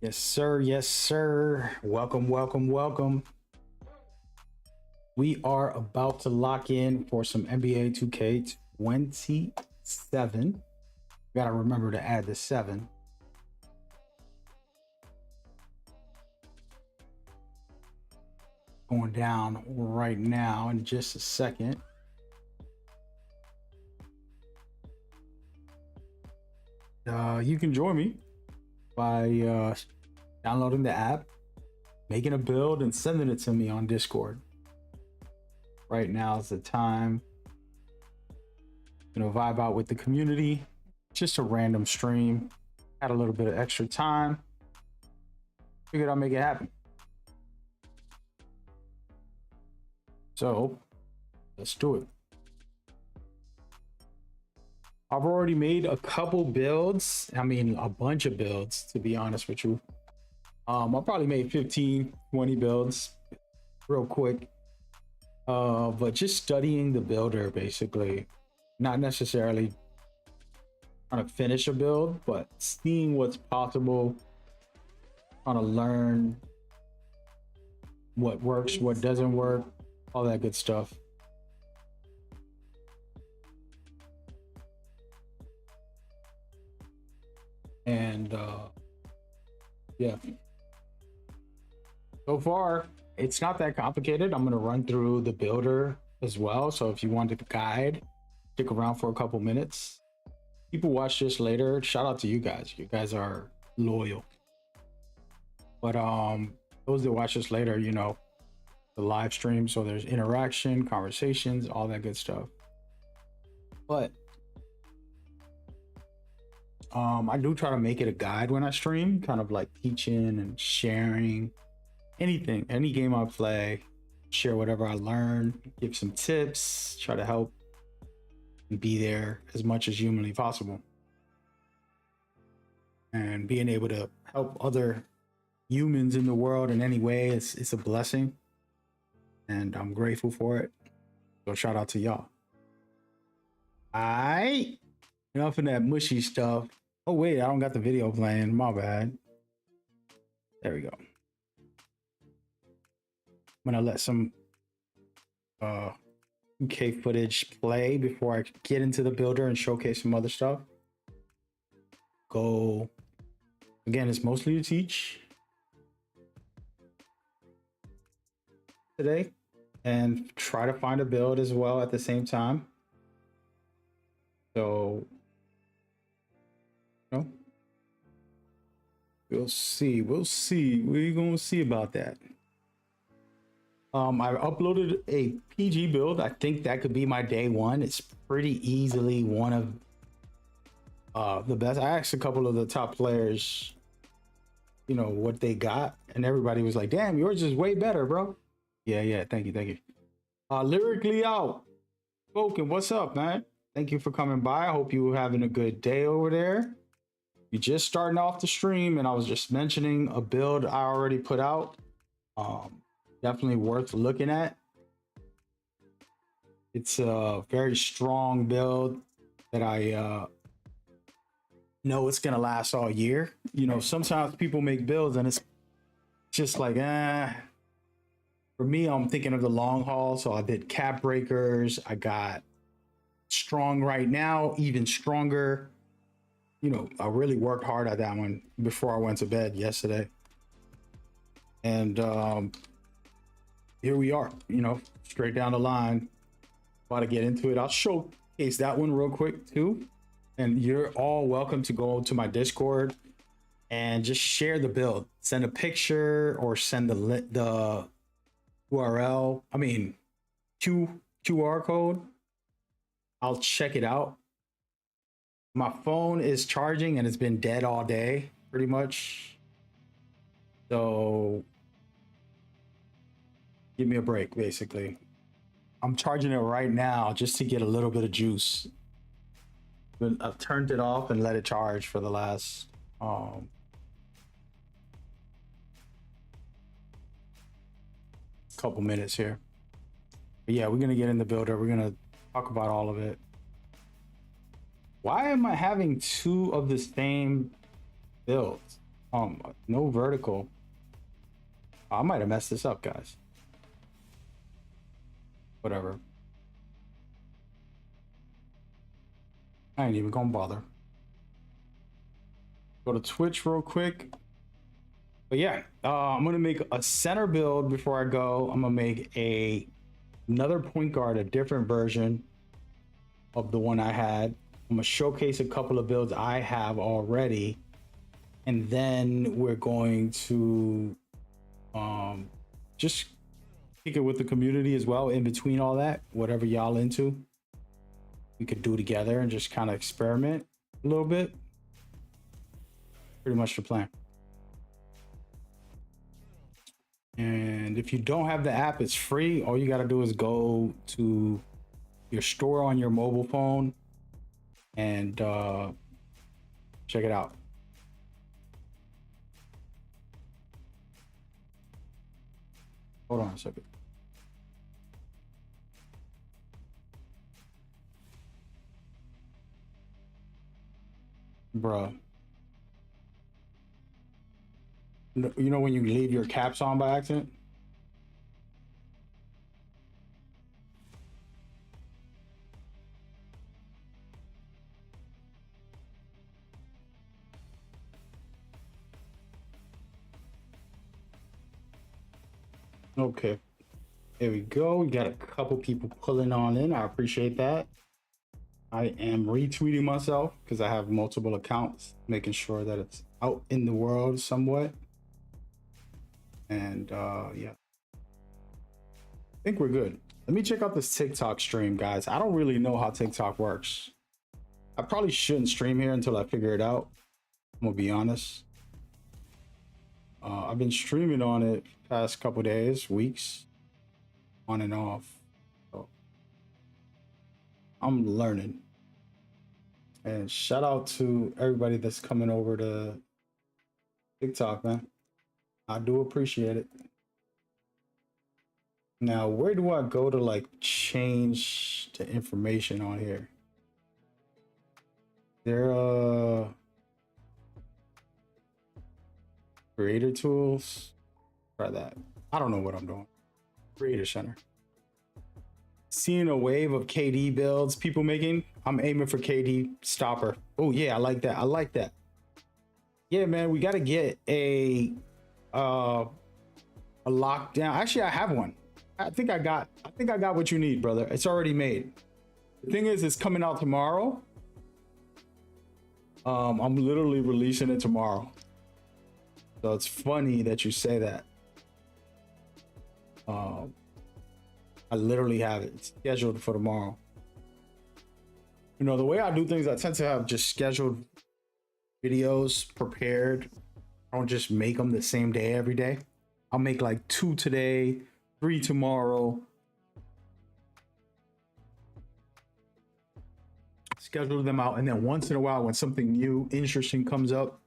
Yes, sir. Yes, sir. Welcome, welcome, welcome. We are about to lock in for some NBA 2K27. Gotta remember to add the 7. Going down right now in just a second. You can join me by downloading the app, making a build, and sending it to me on Discord. Right now is the time. Vibe out with the community. Just a random stream. Had a little bit of extra time. Figured I'll make it happen. So let's do it. I've already made a couple builds. I mean, a bunch of builds, to be honest with you. I probably made 15, 20 builds real quick. But just studying the builder, basically. Not necessarily trying to finish a build, but seeing what's possible. Trying to learn what works, what doesn't work, all that good stuff. And yeah, so far it's not that complicated. I'm going to run through the builder as well, so if you wanted the guide, stick around for a couple minutes. People watch this later, shout out to you guys. You guys are loyal. But those that watch this later, you know, the live stream, so there's interaction, conversations, all that good stuff. But I do try to make it a guide when I stream, kind of like teaching and sharing anything, any game I play, share whatever I learn, give some tips, try to help and be there as much as humanly possible. And being able to help other humans in the world in any way, it's a blessing. And I'm grateful for it. So shout out to y'all. All right. Enough of that mushy stuff. Oh, wait, I don't got the video playing. My bad. There we go. I'm gonna let some 2K footage play before I get into the builder and showcase some other stuff. Go. Again, it's mostly to teach today and try to find a build as well at the same time. So, you know, we'll see. We're gonna see about that. I uploaded a PG build. I think that could be my day one. It's pretty easily one of the best. I asked a couple of the top players, you know, what they got, and everybody was like, damn, yours is way better, bro. Yeah, thank you. Lyrically out. Spoken, what's up, man? Thank you for coming by. I hope you were having a good day over there. You're just starting off the stream, and I was just mentioning a build I already put out. Definitely worth looking at. It's a very strong build that I know it's gonna last all year. You know, sometimes people make builds and it's just like, For me, I'm thinking of the long haul. So I did cap breakers. I got strong right now, even stronger. You know, I really worked hard at that one before I went to bed yesterday. And here we are, you know, straight down the line. About to get into it. I'll showcase that one real quick too. And you're all welcome to go to my Discord and just share the build. Send a picture or send the URL. I mean, QR code. I'll check it out. My phone is charging and it's been dead all day, pretty much. So give me a break, basically. I'm charging it right now just to get a little bit of juice. I've turned it off and let it charge for the last couple minutes here. But yeah, we're gonna get in the builder. We're gonna talk about all of it. Why am I having two of the same builds? No vertical. I might have messed this up, guys. Whatever. I ain't even gonna bother. Go to Twitch real quick. But yeah, I'm gonna make a center build before I go. I'm gonna make another point guard, a different version of the one I had. I'm gonna showcase a couple of builds I have already, and then we're going to just kick it with the community as well. In between all that, whatever y'all into, we could do together and just kind of experiment a little bit. Pretty much the plan. And if you don't have the app, it's free. All you got to do is go to your store on your mobile phone and check it out. Hold on a second. Bruh. You know when you leave your caps on by accident? Okay. There we go. We got a couple people pulling on in. I appreciate that. I am retweeting myself because I have multiple accounts, making sure that it's out in the world somewhat. And yeah, I think we're good. Let me check out this TikTok stream, guys. I don't really know how TikTok works. I probably shouldn't stream here until I figure it out. I'm gonna be honest. I've been streaming on it past couple days, weeks, on and off. So I'm learning. And shout out to everybody that's coming over to TikTok, man. I do appreciate it. Now, where do I go to like change the information on here? There creator tools. Try that. I don't know what I'm doing. Creator center. Seeing a wave of KD builds people making. I'm aiming for KD stopper. Oh yeah, I like that. I like that. Yeah, man, we got to get a lockdown. Actually, I have one. I think I got what you need, brother. It's already made. The thing is, it's coming out tomorrow. I'm literally releasing it tomorrow. So it's funny that you say that. I literally have it scheduled for tomorrow. You know, the way I do things, I tend to have just scheduled videos prepared. I don't just make them the same day every day. I'll make like 2 today, 3 tomorrow. Schedule them out, and then once in a while when something new, interesting comes up,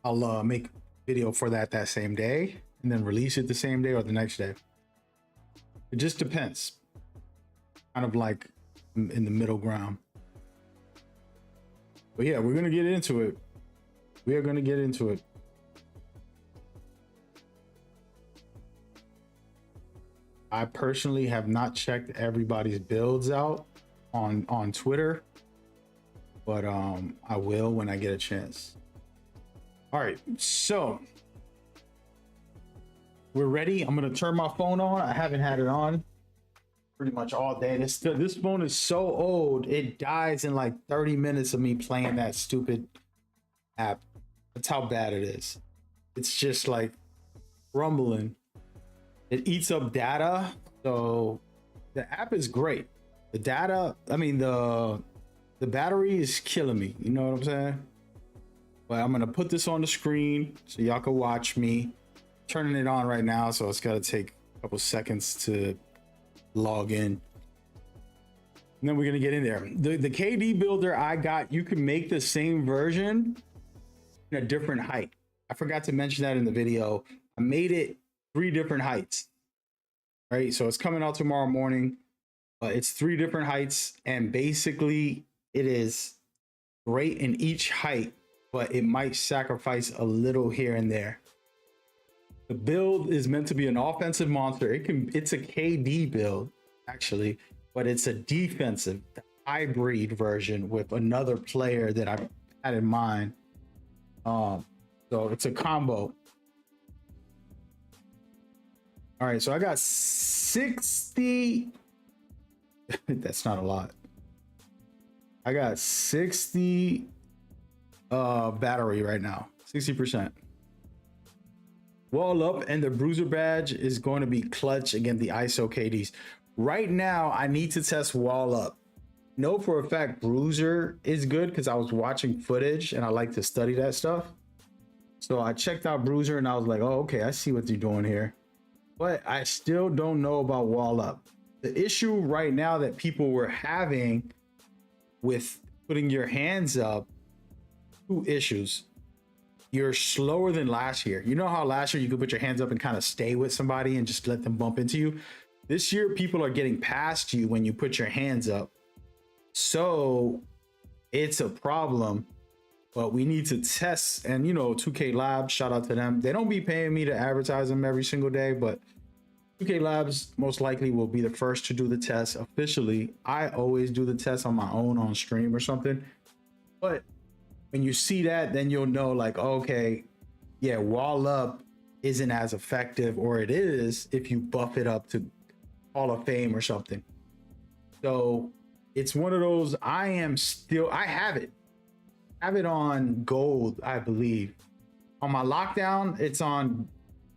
I'll make a video for that same day and then release it the same day or the next day. It just depends. Kind of like in the middle ground. But yeah, we're gonna get into it. We are gonna get into it. I personally have not checked everybody's builds out on Twitter, but I will when I get a chance. All right, so we're ready. I'm gonna turn my phone on. I haven't had it on pretty much all day. This phone is so old, it dies in like 30 minutes of me playing that stupid app. That's how bad it is. It's just like rumbling. It eats up data. So the app is great. The data, I mean, the battery is killing me. You know what I'm saying? But I'm gonna put this on the screen so y'all can watch me turning it on right now. So it's gotta take a couple seconds to log in. And then we're gonna get in there. The KD builder I got, you can make the same version in a different height. I forgot to mention that in the video. I made it 3 different heights, right? So it's coming out tomorrow morning, but it's 3 different heights, and basically it is great in each height, but it might sacrifice a little here and there. The build is meant to be an offensive monster. It's a KD build, actually, but it's a defensive hybrid version with another player that I had in mind. So it's a combo. All right, so I got 60. That's not a lot. I got 60 battery right now, 60%. Wall up, and the bruiser badge is going to be clutch against the ISO KDs. Right now, I need to test wall up. Know for a fact bruiser is good because I was watching footage and I like to study that stuff. So I checked out bruiser and I was like, oh, okay, I see what you're doing here. But I still don't know about wall up. The issue right now that people were having with putting your hands up, two issues. You're slower than last year. You know how last year you could put your hands up and kind of stay with somebody and just let them bump into you? This year, people are getting past you when you put your hands up. So it's a problem, but we need to test. And, you know, 2K Labs, shout out to them. They don't be paying me to advertise them every single day, but 2K Labs most likely will be the first to do the test officially. I always do the test on my own on stream or something. But when you see that, then you'll know like, okay, yeah, wall up isn't as effective, or it is if you buff it up to Hall of Fame or something. So it's one of those, I have it on gold, I believe. On my lockdown, it's on,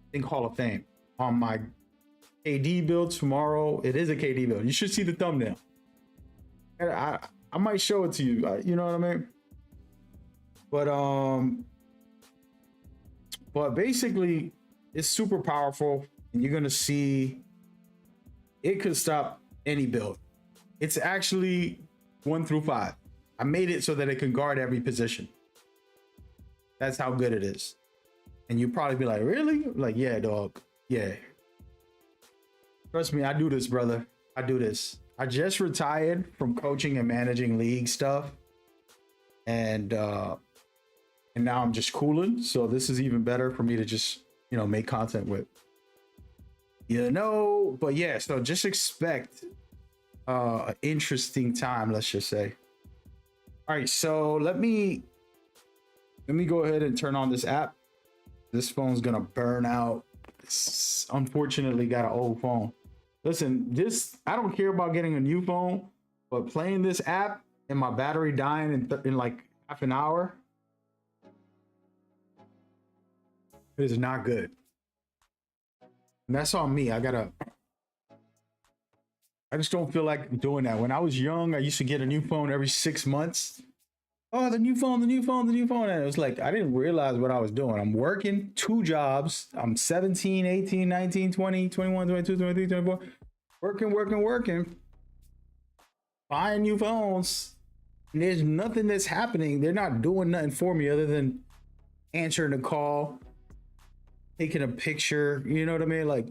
I think, Hall of Fame. On my KD build tomorrow, it is a KD build. You should see the thumbnail. I might show it to you. You know what I mean? But basically, it's super powerful, and you're gonna see it could stop any build. It's actually 1 through 5. I made it so that it can guard every position. That's how good it is. And you probably be like, really? Like, yeah, dog. Yeah. Trust me, I do this, brother. I do this. I just retired from coaching and managing league stuff. And now I'm just cooling. So this is even better for me to just, you know, make content with. You know, but yeah, so just expect an interesting time, let's just say. All right, so let me go ahead and turn on this app. This phone's gonna burn out. It's unfortunately got an old phone. Listen, I don't care about getting a new phone, but playing this app and my battery dying in like half an hour, it is not good. And that's on me. I just don't feel like doing that. When I was young, I used to get a new phone every 6 months. Oh, the new phone. And it was like, I didn't realize what I was doing. I'm working 2 jobs. I'm 17, 18, 19, 20, 21, 22, 23, 24. Working. Buying new phones. And there's nothing that's happening. They're not doing nothing for me other than answering a call, taking a picture. You know what I mean? Like,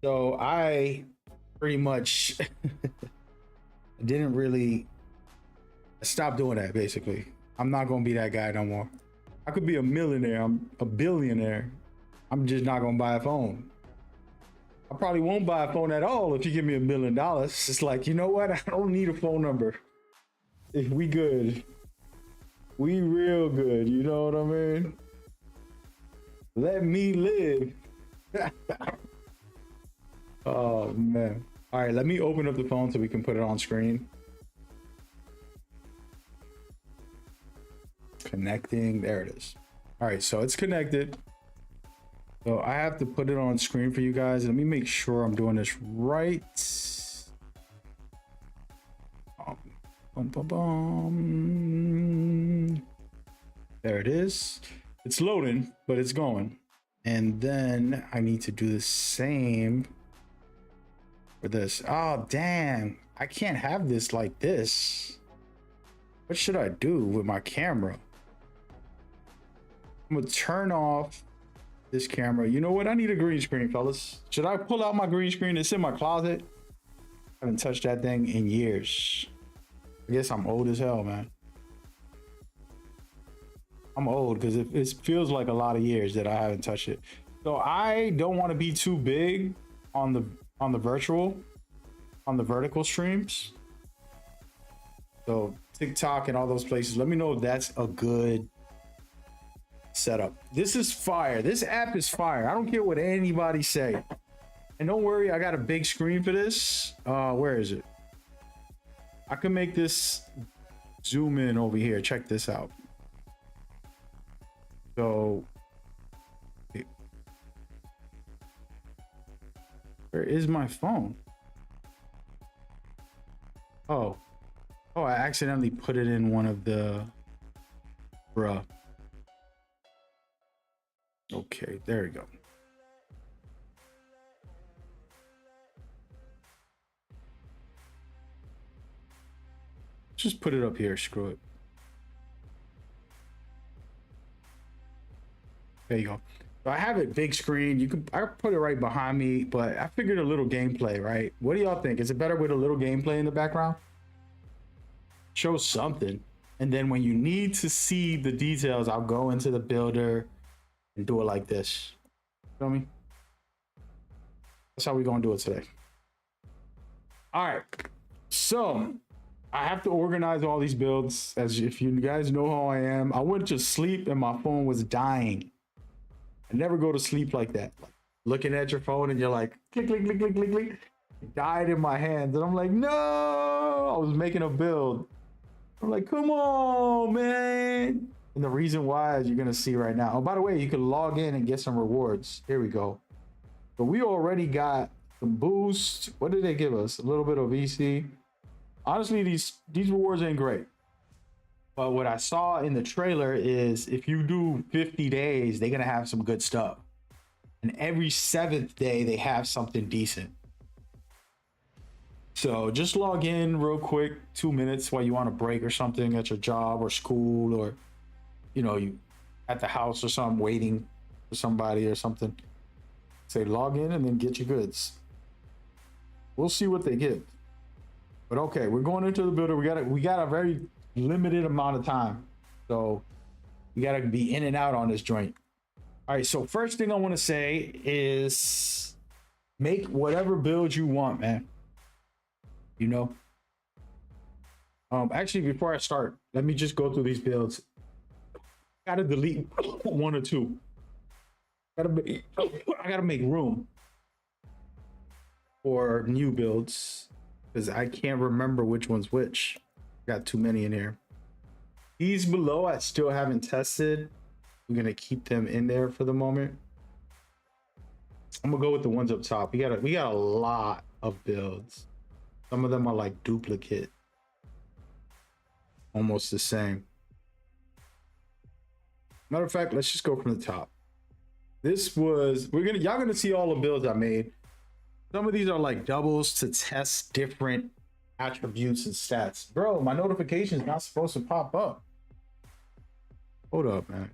so I pretty much stop doing that. Basically, I'm not gonna be that guy no more. I could be a millionaire, I'm a billionaire, I'm just not gonna buy a phone. I probably won't buy a phone at all if you give me $1 million. It's like, you know what, I don't need a phone number. If we good, we real good, you know what I mean? Let me live. Oh man. All right, let me open up the phone so we can put it on screen. Connecting, there it is. All right, so it's connected. So I have to put it on screen for you guys. Let me make sure I'm doing this right. There it is. It's loading, but it's going. And then I need to do the same for this. Oh, damn. I can't have this like this. What should I do with my camera? I'm gonna turn off this camera. You know what? I need a green screen, fellas. Should I pull out my green screen? It's in my closet. I haven't touched that thing in years. I guess I'm old as hell, man. I'm old because it feels like a lot of years that I haven't touched it. So I don't want to be too big on the virtual, on the vertical streams. So TikTok and all those places, let me know if that's a good setup. This is fire. This app is fire. I don't care what anybody say. And don't worry, I got a big screen for this. Where is it? I can make this zoom in over here. Check this out. So where is my phone? Oh, I accidentally put it in one of the bruh. Okay, there we go. Just put it up here. Screw it. There you go. So I have it big screen. I put it right behind me, but I figured a little gameplay, right? What do y'all think? Is it better with a little gameplay in the background? Show something. And then when you need to see the details, I'll go into the builder and do it like this. Feel me? That's how we're gonna do it today. All right. So I have to organize all these builds. As if you guys know how I am, I went to sleep and my phone was dying. I never go to sleep like that. Like, looking at your phone and you're like, click, click, click, click, click, click. It died in my hands. And I'm like, no, I was making a build. I'm like, come on, man. And the reason why is you're going to see right now. Oh, by the way, you can log in and get some rewards. Here we go. But we already got some boost. What did they give us? A little bit of VC. Honestly, these rewards ain't great. But what I saw in the trailer is if you do 50 days, they're going to have some good stuff. And every 7th day, they have something decent. So just log in real quick, 2 minutes while you want a break or something at your job or school, or, you know, you at the house or something, waiting for somebody or something. Say log in and then get your goods. We'll see what they give. But okay, we're going into the builder. We got a very limited amount of time, so we got to be in and out on this joint. All right, so first thing I want to say is make whatever build you want, man. You know, actually, before I start, let me just go through these builds. Gotta delete 1 or 2. I gotta make room for new builds because I can't remember which one's which. Got too many in here. These below I still haven't tested. I'm gonna keep them in there for the moment. I'm gonna go with the ones up top. We got a lot of builds. Some of them are like duplicate, almost the same. Matter of fact, let's just go from the top. This was y'all gonna see all the builds I made. Some of these are like doubles to test different attributes and stats. Bro, my notification's not supposed to pop up. Hold up, man.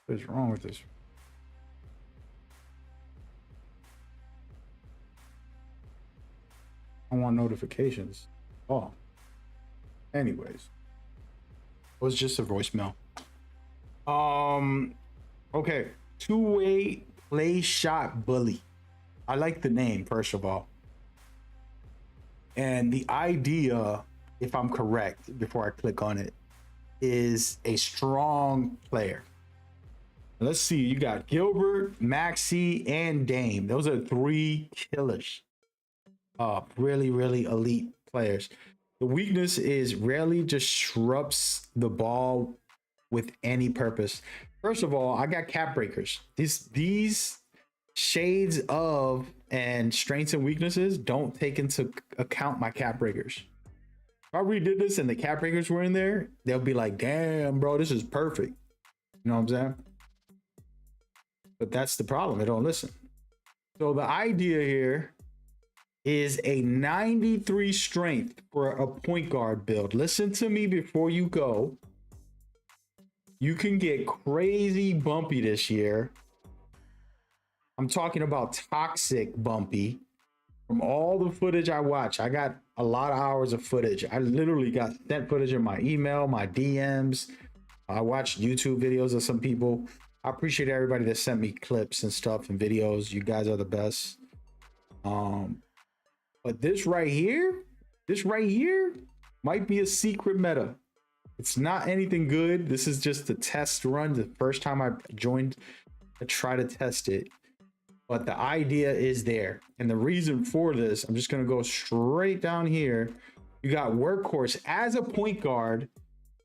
What is wrong with this? I want notifications. Oh. Anyways. It was just a voicemail. Okay. Two-way play shot bully. I like the name, first of all. And the idea, if I'm correct, before I click on it, is a strong player. Let's see, you got Gilbert, Maxey, and Dame. Those are 3 killers. Really, really elite players. The weakness is rarely disrupts the ball with any purpose. First of all, I got cap breakers. These shades of and strengths and weaknesses don't take into account my cap breakers. If I redid this and the cap breakers were in there, they'll be like, damn, bro, this is perfect. You know what I'm saying? But that's the problem. They don't listen. So the idea here is a 93 strength for a point guard build. Listen to me before you go. You can get crazy bumpy this year. I'm talking about toxic bumpy. From all the footage I watch, I got a lot of hours of footage. I literally got sent footage in my email, my DMs. I watched YouTube videos of some people. I appreciate everybody that sent me clips and stuff and videos. You guys are the best. But this right here might be a secret meta. It's not anything good. This is just a test run. The first time I joined to try to test it. But the idea is there. And the reason for this, I'm just going to go straight down here. You got Workhorse as a point guard.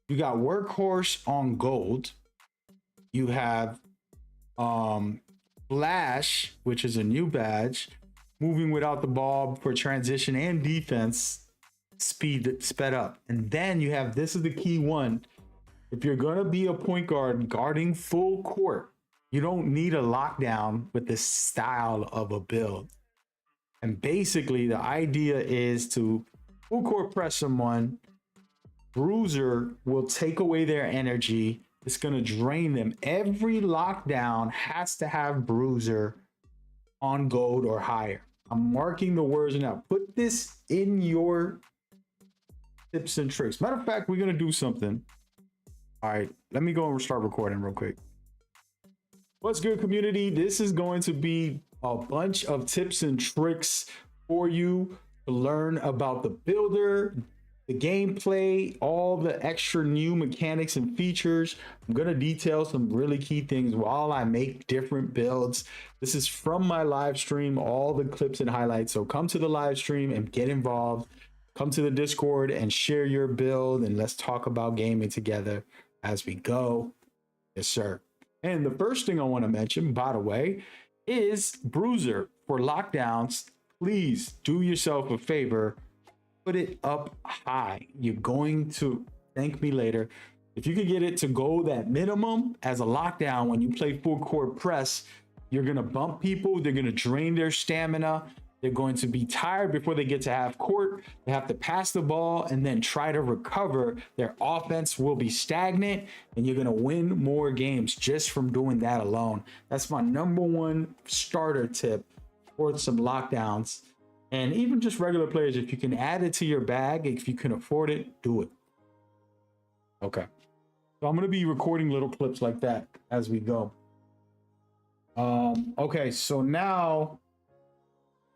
You got Workhorse on gold. You have Flash, which is a new badge, moving without the ball for transition and defense, sped up. And then you have, this is the key one. If you're going to be a point guard guarding full court, you don't need a lockdown with this style of a build. And basically the idea is to full court press someone. Bruiser will take away their energy. It's going to drain them. Every lockdown has to have Bruiser on gold or higher. I'm marking the words now. Put this in your tips and tricks. Matter of fact, we're going to do something. All right, let me go and start recording real quick. What's good, community? This is going to be a bunch of tips and tricks for you to learn about the builder, the gameplay, all the extra new mechanics and features. I'm going to detail some really key things while I make different builds. This is from my live stream, all the clips and highlights. So come to the live stream and get involved. Come to the Discord and share your build, and let's talk about gaming together as we go. Yes, sir. And the first thing I want to mention, by the way, is Bruiser for lockdowns. Please do yourself a favor. Put it up high. You're going to thank me later. If you could get it to go that minimum as a lockdown when you play full court press, you're going to bump people. They're going to drain their stamina. They're going to be tired before they get to half court. They have to pass the ball and then try to recover. Their offense will be stagnant, and you're going to win more games just from doing that alone. That's my number one starter tip for some lockdowns. And even just regular players, if you can add it to your bag, if you can afford it, do it. Okay. So I'm going to be recording little clips like that as we go. Okay, so now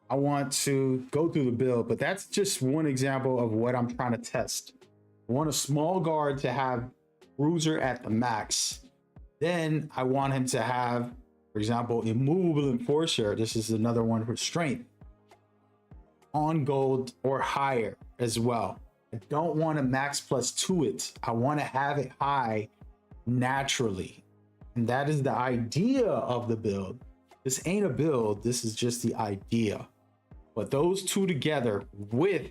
I want to go through the build, but that's just one example of what I'm trying to test. I want a small guard to have Bruiser at the max. Then I want him to have, for example, immovable enforcer. This is another one for strength on gold or higher as well. I don't want a max +2 it. I want to have it high naturally. And that is the idea of the build. This ain't a build. This is just the idea. But those two together with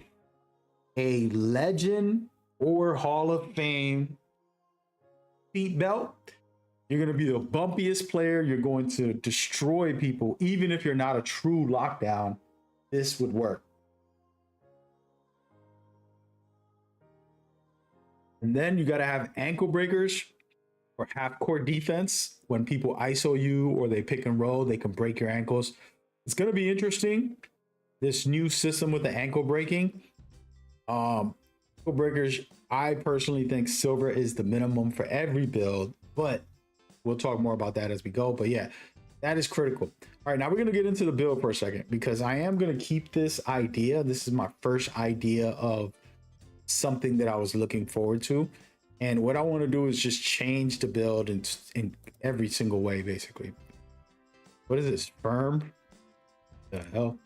a legend or Hall of Fame seat belt, you're going to be the bumpiest player. You're going to destroy people. Even if you're not a true lockdown, this would work. And then you got to have ankle breakers for half court defense. When people ISO you or they pick and roll, they can break your ankles. It's going to be interesting. This new system with the ankle breaking. Ankle breakers, I personally think silver is the minimum for every build, but we'll talk more about that as we go. But yeah, that is critical. All right, now we're going to get into the build for a second, because I am going to keep this idea. This is my first idea of something that I was looking forward to. And what I want to do is just change the build in every single way, basically. What is this? Firm? The hell?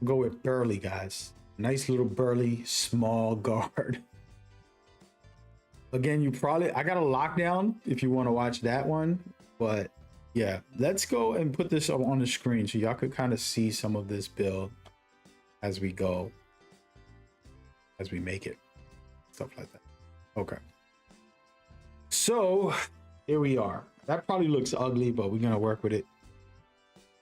Go with burly, guys. Nice little burly small guard. Again, I got a lockdown if you want to watch that one. But yeah, let's go and put this up on the screen so y'all could kind of see some of this build as we go, as we make it, stuff like that. Okay. So here we are. That probably looks ugly, but we're going to work with it.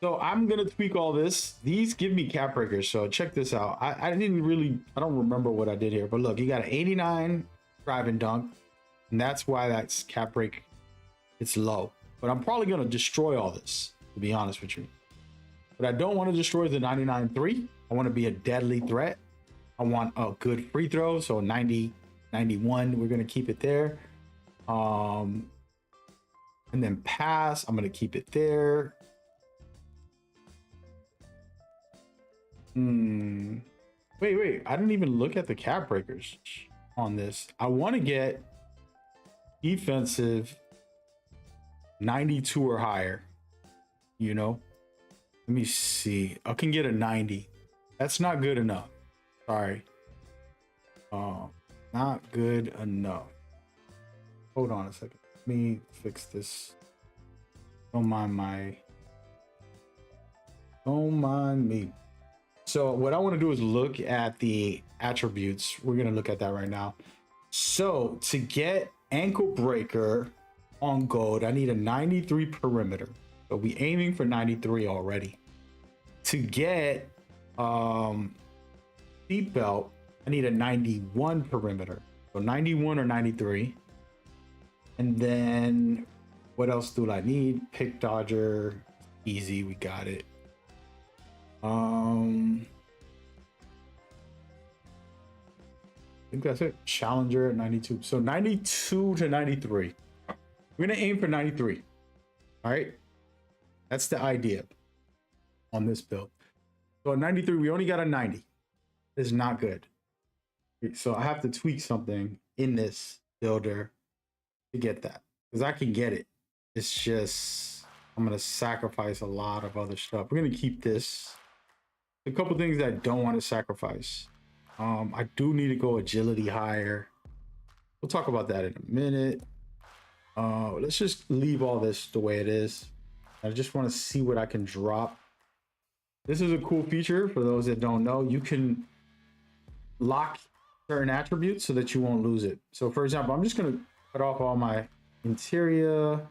So I'm going to tweak all this. These give me cap breakers. So check this out. I don't remember what I did here, but look, you got an 89 drive and dunk. And that's why that's cap break. It's low, but I'm probably going to destroy all this, to be honest with you. But I don't want to destroy the 99.3. I want to be a deadly threat. I want a good free throw. So 90, 91, we're going to keep it there. And then pass, I'm going to keep it there. Wait, I didn't even look at the cap breakers on this. I want to get defensive 92 or higher, you know. Let me see. I can get a 90. That's not good enough. Sorry. Not good enough. Hold on a second. Let me fix this. Don't mind me. So what I want to do is look at the attributes. We're going to look at that right now. So to get ankle breaker on gold, I need a 93 perimeter. So we aiming for 93 already. To get seat belt, I need a 91 perimeter. So 91 or 93. And then what else do I need? Pick dodger, easy, we got it. I think that's it. Challenger at 92. So 92 to 93. We're gonna aim for 93. All right. That's the idea on this build. So at 93, we only got a 90. It's not good. So I have to tweak something in this builder to get that. Because I can get it. It's just I'm gonna sacrifice a lot of other stuff. We're gonna keep this. A couple things that I don't want to sacrifice. I do need to go agility higher. We'll talk about that in a minute. Let's just leave all this the way it is. I just want to see what I can drop. This is a cool feature for those that don't know. You can lock certain attributes so that you won't lose it. So for example, I'm just going to cut off all my interior. I'm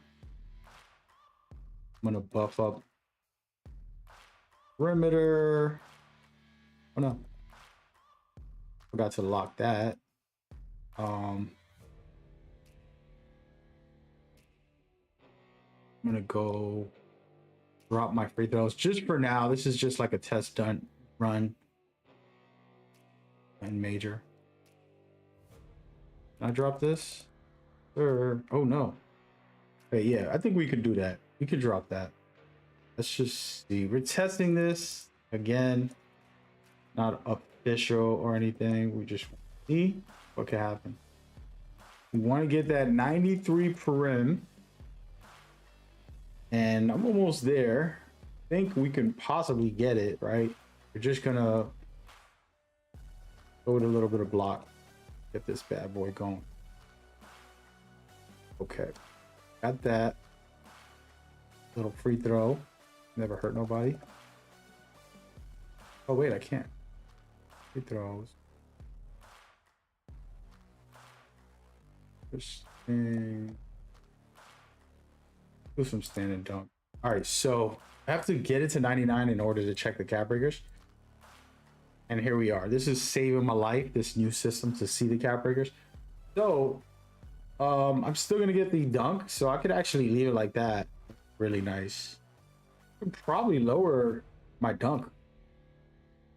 going to buff up perimeter. Oh no, forgot to lock that. I'm gonna go drop my free throws just for now. This is just like a test run and major. Can I drop this? Or oh no. Okay, yeah, I think we could do that. We could drop that. Let's just see. We're testing this again. Not official or anything. We just see what can happen. We want to get that 93 perim. And I'm almost there. I think we can possibly get it, right? We're just gonna go with a little bit of block. Get this bad boy going. Okay. Got that. Little free throw. Never hurt nobody. Oh wait, I can't. Free throws. Interesting. Do some standing dunk. All right, so I have to get it to 99 in order to check the cap breakers. And here we are. This is saving my life, this new system to see the cap breakers. So I'm still gonna get the dunk, so I could actually leave it like that. Really nice. I could probably lower my dunk.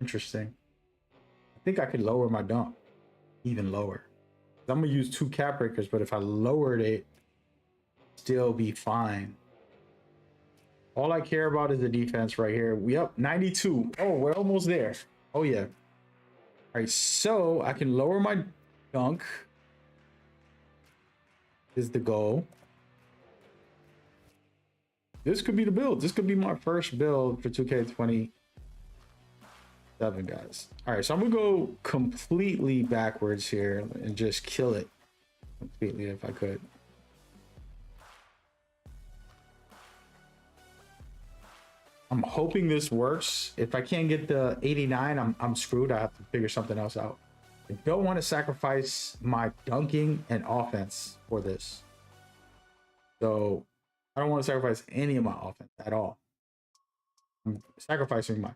Interesting. I think I could lower my dunk even lower. I'm gonna use 2 cap breakers, but if I lowered it, still be fine. All I care about is the defense right here. We up 92. Oh, we're almost there. Oh yeah. All right, so I can lower my dunk. Is the goal. This could be the build. This could be my first build for 2K27, guys. All right, so I'm gonna go completely backwards here and just kill it completely if I could. I'm hoping this works. If I can't get the 89, I'm screwed. I have to figure something else out. I don't want to sacrifice my dunking and offense for this. So I don't want to sacrifice any of my offense at all. I'm sacrificing my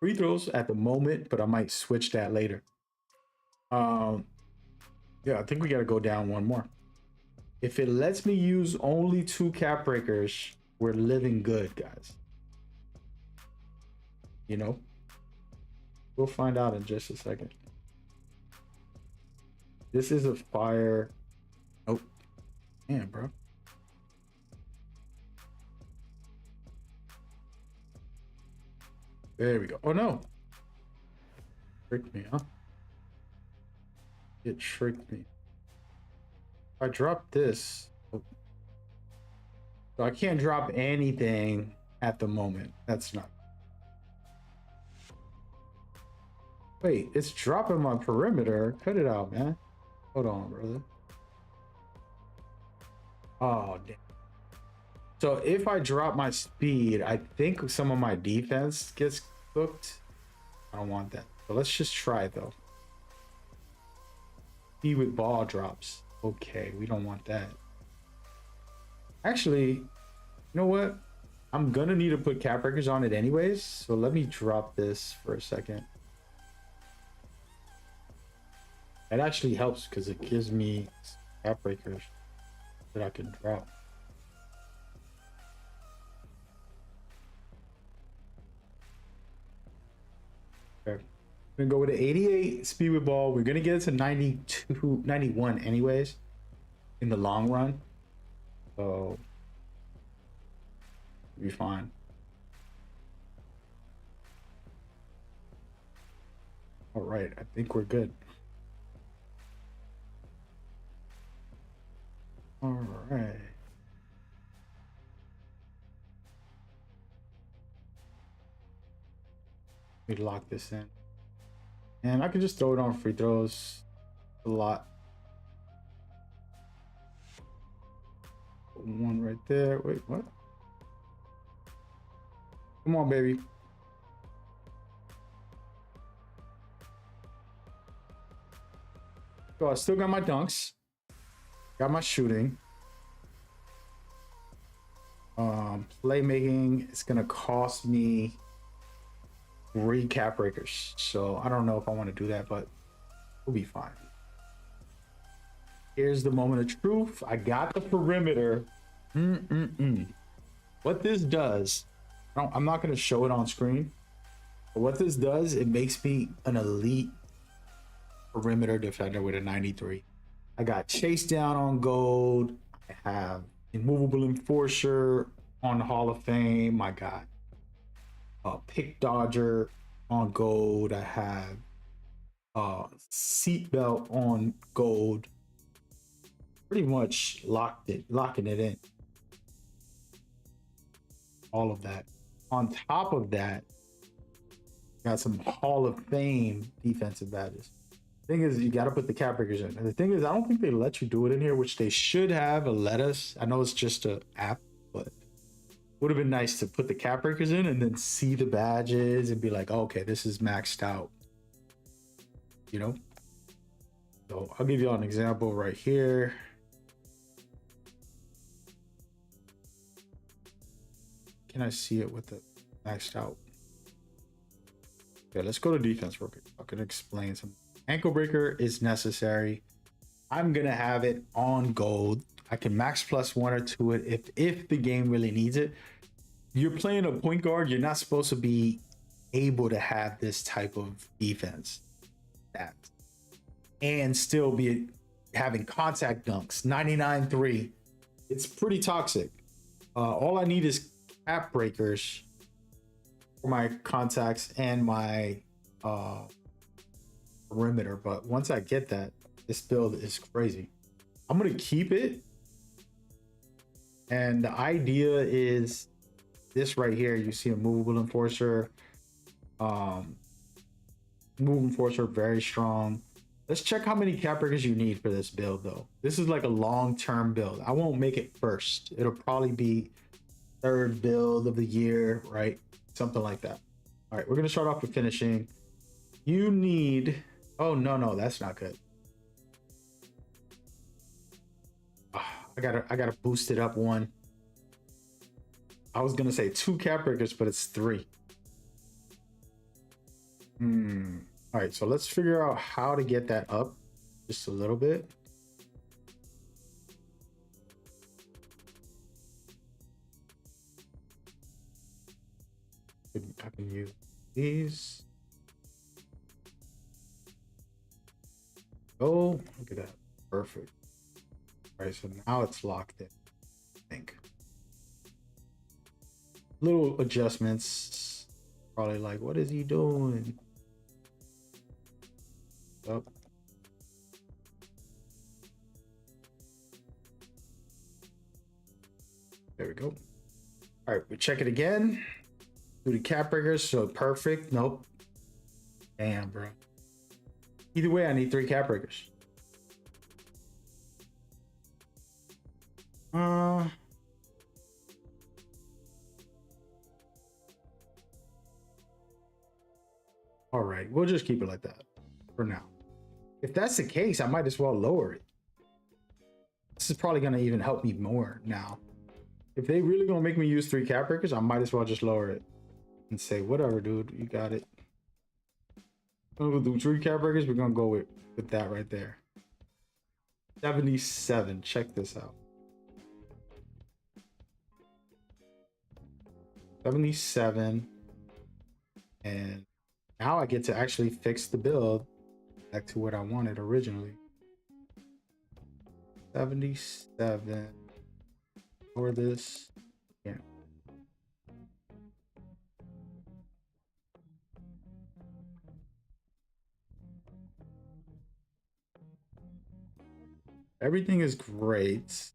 free throws at the moment, but I might switch that later. Yeah, I think we got to go down one more. If it lets me use only 2 cap breakers, we're living good, guys. You know, We'll find out in just a second. This is a fire. Oh, damn, bro. There we go. Oh no. Tricked me, huh? It tricked me. If I drop this. Oh. So I can't drop anything at the moment. That's not. Wait, it's dropping my perimeter. Cut it out, man. Hold on, brother. Oh, damn. So if I drop my speed, I think some of my defense gets cooked. I don't want that. So let's just try it though. Speed with ball drops. Okay, we don't want that. Actually, you know what? I'm gonna need to put cap breakers on it anyways. So let me drop this for a second. That actually helps because it gives me cap breakers that I can drop. Okay. We're gonna go with an 88 speed with ball. We're gonna get it to 92, 91 anyways in the long run. So we'll be fine. All right, I think we're good. All right. Let me lock this in. And I can just throw it on free throws a lot. One right there. Wait, what? Come on, baby. So I still got my dunks. Got my shooting. Playmaking is gonna cost me 3 cap breakers. So I don't know if I want to do that, but we'll be fine. Here's the moment of truth. I got the perimeter. What this does, I'm not going to show it on screen, but what this does, it makes me an elite perimeter defender with a 93. I got chase down on gold. I have immovable enforcer on Hall of Fame. I got pick dodger on gold. I have seatbelt on gold. Pretty much locking it in. All of that. On top of that, got some Hall of Fame defensive badges. Thing is, you got to put the cap breakers in. And the thing is, I don't think they let you do it in here, which they should have let us. I know it's just an app, but would have been nice to put the cap breakers in and then see the badges and be like, oh, okay, this is maxed out. You know? So I'll give you all an example right here. Can I see it with the maxed out? Okay, let's go to defense real quick. I can explain some. Ankle breaker is necessary. I'm gonna have it on gold. I can max +1 or 2 it if the game really needs it. You're playing a point guard. You're not supposed to be able to have this type of defense and still be having contact dunks. 99-3. It's pretty toxic. All I need is cap breakers for my contacts and my perimeter, but once I get that, this build is crazy. I'm gonna keep it, and the idea is this right here. You see a movable enforcer. Movable enforcer, very strong. Let's check how many cap breakers you need for this build though. This is like a long-term build. I won't make it first. It'll probably be 3rd build of the year, right? Something like that. All right, we're gonna start off with finishing. You need, oh no, that's not good. I gotta boost it up 1. I was gonna say 2 cap breakers, but it's 3. All right, so let's figure out how to get that up just a little bit. I can use these. Oh, look at that. Perfect. All right, so now it's locked in, I think. Little adjustments. Probably like, what is he doing? Oh. There we go. All right, we check it again. Do the cap breakers, so perfect. Nope. Damn, bro. Either way, I need 3 cap breakers. All right, we'll just keep it like that for now. If that's the case, I might as well lower it. This is probably gonna even help me more now. If they really gonna make me use 3 cap breakers, I might as well just lower it and say, whatever, dude, you got it. We'll do 3 cap breakers. We're gonna go with that right there. 77. Check this out. 77. And now I get to actually fix the build back to what I wanted originally. 77 for this. Yeah. Everything is great.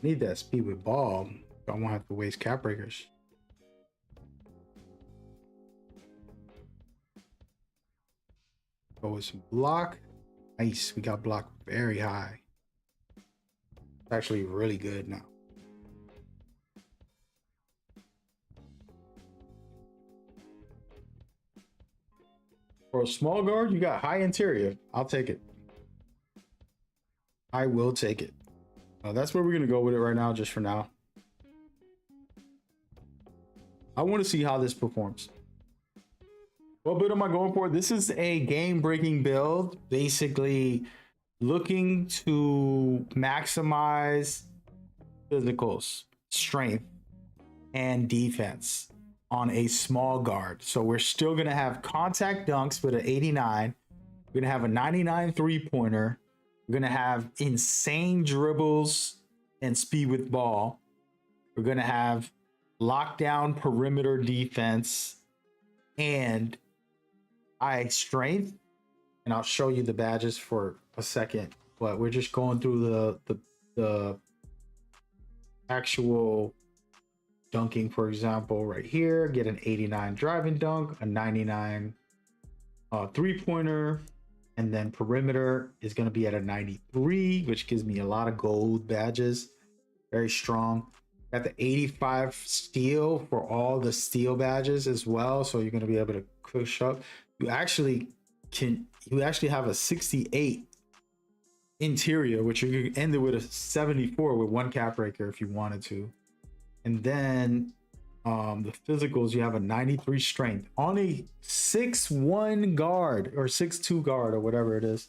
Need that speed with ball. I won't have to waste cap breakers. Go with some block. Nice. We got block very high. It's actually really good now. For a small guard, you got high interior. I'll take it. I will take it. That's where we're going to go with it right now, just for now. I want to see how this performs. What build am I going for? This is a game-breaking build. Basically, looking to maximize physicals, strength, and defense on a small guard. So we're still going to have contact dunks with an 89. We're going to have a 99 three-pointer. We're going to have insane dribbles and speed with ball. We're going to have lockdown perimeter defense and eye strength. And I'll show you the badges for a second, but we're just going through the actual dunking. For example, right here, get an 89 driving dunk, a 99 three-pointer, and then perimeter is going to be at a 93, which gives me a lot of gold badges. Very strong. Got the 85 steel for all the steel badges as well, so you're going to be able to push up. You actually have a 68 interior, which you can end it with a 74 with 1 cap breaker if you wanted to. And then the physicals, you have a 93 strength on a 6'1 guard or 6'2 guard or whatever it is.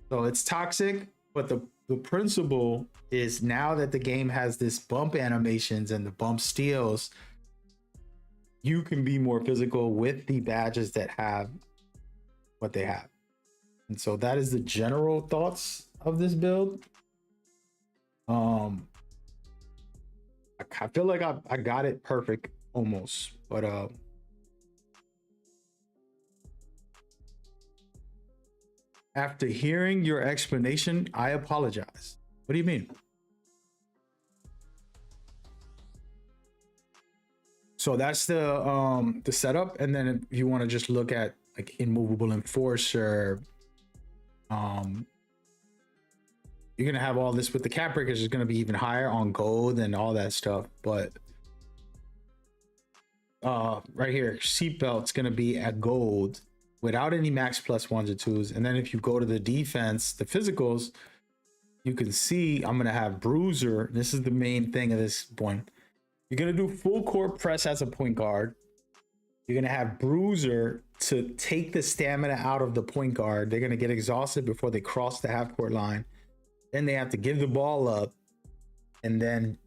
So it's toxic, but the principle is, now that the game has this bump animations and the bump steals, you can be more physical with the badges that have what they have. And so that is the general thoughts of this build. I feel like I got it perfect almost, but after hearing your explanation, I apologize. What do you mean? So that's the setup, and then if you want to just look at like immovable enforcer, you're gonna have all this with the cap breakers is gonna be even higher on gold and all that stuff. But right here, seatbelt's gonna be at gold without any max plus ones or twos. And then if you go to the defense, the physicals, you can see I'm gonna have bruiser. This is the main thing of this one. You're gonna do full court press as a point guard. You're gonna have bruiser to take the stamina out of the point guard. They're gonna get exhausted before they cross the half court line. Then they have to give the ball up, and then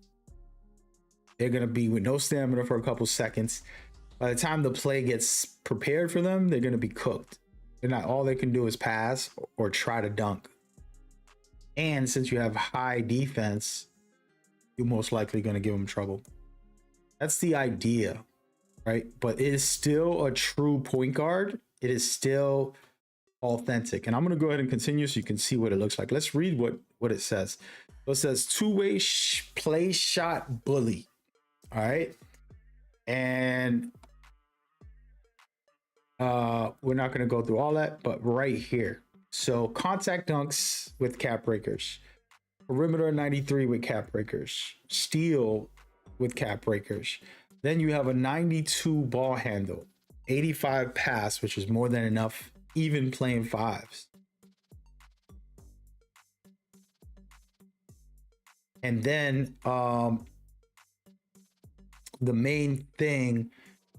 They're going to be with no stamina for a couple seconds. By the time the play gets prepared for them, they're going to be cooked. They're not, all they can do is pass or try to dunk. And since you have high defense, you're most likely going to give them trouble. That's the idea, right? But it is still a true point guard. It is still authentic. And I'm going to go ahead and continue so you can see what it looks like. Let's read what it says. So it says two-way play shot bully. All right. And we're not going to go through all that, but right here. So contact dunks with cap breakers, perimeter 93 with cap breakers, steal with cap breakers. Then you have a 92 ball handle, 85 pass, which is more than enough, even playing fives. And then the main thing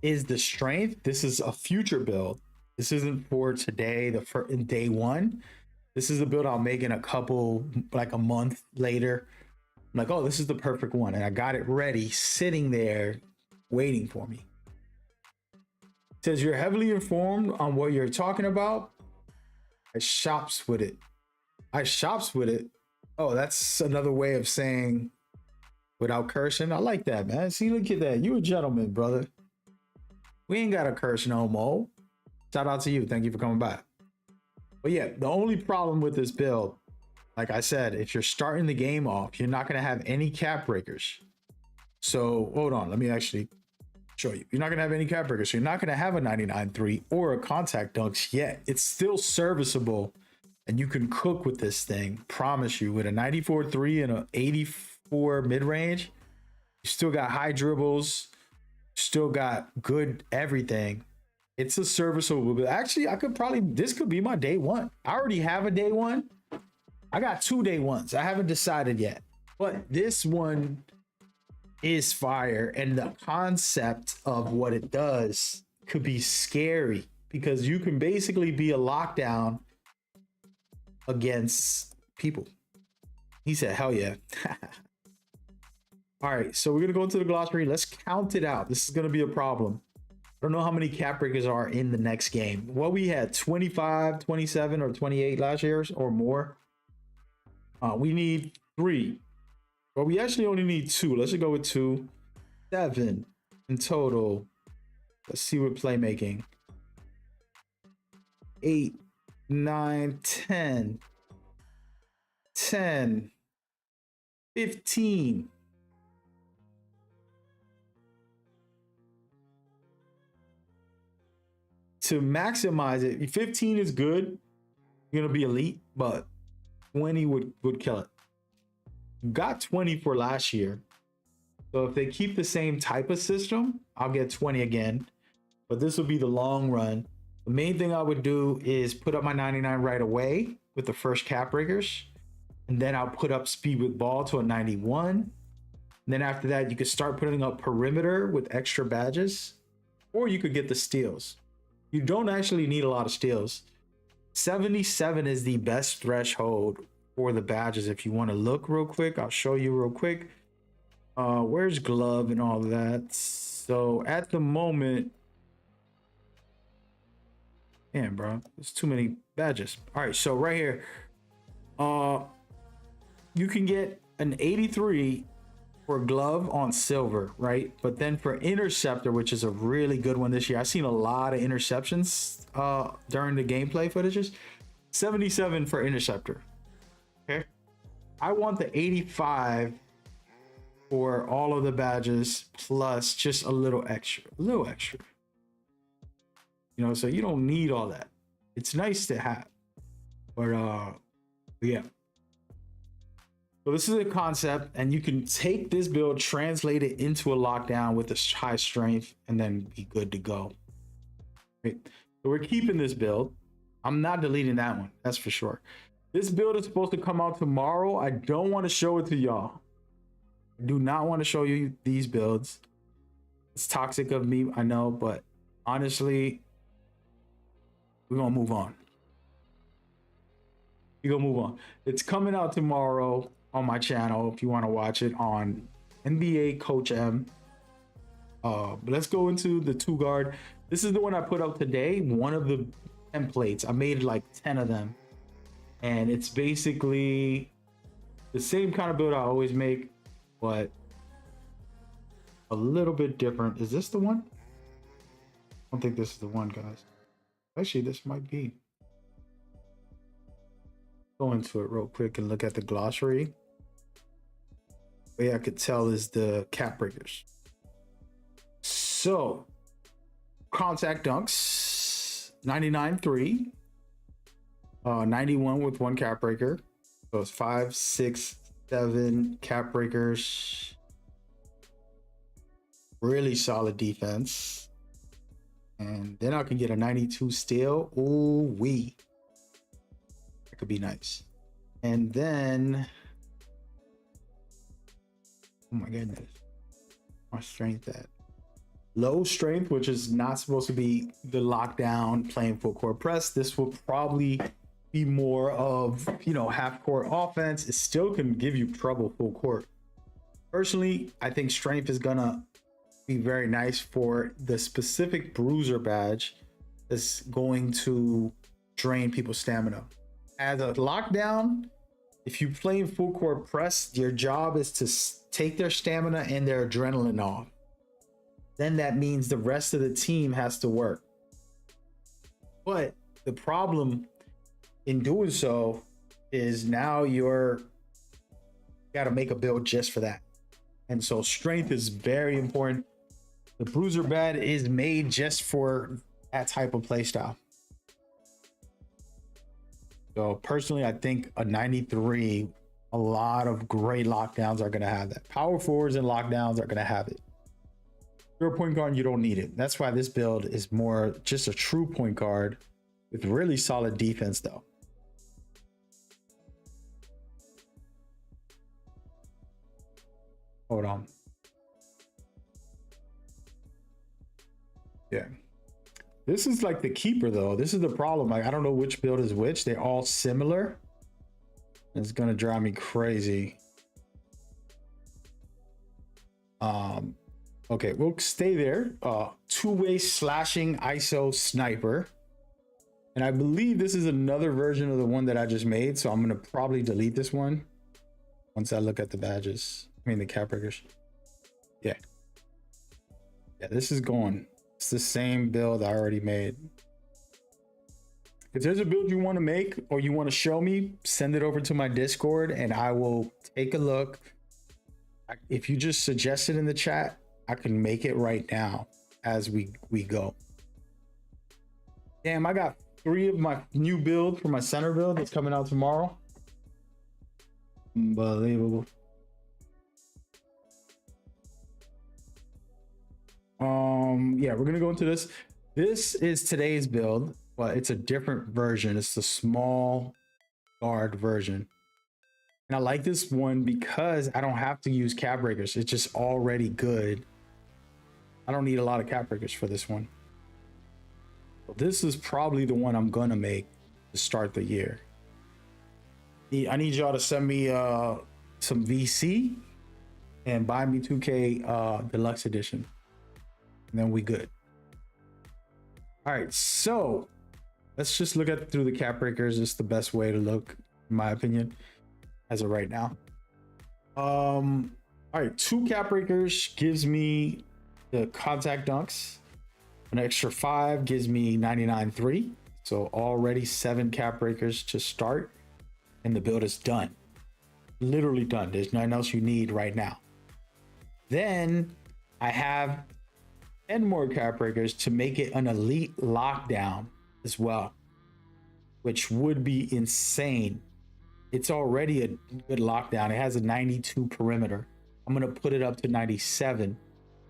is the strength. This is a future build. This isn't for today, day one. This is a build I'll make in a month later. I'm like, oh, this is the perfect one. And I got it ready, sitting there, waiting for me. It says you're heavily informed on what you're talking about. I shops with it. Oh, that's another way of saying without cursing. I like that, man. See, look at that. You a gentleman, brother. We ain't got to curse no more. Shout out to you. Thank you for coming by. But yeah, the only problem with this build, like I said, if you're starting the game off, you're not going to have any cap breakers. So hold on. Let me actually show you. You're not going to have any cap breakers. So you're not going to have a 99.3 or a contact dunks yet. It's still serviceable. And you can cook with this thing. Promise you, with a 94.3 and an 84 mid-range, you still got high dribbles, still got good everything. It's a serviceable, but actually this could be my day one. I already have a day one. I got 2 day ones. I haven't decided yet, but this one is fire. And the concept of what it does could be scary because you can basically be a lockdown against people. He said, hell yeah. All right, so we're gonna go into the glossary. Let's count it out. This is gonna be a problem. I don't know how many cap breakers are in the next game. Well, we had 25, 27, or 28 last year or more. We need 3. Well, we actually only need 2. Let's just go with 2. 7 in total. Let's see what playmaking. 8, 9, 10, 10, 15. To maximize it, 15 is good. You're gonna be elite, but 20 would kill it. Got 20 for last year. So if they keep the same type of system, I'll get 20 again. But this will be the long run. The main thing I would do is put up my 99 right away with the first cap breakers. And then I'll put up speed with ball to a 91. And then after that, you could start putting up perimeter with extra badges, or you could get the steals. You don't actually need a lot of steals. 77 is the best threshold for the badges. If you want to look real quick, I'll show you real quick. Where's glove and all of that? So at the moment, damn, bro, there's too many badges. All right, so right here, you can get an 83 for glove on silver, right? But then for interceptor, which is a really good one this year, I've seen a lot of interceptions during the gameplay footages. 77 for interceptor. Okay, I want the 85 for all of the badges plus just a little extra. You know, so you don't need all that. It's nice to have, but yeah. So this is a concept, and you can take this build, translate it into a lockdown with a high strength, and then be good to go. Right. So we're keeping this build. I'm not deleting that one, that's for sure. This build is supposed to come out tomorrow. I don't want to show it to y'all. I do not want to show you these builds. It's toxic of me, I know, but honestly, we're gonna move on. It's coming out tomorrow on my channel if you want to watch it on NBA Coach M. But let's go into the 2 guard. This is the one I put up today. One of the templates. I made like 10 of them. And it's basically the same kind of build I always make, but a little bit different. Is this the one? I don't think this is the one, guys. Actually, this might be. Go into it real quick and look at the glossary. The way I could tell is the cap breakers. So, contact dunks, 99.3, 91 with 1 cap breaker. So it's 5, 6, 7 cap breakers. Really solid defense. And then I can get a 92 steal. Ooh wee. That could be nice. And then, oh my goodness, my strength at low strength, which is not supposed to be the lockdown playing full court press. This will probably be more of, you know, half court offense. It still can give you trouble full court. Personally, I think strength is gonna be very nice for the specific bruiser badge that's going to drain people's stamina. As a lockdown, if you play in full court press, your job is to take their stamina and their adrenaline off. Then that means the rest of the team has to work. But the problem in doing so is now you're got to make a build just for that. And so strength is very important. The bruiser bed is made just for that type of play style. So personally, I think a 93, a lot of great lockdowns are going to have that. Power forwards and lockdowns are going to have it. You're a point guard, you don't need it. That's why this build is more just a true point guard with really solid defense though. Hold on. Yeah. This is like the keeper though. This is the problem. Like, I don't know which build is which. They're all similar. It's gonna drive me crazy. Okay, we'll stay there. Two-way slashing ISO sniper. And I believe this is another version of the one that I just made. So I'm gonna probably delete this one once I look at the badges. I mean the cap breakers. Yeah. Yeah, this is going. It's the same build I already made. If there's a build you want to make or you want to show me, send it over to my Discord and I will take a look. If you just suggest it in the chat, I can make it right now as we go. Damn, I got 3 of my new build for my center build that's coming out tomorrow. Unbelievable. Yeah, we're gonna go into this. This is today's build, but it's a different version. It's the small guard version. And I like this one because I don't have to use cap breakers. It's just already good. I don't need a lot of cap breakers for this one. So this is probably the one I'm gonna make to start the year. I need y'all to send me some VC and buy me 2K Deluxe Edition. And then we good. All right, so let's just look at through the cap breakers. It's the best way to look, in my opinion, as of right now. All right, 2 cap breakers gives me the contact dunks. An extra 5 gives me 99.3. So already 7 cap breakers to start, and the build is done. Literally done. There's nothing else you need right now. Then I have 10 more cap breakers to make it an elite lockdown as well, which would be insane. It's already a good lockdown. It has a 92 perimeter. I'm gonna put it up to 97,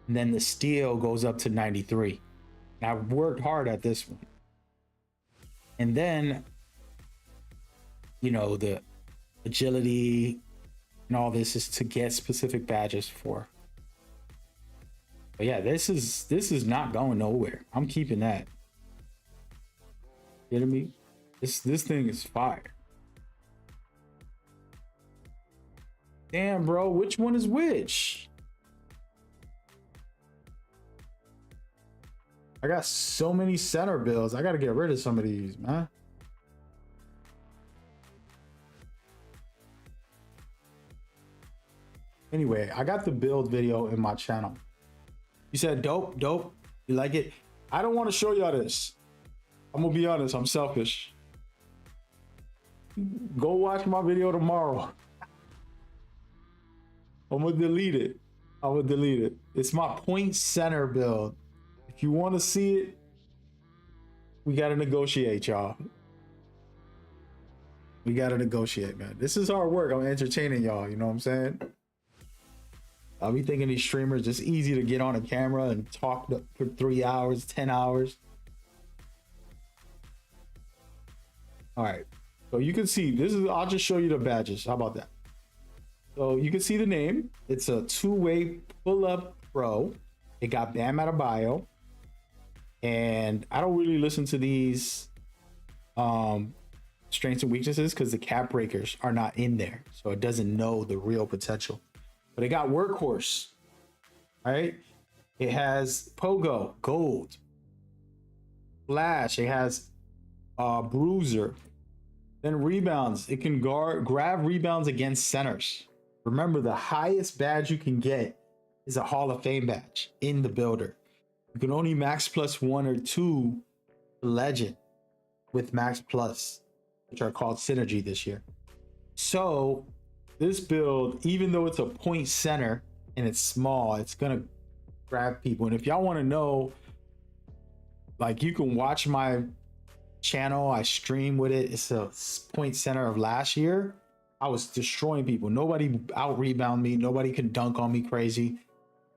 and then the steal goes up to 93. And I've worked hard at this one. And then, you know, the agility and all this is to get specific badges for. But yeah, this is not going nowhere. I'm keeping that. You know what I mean? This thing is fire. Damn, bro, which one is which? I got so many center builds. I got to get rid of some of these, man. Anyway, I got the build video in my channel. You said dope. You like it? I don't want to show y'all this. I'm gonna be honest, I'm selfish. Go watch my video tomorrow. I'm gonna delete it. It's my point center build. If you want to see it, we gotta negotiate, y'all. We gotta negotiate, man. This is hard work. I'm entertaining y'all, you know what I'm saying? I'll be thinking these streamers just easy to get on a camera and talk for 3 hours, 10 hours. All right, so you can see this is, I'll just show you the badges. How about that? So you can see the name. It's a two-way pull-up pro. It got Bam Adebayo. And I don't really listen to these strengths and weaknesses because the cap breakers are not in there. So it doesn't know the real potential. But it got workhorse, right? It has pogo, gold, flash. It has bruiser. Then rebounds. It can grab rebounds against centers. Remember, the highest badge you can get is a Hall of Fame badge in the builder. You can only max plus 1 or 2 legend with max plus, which are called synergy this year. So this build, even though it's a point center and it's small, it's gonna grab people. And if y'all want to know, like, you can watch my channel. I stream with it. It's a point center of last year. I was destroying people. Nobody out rebound me. Nobody can dunk on me crazy.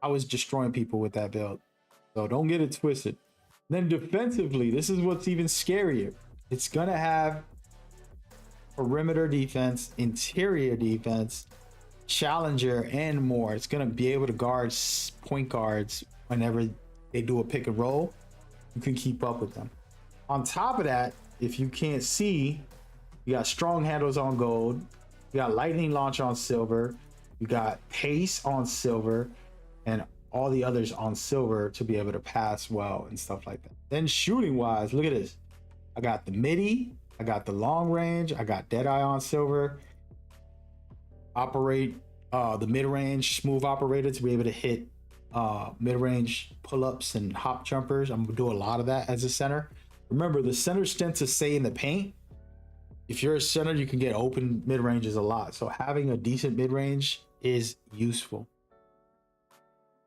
I was destroying people with that build. So don't get it twisted. Then defensively, this is what's even scarier. It's gonna have perimeter defense, interior defense, challenger, and more. It's gonna be able to guard point guards whenever they do a pick and roll. You can keep up with them. On top of that, if you can't see, you got strong handles on gold, you got lightning launch on silver, you got pace on silver, and all the others on silver to be able to pass well and stuff like that. Then shooting wise, look at this. I got the midi, I got the long range, I got Deadeye on silver, operate the mid-range smooth operator to be able to hit mid-range pull-ups and hop jumpers. I'm gonna do a lot of that as a center. Remember, the center tends to stay in the paint. If you're a center, you can get open mid-ranges a lot. So having a decent mid-range is useful.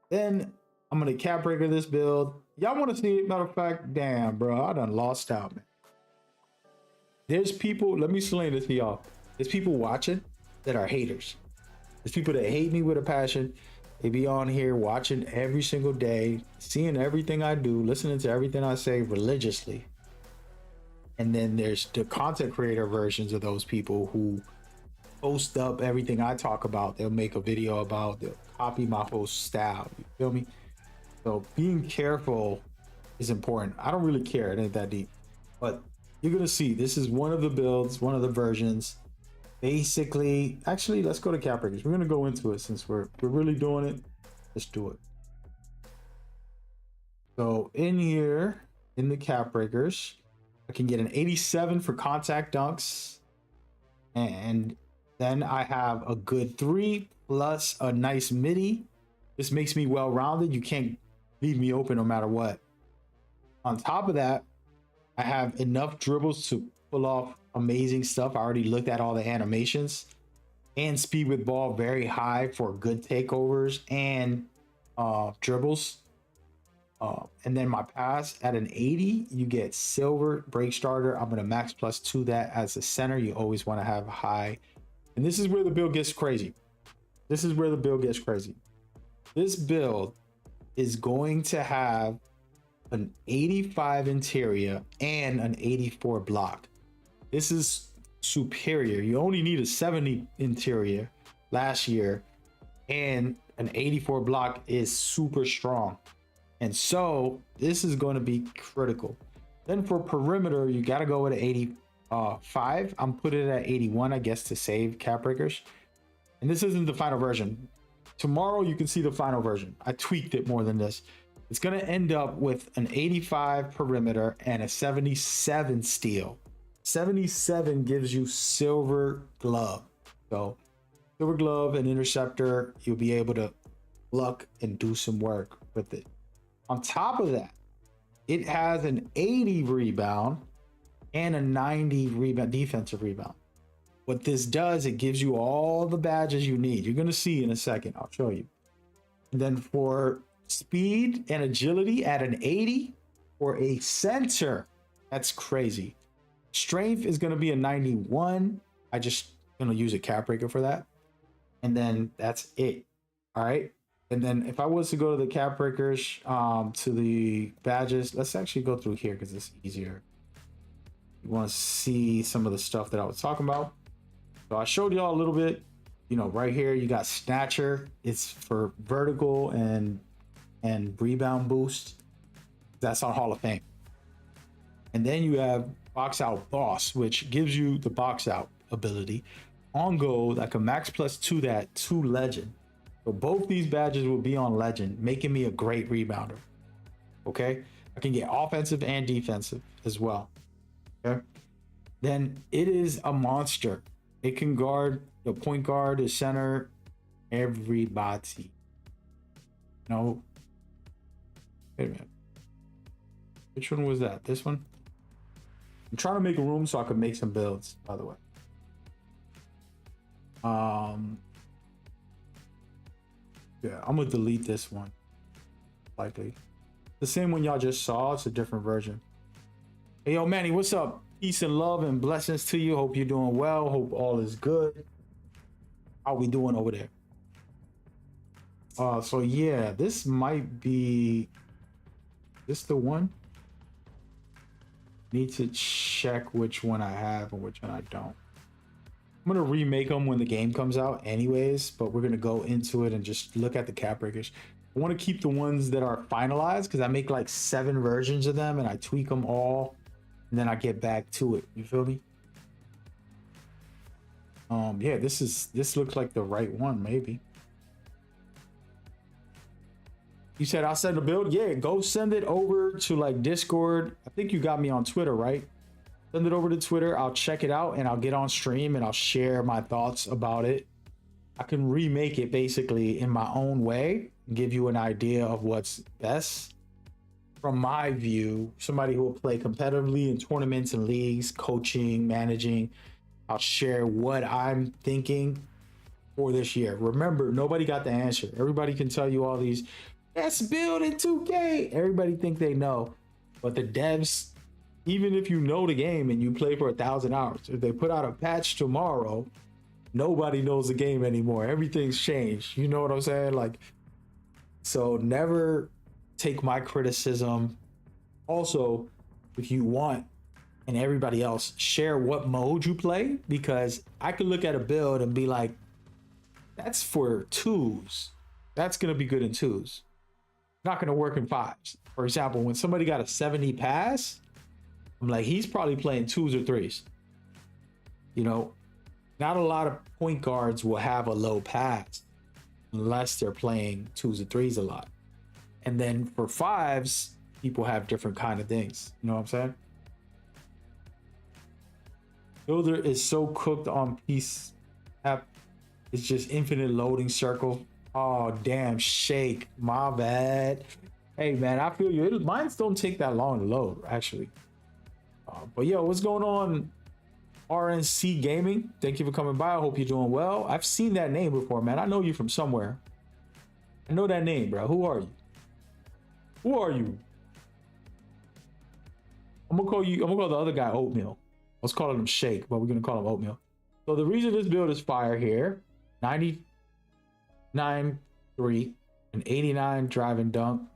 Then I'm gonna cap breaker this build. Y'all want to see it? Matter of fact, damn, bro, I done lost out, man. There's people, let me explain this to y'all. There's people watching that are haters. There's people that hate me with a passion. They be on here watching every single day, seeing everything I do, listening to everything I say religiously. And then there's the content creator versions of those people who post up everything I talk about. They'll make a video about, they'll copy my whole style. You feel me? So being careful is important. I don't really care, it ain't that deep. But you're gonna see, this is one of the builds, one of the versions. Basically, actually, let's go to cap breakers. We're gonna go into it since we're really doing it. Let's do it. So in here, in the cap breakers, I can get an 87 for contact dunks. And then I have a good 3 plus a nice midi. This makes me well-rounded. You can't leave me open no matter what. On top of that, I have enough dribbles to pull off amazing stuff. I already looked at all the animations, and speed with ball very high for good takeovers and dribbles. And then my pass at an 80, you get silver break starter. I'm gonna max plus 2 that as a center. You always want to have high. And this is where the build gets crazy. This build is going to have an 85 interior and an 84 block. This is superior. You only need a 70 interior last year, and an 84 block is super strong. And so this is going to be critical. Then for perimeter, you got to go with an 85. I'm putting it at 81, I guess, to save cap breakers. And this isn't the final version. Tomorrow you can see the final version. I tweaked it more than this. It's going to end up with an 85 perimeter and a 77 steal. 77 gives you silver glove. So silver glove and interceptor, you'll be able to luck and do some work with it. On top of that, it has an 80 rebound and a 90 rebound, defensive rebound. What this does, it gives you all the badges you need. You're going to see in a second. I'll show you. And then for speed and agility at an 80 for a center, that's crazy. Strength is going to be a 91. I just going to use a cap breaker for that. And then that's it. All right. And then if I was to go to the cap breakers, to the badges, let's actually go through here because it's easier. You want to see some of the stuff that I was talking about. So I showed y'all a little bit, you know, right here, you got snatcher. It's for vertical and rebound boost. That's on Hall of Fame. And then you have box out boss, which gives you the box out ability. On gold, I can max +2 that to legend. So both these badges will be on legend, making me a great rebounder. Okay. I can get offensive and defensive as well. Okay. Then it is a monster. It can guard the point guard, the center, everybody. No. Wait a minute. Which one was that? This one? I'm trying to make a room so I could make some builds, by the way. Yeah, I'm gonna delete this one. Likely. The same one y'all just saw, it's a different version. Hey, yo, Manny, what's up? Peace and love and blessings to you. Hope you're doing well. Hope all is good. How we doing over there? So yeah, this might be this the one. Need to check which one I have and which one I don't. I'm gonna remake them when the game comes out anyways, but we're gonna go into it and just look at the cap breakers. I want to keep the ones that are finalized because I make like 7 versions of them and I tweak them all and then I get back to it. You feel me? Yeah, this looks like the right one, maybe. You said I'll send a build? Yeah, go send it over to like Discord. I think you got me on Twitter, right? Send it over to Twitter. I'll check it out and I'll get on stream and I'll share my thoughts about it. I can remake it basically in my own way and give you an idea of what's best. From my view, somebody who will play competitively in tournaments and leagues, coaching, managing, I'll share what I'm thinking for this year. Remember, nobody got the answer. Everybody can tell you all these, let's build in 2K. Everybody think they know, but the devs, even if you know the game and you play for 1,000 hours, if they put out a patch tomorrow, nobody knows the game anymore. Everything's changed. You know what I'm saying? Like, so never take my criticism. Also, if you want, and everybody else, share what mode you play, because I could look at a build and be like, that's for 2s. That's going to be good in 2s. Not going to work in 5s. For example, when somebody got a 70 pass, I'm like, he's probably playing 2s or 3s. You know, not a lot of point guards will have a low pass unless they're playing 2s or 3s a lot. And then for 5s, people have different kind of things. You know what I'm saying? Builder is so cooked on piece app. It's just infinite loading circle. Oh, damn, Shake. My bad. Hey, man, I feel you. Mine don't take that long to load, actually. But yo, what's going on, RNC Gaming? Thank you for coming by. I hope you're doing well. I've seen that name before, man. I know you from somewhere. I know that name, bro. Who are you? Who are you? I'm gonna call the other guy Oatmeal. I was calling him Shake, but we're gonna call him Oatmeal. So the reason this build is fire here, 99 3 and 89 drive and dunk.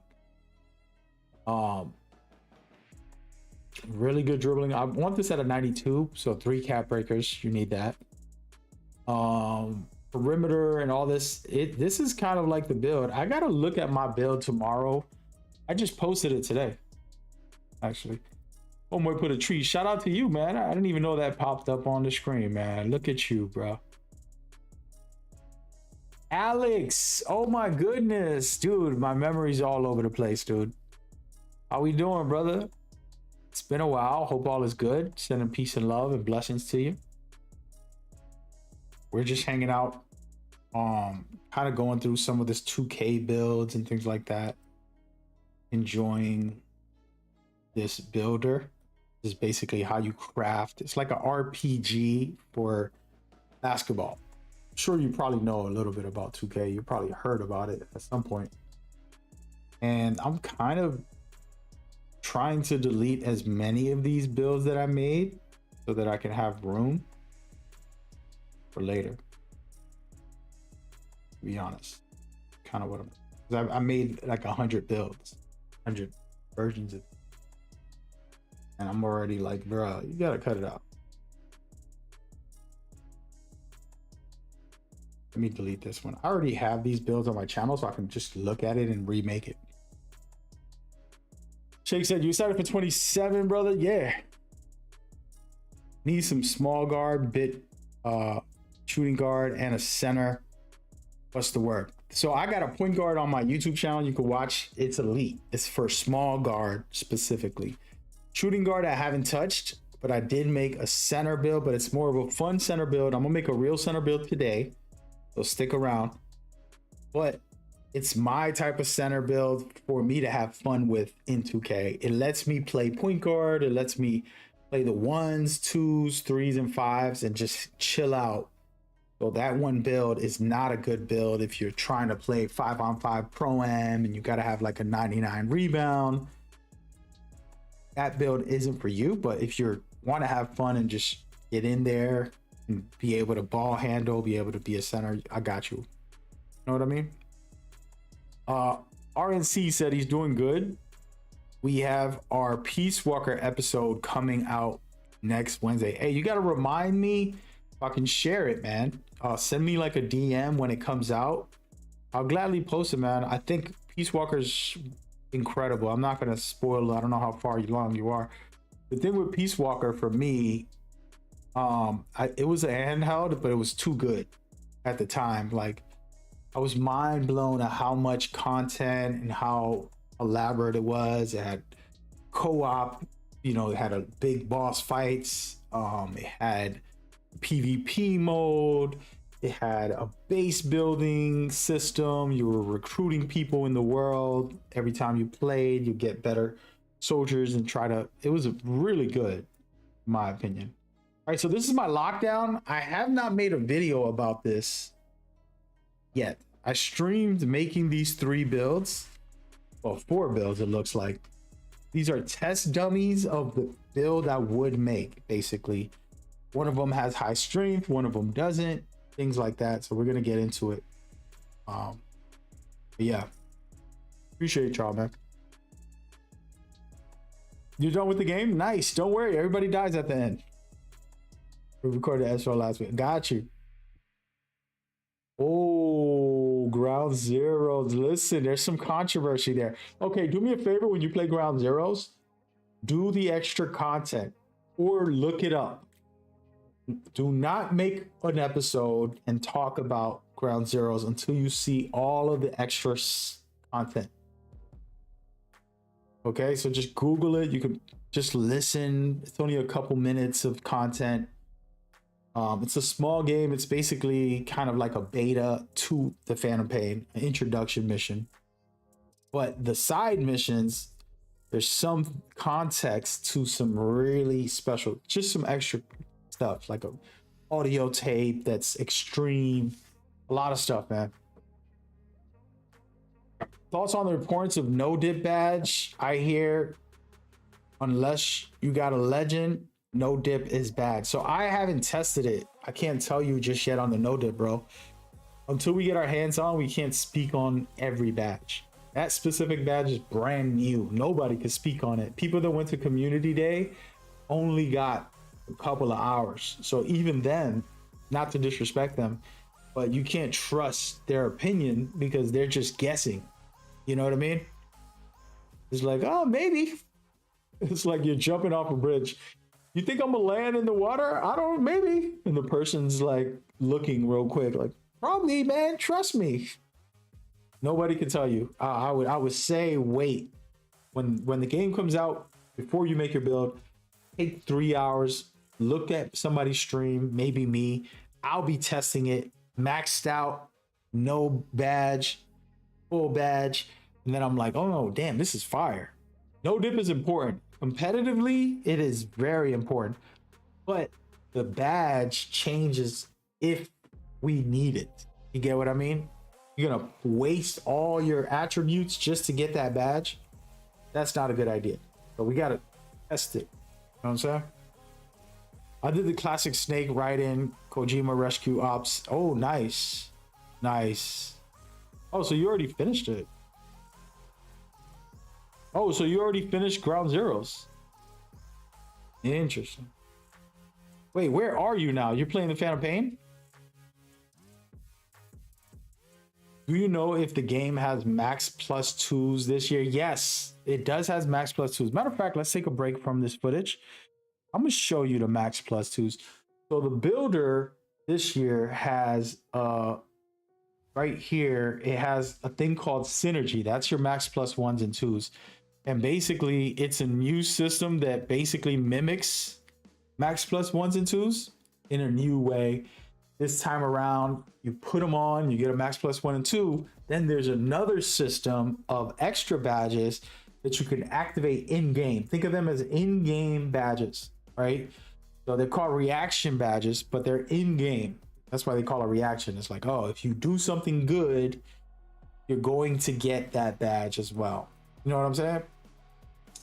Really good dribbling. I want this at a 92, so 3 cap breakers. You need that. Perimeter and all this. This is kind of like the build. I gotta look at my build tomorrow. I just posted it today, actually. Homeboy put a tree. Shout out to you, man. I didn't even know that popped up on the screen, man. Look at you, bro. Alex, oh my goodness, dude, my memory's all over the place, dude. How we doing, brother? It's been a while. Hope all is good. Sending peace and love and blessings to you. We're just hanging out, kind of going through some of this 2K builds and things like that. Enjoying this builder. This is basically how you craft. It's like an RPG for basketball. I'm sure you probably know a little bit about 2K. You probably heard about it at some point. And I'm kind of trying to delete as many of these builds that I made so that I can have room for later. To be honest, kind of what I made like 100 builds, 100 versions of, and I'm already like, bro, you gotta cut it out. Let me delete this one. I already have these builds on my channel, so I can just look at it and remake it. Shake said, you started for 27, brother? Yeah. Need some small guard, shooting guard, and a center. What's the word? So I got a point guard on my YouTube channel. You can watch. It's elite. It's for small guard specifically. Shooting guard I haven't touched, but I did make a center build, but it's more of a fun center build. I'm gonna make a real center build today, so stick around. But it's my type of center build for me to have fun with in 2K. It lets me play point guard. It lets me play the 1s, 2s, 3s, and 5s and just chill out. So that one build is not a good build if you're trying to play 5-on-5 Pro-Am and you got to have like a 99 rebound. That build isn't for you, but if you want to have fun and just get in there and be able to ball handle, be able to be a center, I got you. You know what I mean? RNC said he's doing good. We have our Peace Walker episode coming out next Wednesday. Hey, you got to remind me if I can share it, man. Send me like a DM when it comes out. I'll gladly post it, man. I think Peace Walker's incredible. I'm not going to spoil it. I don't know how far along you are. The thing with Peace Walker for me, it was a handheld, but it was too good at the time. Like, I was mind blown at how much content and how elaborate it was. It had co-op, you know, it had a big boss fights. It had PvP mode. It had a base building system. You were recruiting people in the world. Every time you played, you get better soldiers and it was really good, in my opinion. All right, so this is my lockdown. I have not made a video about this yet. I streamed making these 3 builds. Well, 4 builds, it looks like. These are test dummies of the build I would make, basically. One of them has high strength, one of them doesn't, things like that. So we're gonna get into it. But yeah, appreciate y'all, man. You're done with the game? Nice. Don't worry, everybody dies at the end. We recorded SO last week. Got you. Oh, Ground Zeroes. Listen, there's some controversy there. Okay, do me a favor when you play Ground Zeroes. Do the extra content or look it up. Do not make an episode and talk about Ground Zeroes until you see all of the extra content. Okay, so just Google it. You can just listen. It's only a couple minutes of content. It's a small game. It's basically kind of like a beta to the Phantom Pain, an introduction mission. But the side missions, there's some context to some really special, just some extra stuff, like a audio tape that's extreme, a lot of stuff, man. Thoughts on the reports of no dip badge? I hear unless you got a legend, no dip is bad. So I haven't tested it. I can't tell you just yet on the no dip, bro. Until we get our hands on, we can't speak on every badge. That specific badge is brand new. Nobody could speak on it. People that went to community day only got a couple of hours. So even then, not to disrespect them, but you can't trust their opinion because they're just guessing. You know what I mean? It's like, oh, maybe. It's like you're jumping off a bridge. You think I'm gonna land in the water? I don't, maybe. And the person's like looking real quick, like, Probably, man. Trust me. Nobody can tell you. I would say wait. When the game comes out, before you make your build, take 3 hours, look at somebody's stream, maybe me. I'll be testing it, maxed out, no badge, full badge. And then I'm like, oh no, damn, this is fire. No dip is important. Competitively, it is very important. But the badge changes if we need it. You get what I mean? You're gonna waste all your attributes just to get that badge. That's not a good idea. So we gotta test it. You know what I'm saying? I did the classic snake right in Kojima Rescue Ops. Oh, nice. Nice. Oh, so you already finished it. Oh, so you already finished Ground Zeroes. Interesting. Wait, where are you now? You're playing the Phantom Pain? Do you know if the game has max plus twos this year? Yes, it does has max plus twos. Matter of fact, let's take a break from this footage. I'm gonna show you the max plus twos. So the builder this year has right here, it has a thing called synergy. That's your max plus ones and twos. And basically it's a new system that basically mimics max plus ones and twos in a new way. This time around, you put them on, you get a max plus one and two. Then there's another system of extra badges that you can activate in game. Think of them as in-game badges, right? So they're called reaction badges, but they're in game. That's why they call it reaction. It's like, oh, if you do something good, you're going to get that badge as well. You know what I'm saying?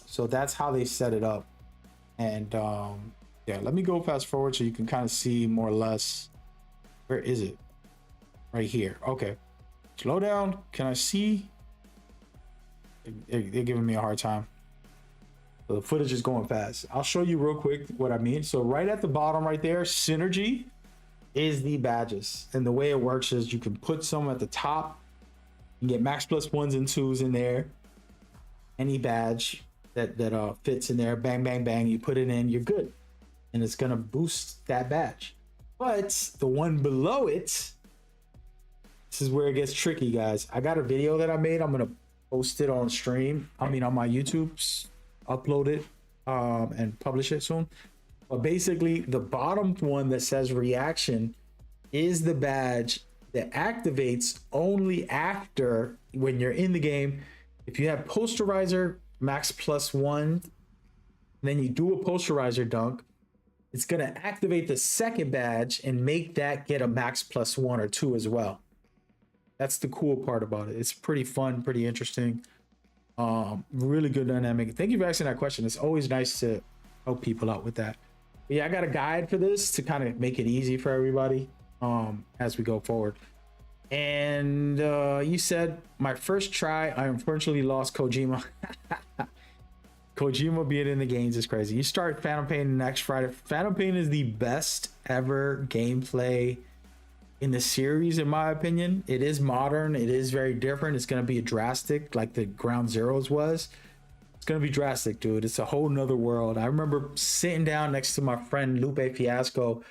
So that's how they set it up. And yeah, let me go fast forward so you can kind of see more or less. Where is it? Right here. Okay. Slow down. Can I see? They're giving me a hard time. So the footage is going fast. I'll show you real quick what I mean. So right at the bottom right there, synergy is the badges. And the way it works is you can put some at the top and get max plus ones and twos in there. Any badge that fits in there, bang, bang, bang, you put it in, you're good. And it's gonna boost that badge. But the one below it, this is where it gets tricky, guys. I got a video that I made. I'm gonna post it on stream. I mean, on my YouTube, upload it and publish it soon. But basically, the bottom one that says reaction is the badge that activates only after when you're in the game. If you have posterizer max plus one, then you do a posterizer dunk, it's going to activate the second badge and make that get a max plus one or two as well. That's the cool part about it. It's pretty fun, pretty interesting. Really good dynamic. Thank you for asking that question. It's always nice to help people out with that. But yeah, I got a guide for this to kind of make it easy for everybody as we go forward. And you said my first try, I unfortunately lost Kojima. Kojima being in the games is crazy. You start Phantom Pain next Friday. Phantom Pain is the best ever gameplay in the series, in my opinion. It is modern. It is very different. It's going to be a drastic, like the Ground Zeroes was. It's going to be drastic, dude. It's a whole nother world. I remember sitting down next to my friend Lupe Fiasco.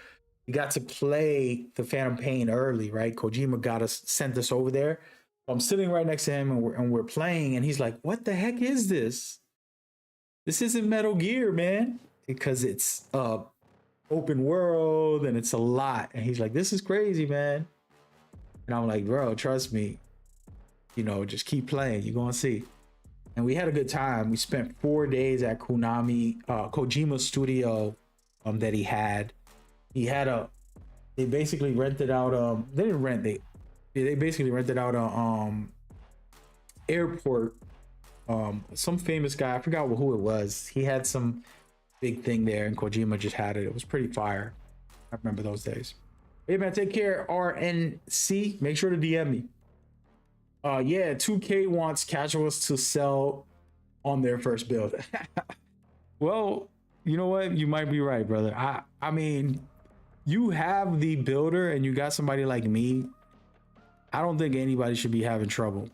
We got to play the Phantom Pain early, right? Kojima sent us over there. I'm sitting right next to him and we're playing, and he's like, what the heck is this? This isn't Metal Gear, man, because it's open world and it's a lot. And he's like, this is crazy, man. And I'm like, bro, trust me, you know, just keep playing. You're going to see. And we had a good time. We spent 4 days at Kojima studio that he had. They basically rented out, they didn't rent, they basically rented out a airport. Some famous guy, I forgot who it was. He had some big thing there and Kojima just had it. It was pretty fire. I remember those days. Hey man, take care. RNC, make sure to DM me. Yeah, 2K wants casuals to sell on their first build. Well, you know what? You might be right, brother. I mean, you have the builder and you got somebody like me. I don't think anybody should be having trouble,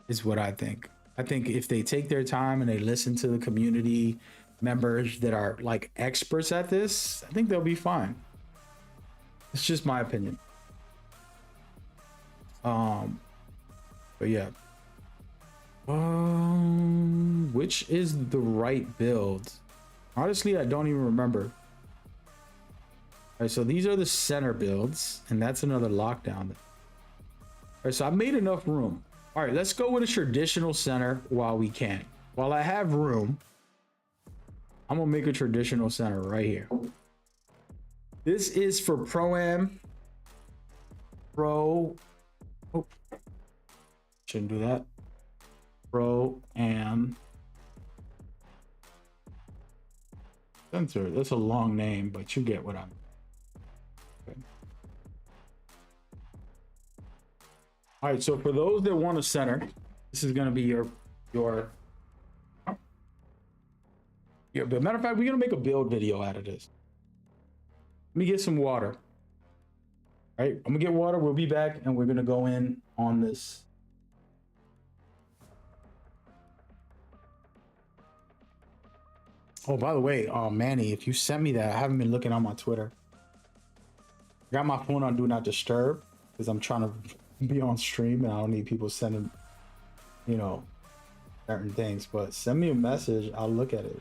is what I think. I think if they take their time and they listen to the community members that are like experts at this, I think they'll be fine. It's just my opinion. But yeah. Which is the right build? Honestly, I don't even remember. All right, so these are the center builds, and that's another lockdown. All right, so I made enough room. All right, let's go with a traditional center while we can. While I have room, I'm gonna make a traditional center right here. This is for Pro-Am. Oh, shouldn't do that. Pro-Am Center. That's a long name, but you get what I'm. Okay. All right, so for those that want a center, this is gonna be your. But matter of fact, we're gonna make a build video out of this. Let me get some water. All right, I'm gonna get water. We'll be back, and we're gonna go in on this. Oh, by the way, Manny, if you sent me that, I haven't been looking on my Twitter. I got my phone on Do Not Disturb because I'm trying to be on stream, and I don't need people sending, you know, certain things. But send me a message. I'll look at it.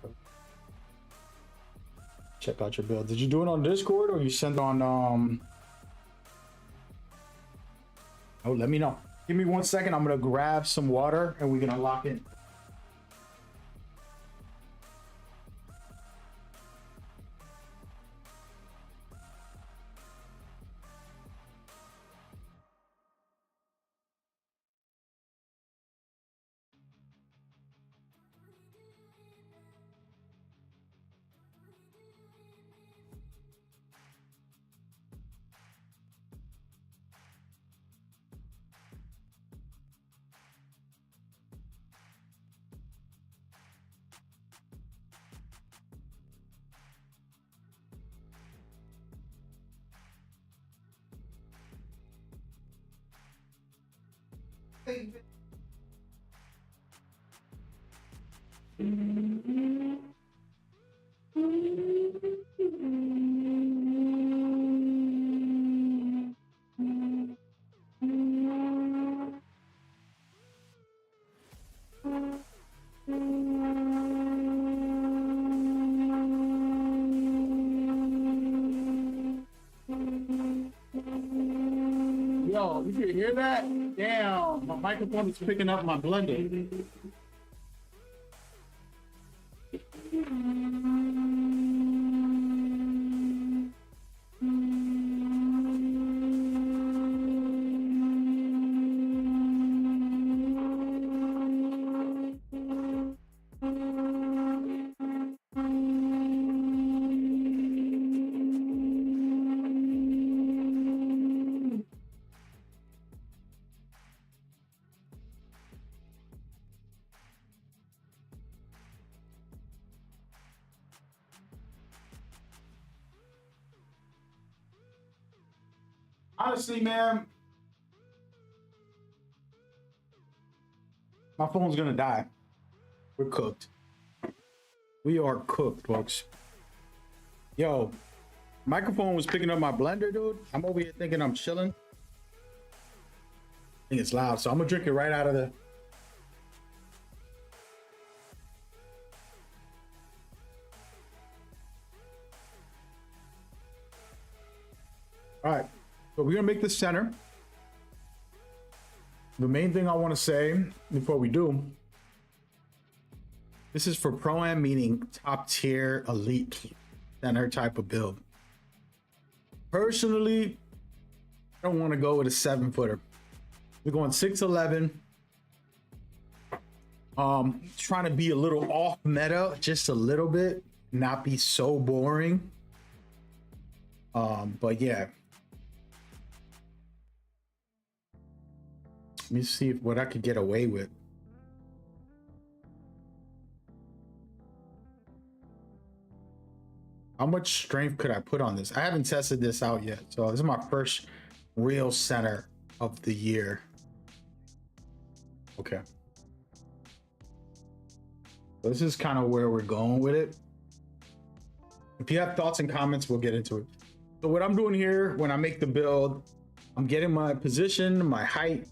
Check out your build. Did you do it on Discord or you sent on Oh, let me know. Give me 1 second. I'm gonna grab some water and we're gonna lock in. Yo, you can hear that? Damn, my microphone is picking up my blender. Honestly, man, my phone's gonna die. We're cooked. We are cooked, folks. Yo, microphone was picking up my blender, dude. I'm over here thinking I'm chilling. I think it's loud, so I'm gonna drink it right out of the. All right, so we're gonna make the center. The main thing I want to say before we do, this is for Pro-Am, meaning top tier, elite center type of build. Personally, I don't want to go with a 7-footer. We're going 6'11". Trying to be a little off meta, just a little bit, not be so boring. But yeah. Let me see what I could get away with. How much strength could I put on this? I haven't tested this out yet. So this is my first real center of the year. Okay. So this is kind of where we're going with it. If you have thoughts and comments, we'll get into it. So what I'm doing here when I make the build, I'm getting my position, my height,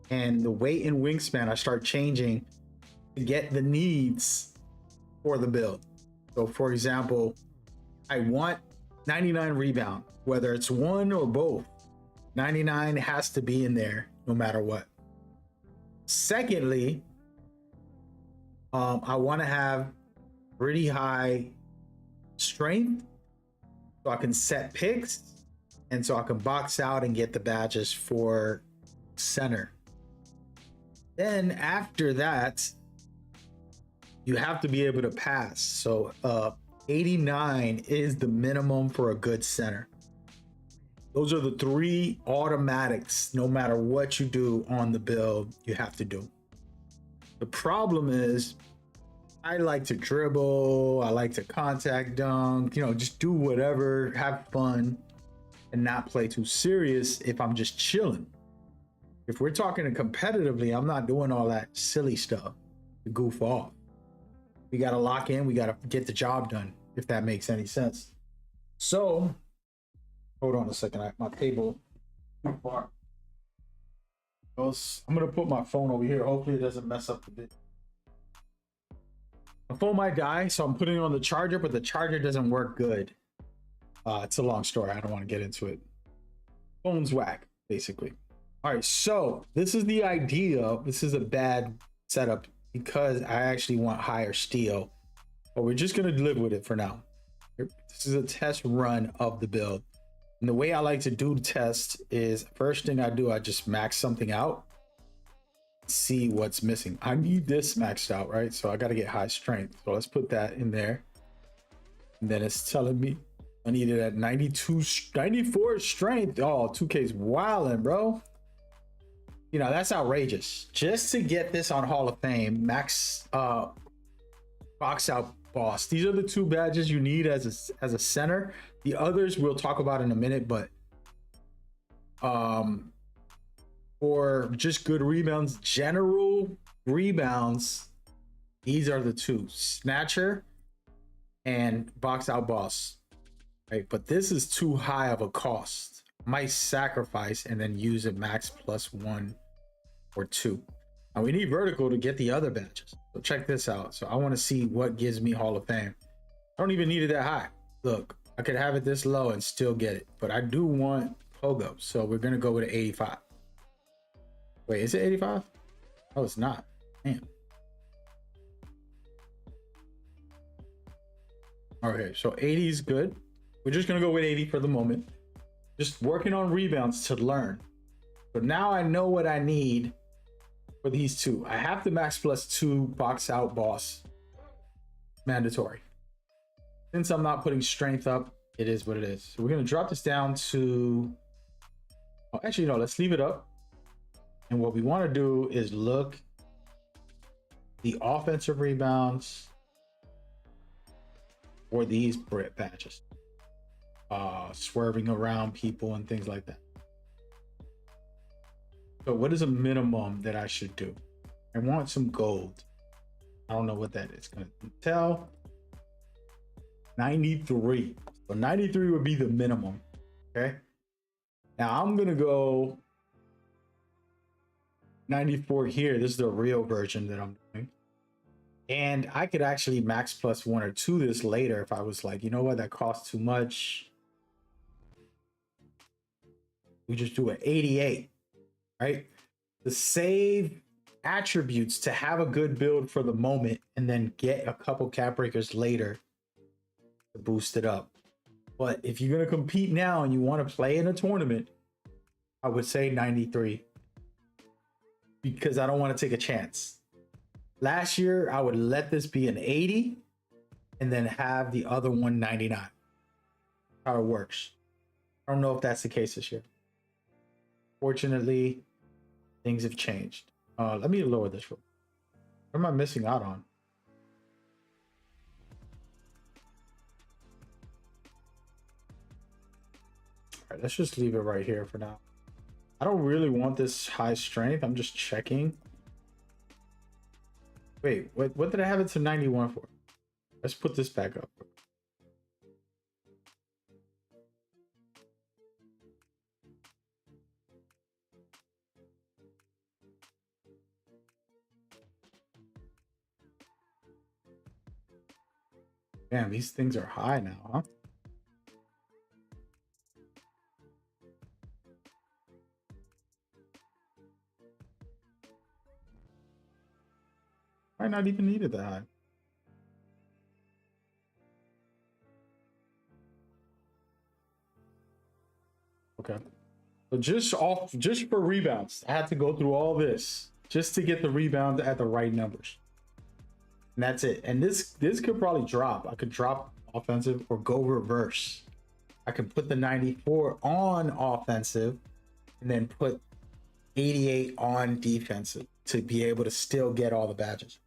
and the weight and wingspan. I start changing to get the needs for the build. So for example, I want 99 rebound, whether it's one or both. 99 has to be in there no matter what. Secondly, I want to have pretty high strength so I can set picks and so I can box out and get the badges for center. Then after that, you have to be able to pass. So 89 is the minimum for a good center. Those are the 3 automatics. No matter what you do on the build, you have to do. The problem is I like to dribble, I like to contact dunk, just do whatever, have fun, and not play too serious if I'm just chilling. If we're talking competitively, I'm not doing all that silly stuff to goof off. We got to lock in, we got to get the job done, if that makes any sense. So, hold on a second, my table too far. I'm going to put my phone over here. Hopefully it doesn't mess up the bit. My phone might die, so I'm putting it on the charger, but the charger doesn't work good. It's a long story. I don't want to get into it. Phone's whack, basically. All right, so this is the idea. This is a bad setup because I actually want higher steel, but we're just going to live with it for now. This is a test run of the build. And the way I like to do the test is first thing I do, I just max something out. See what's missing. I need this maxed out, right? So I got to get high strength. So let's put that in there. And then it's telling me I need it at 94 strength. Oh, 2K's wilding, bro. That's outrageous. Just to get this on Hall of Fame, max box out boss. These are the 2 badges you need as a center. The others we'll talk about in a minute, but for just good rebounds, general rebounds, these are the 2: snatcher and box out boss, right? But this is too high of a cost. Might sacrifice and then use a max +1 or 2. Now we need vertical to get the other badges. So check this out. So I want to see what gives me Hall of Fame. I don't even need it that high. Look, I could have it this low and still get it, but I do want Pogo. So we're going to go with an 85. Wait, is it 85? Oh, it's not. Damn. Okay, so 80 is good. We're just going to go with 80 for the moment. Just working on rebounds to learn. But now I know what I need for these 2. I have the max +2 box out boss. Mandatory. Since I'm not putting strength up, it is what it is. So we're going to drop this down to... Oh, actually, no, let's leave it up. And what we want to do is look the offensive rebounds for these badges. Swerving around people and things like that. So what is a minimum that I should do? I want some gold. I don't know what that is. Gonna tell 93. So 93 would be the minimum. Okay. Now I'm gonna go 94 here. This is the real version that I'm doing. And I could actually max +1 or 2 this later if I was like, you know what, that costs too much. We just do an 88, right? To save attributes to have a good build for the moment and then get a couple cap breakers later to boost it up. But if you're going to compete now and you want to play in a tournament, I would say 93 because I don't want to take a chance. Last year, I would let this be an 80 and then have the other one 99. How it works. I don't know if that's the case this year. Fortunately, things have changed. Let me lower this real. What am I missing out on? All right, let's just leave it right here for now. I don't really want this high strength. I'm just checking. Wait, what did I have it to 91 for? Let's put this back up. Damn, these things are high now, huh? Might not even need it that high. Okay. So just for rebounds, I had to go through all this just to get the rebound at the right numbers. And that's it. And this could probably drop. I could drop offensive or go reverse. I could put the 94 on offensive and then put 88 on defensive to be able to still get all the badges.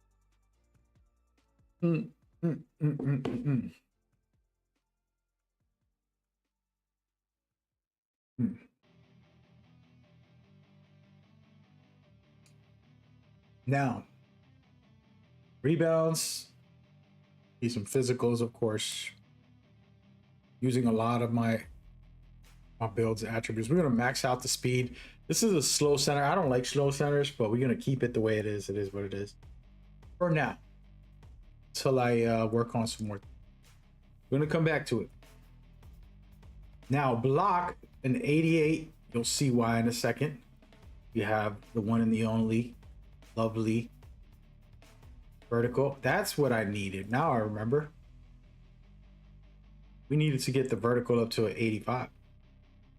Now, rebounds, need some physicals, of course. Using a lot of my builds attributes. We're gonna max out the speed. This is a slow center. I don't like slow centers, but we're gonna keep it the way it is. It is what it is for now, till I work on some more. We're gonna come back to it. Now, block an 88. You'll see why in a second. You have the one and the only lovely vertical. That's what I needed. Now I remember. We needed to get the vertical up to an 85. All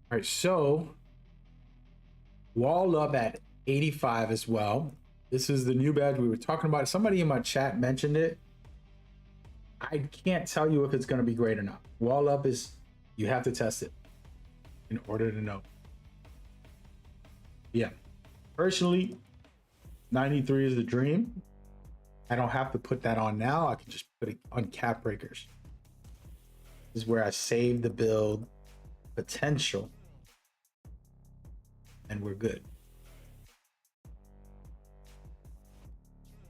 right, so wall up at 85 as well. This is the new badge we were talking about. Somebody in my chat mentioned it. I can't tell you if it's going to be great or not. Wall up is, you have to test it in order to know. Yeah, personally, 93 is the dream. I don't have to put that on now. I can just put it on cap breakers. This is where I save the build potential and we're good.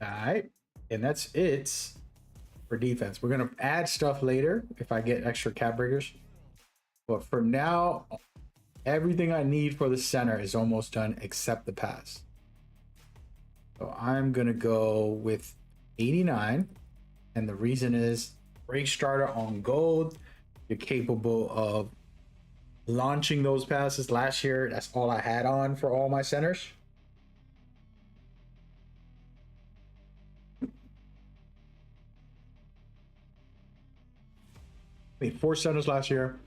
All right, and that's it for defense. We're gonna add stuff later if I get extra cap breakers, but for now, everything I need for the center is almost done except the pass. So I'm gonna go with 89, and the reason is break starter on gold. You're capable of launching those passes. Last year, that's all I had on for all my centers. I made 4 centers last year.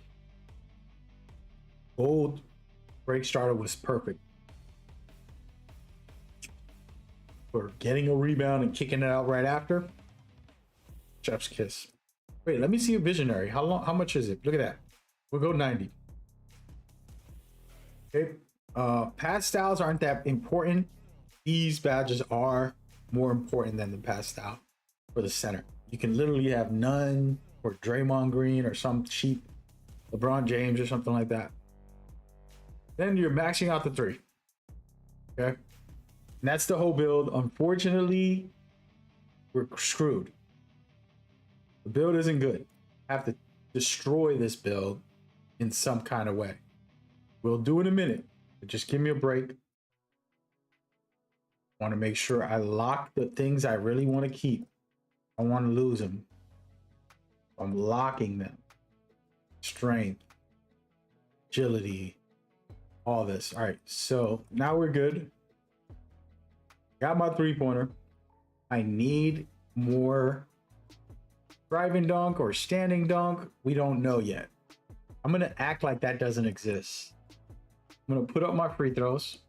Gold break starter was perfect for getting a rebound and kicking it out right after. Chef's kiss. Wait, let me see a visionary. How much is it? Look at that. We'll go 90. Okay. Pass styles aren't that important. These badges are more important than the pass style for the center. You can literally have none or Draymond Green or some cheap LeBron James or something like that. Then you're maxing out the 3. Okay. And that's the whole build. Unfortunately, we're screwed. The build isn't good. I have to destroy this build in some kind of way. We'll do it in a minute, but just give me a break. I want to make sure I lock the things I really want to keep. I want to lose them. I'm locking them. Strength, agility, all this. All right, so now we're good. Got my 3-pointer. I need more driving dunk or standing dunk. We don't know yet. I'm gonna act like that doesn't exist. I'm gonna put up my free throws.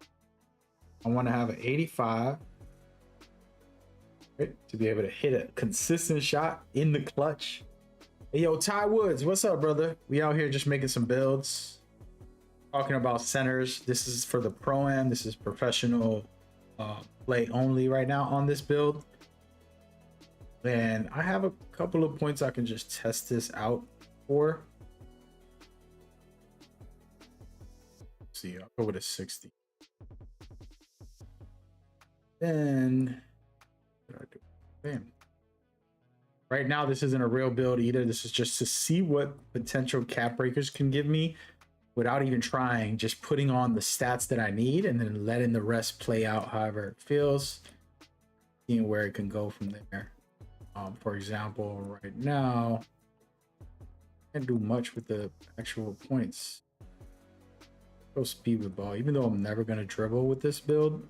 I want to have an 85, right, to be able to hit a consistent shot in the clutch. Hey, yo, Ty Woods, what's up, brother? We out here just making some builds, talking about centers. This is for the Pro-Am. This is professional play only right now on this build. And I have a couple of points I can just test this out for. Let's see, I'll go with a 60. Then, bam. Right now, this isn't a real build either. This is just to see what potential cap breakers can give me without even trying, just putting on the stats that I need and then letting the rest play out however it feels, seeing where it can go from there. For example, right now, can't do much with the actual points. Go speed with ball, even though I'm never gonna dribble with this build.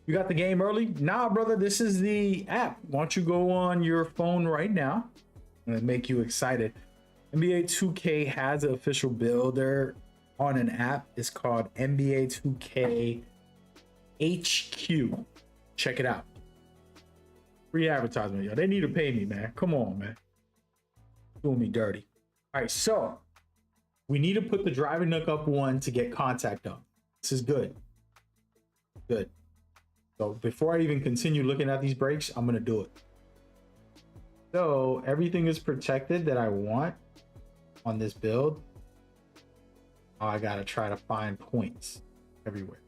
You got the game early? Nah, brother, this is the app. Why don't you go on your phone right now and make you excited? NBA 2K has an official builder on an app. It's called NBA2k HQ. Check it out. Free advertisement, yo. They need to pay me, man. Come on, man. Doing me dirty. All right, so we need to put the driving dunk up one to get contact up. This is good. Good. So before I even continue looking at these breaks, I'm going to do it. So everything is protected that I want on this build. Oh, I got to try to find points everywhere.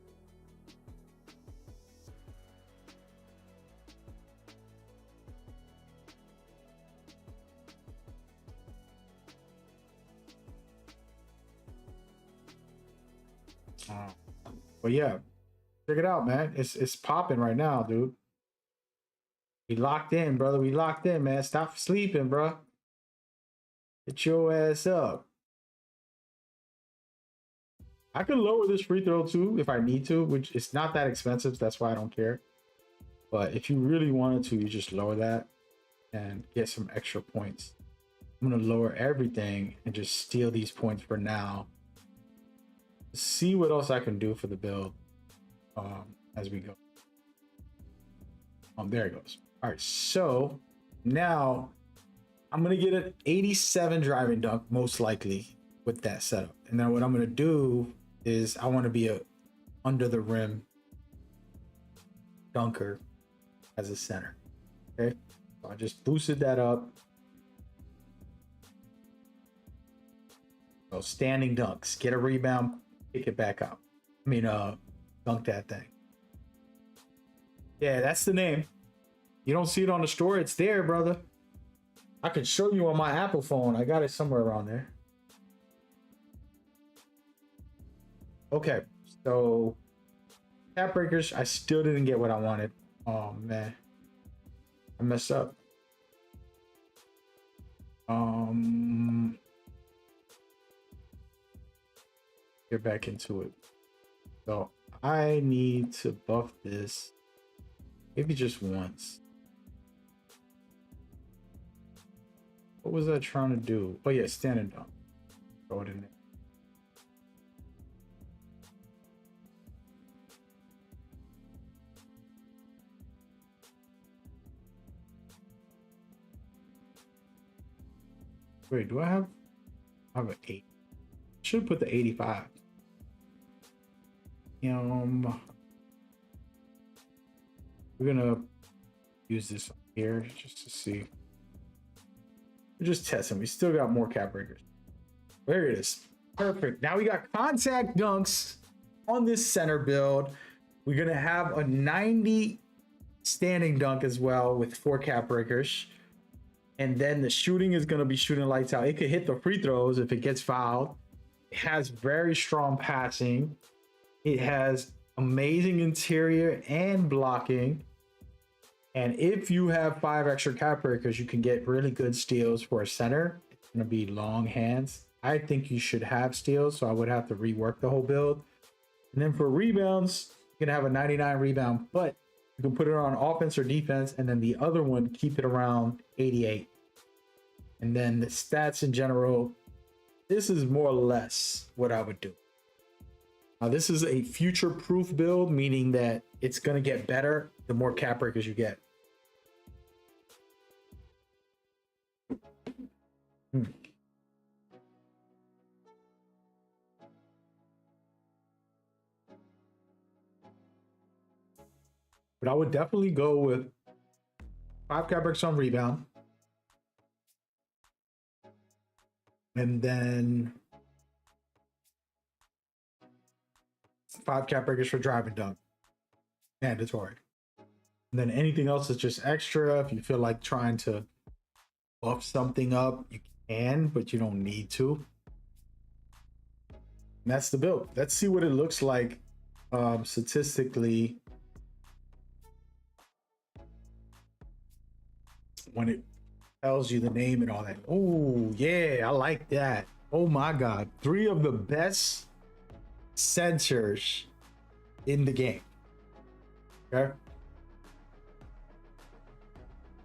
But yeah, check it out, man. It's popping right now, dude. We locked in, brother. We locked in, man. Stop sleeping, bro. Get your ass up. I can lower this free throw too if I need to, which it's not that expensive. That's why I don't care. But if you really wanted to, you just lower that and get some extra points. I'm gonna lower everything and just steal these points for now. See what else I can do for the build as we go. There it goes. All right, so now I'm gonna get an 87 driving dunk most likely with that setup, and then what I'm gonna do is I want to be a under the rim dunker as a center. Okay, so I just boosted that up. So standing dunks, get a rebound, pick it back up. I mean, dunk that thing. Yeah, that's the name. You don't see it on the store, it's there, brother. I can show you on my Apple phone. I got it somewhere around there. Okay, so cap breakers, I still didn't get what I wanted. Oh man, I messed up. Get back into it. So I need to buff this maybe just once. What was I trying to do? Oh yeah, standing dunk. Throw it in there. Wait, do I have an 8? Should put the 85. We're gonna use this here just to see. We're just testing. We still got more cap breakers. There it is. Perfect. Now we got contact dunks on this center build. We're gonna have a 90 standing dunk as well with 4 cap breakers. And then the shooting is gonna be shooting lights out. It could hit the free throws if it gets fouled. It has very strong passing. It has amazing interior and blocking. And if you have 5 extra cap breakers, you can get really good steals for a center. It's going to be long hands. I think you should have steals, so I would have to rework the whole build. And then for rebounds, you can have a 99 rebound, but you can put it on offense or defense, and then the other one, keep it around 88. And then the stats in general, this is more or less what I would do. Now, this is a future-proof build, meaning that it's going to get better the more cap breakers you get. But I would definitely go with 5 cap breakers on rebound. And then 5 cap breakers for drive and dunk. Mandatory. And then anything else is just extra. If you feel like trying to buff something up, you can, but you don't need to. And that's the build. Let's see what it looks like statistically. when it tells you the name and all that. Oh yeah, I like that. Oh my god, 3 of the best centers in the game. Okay,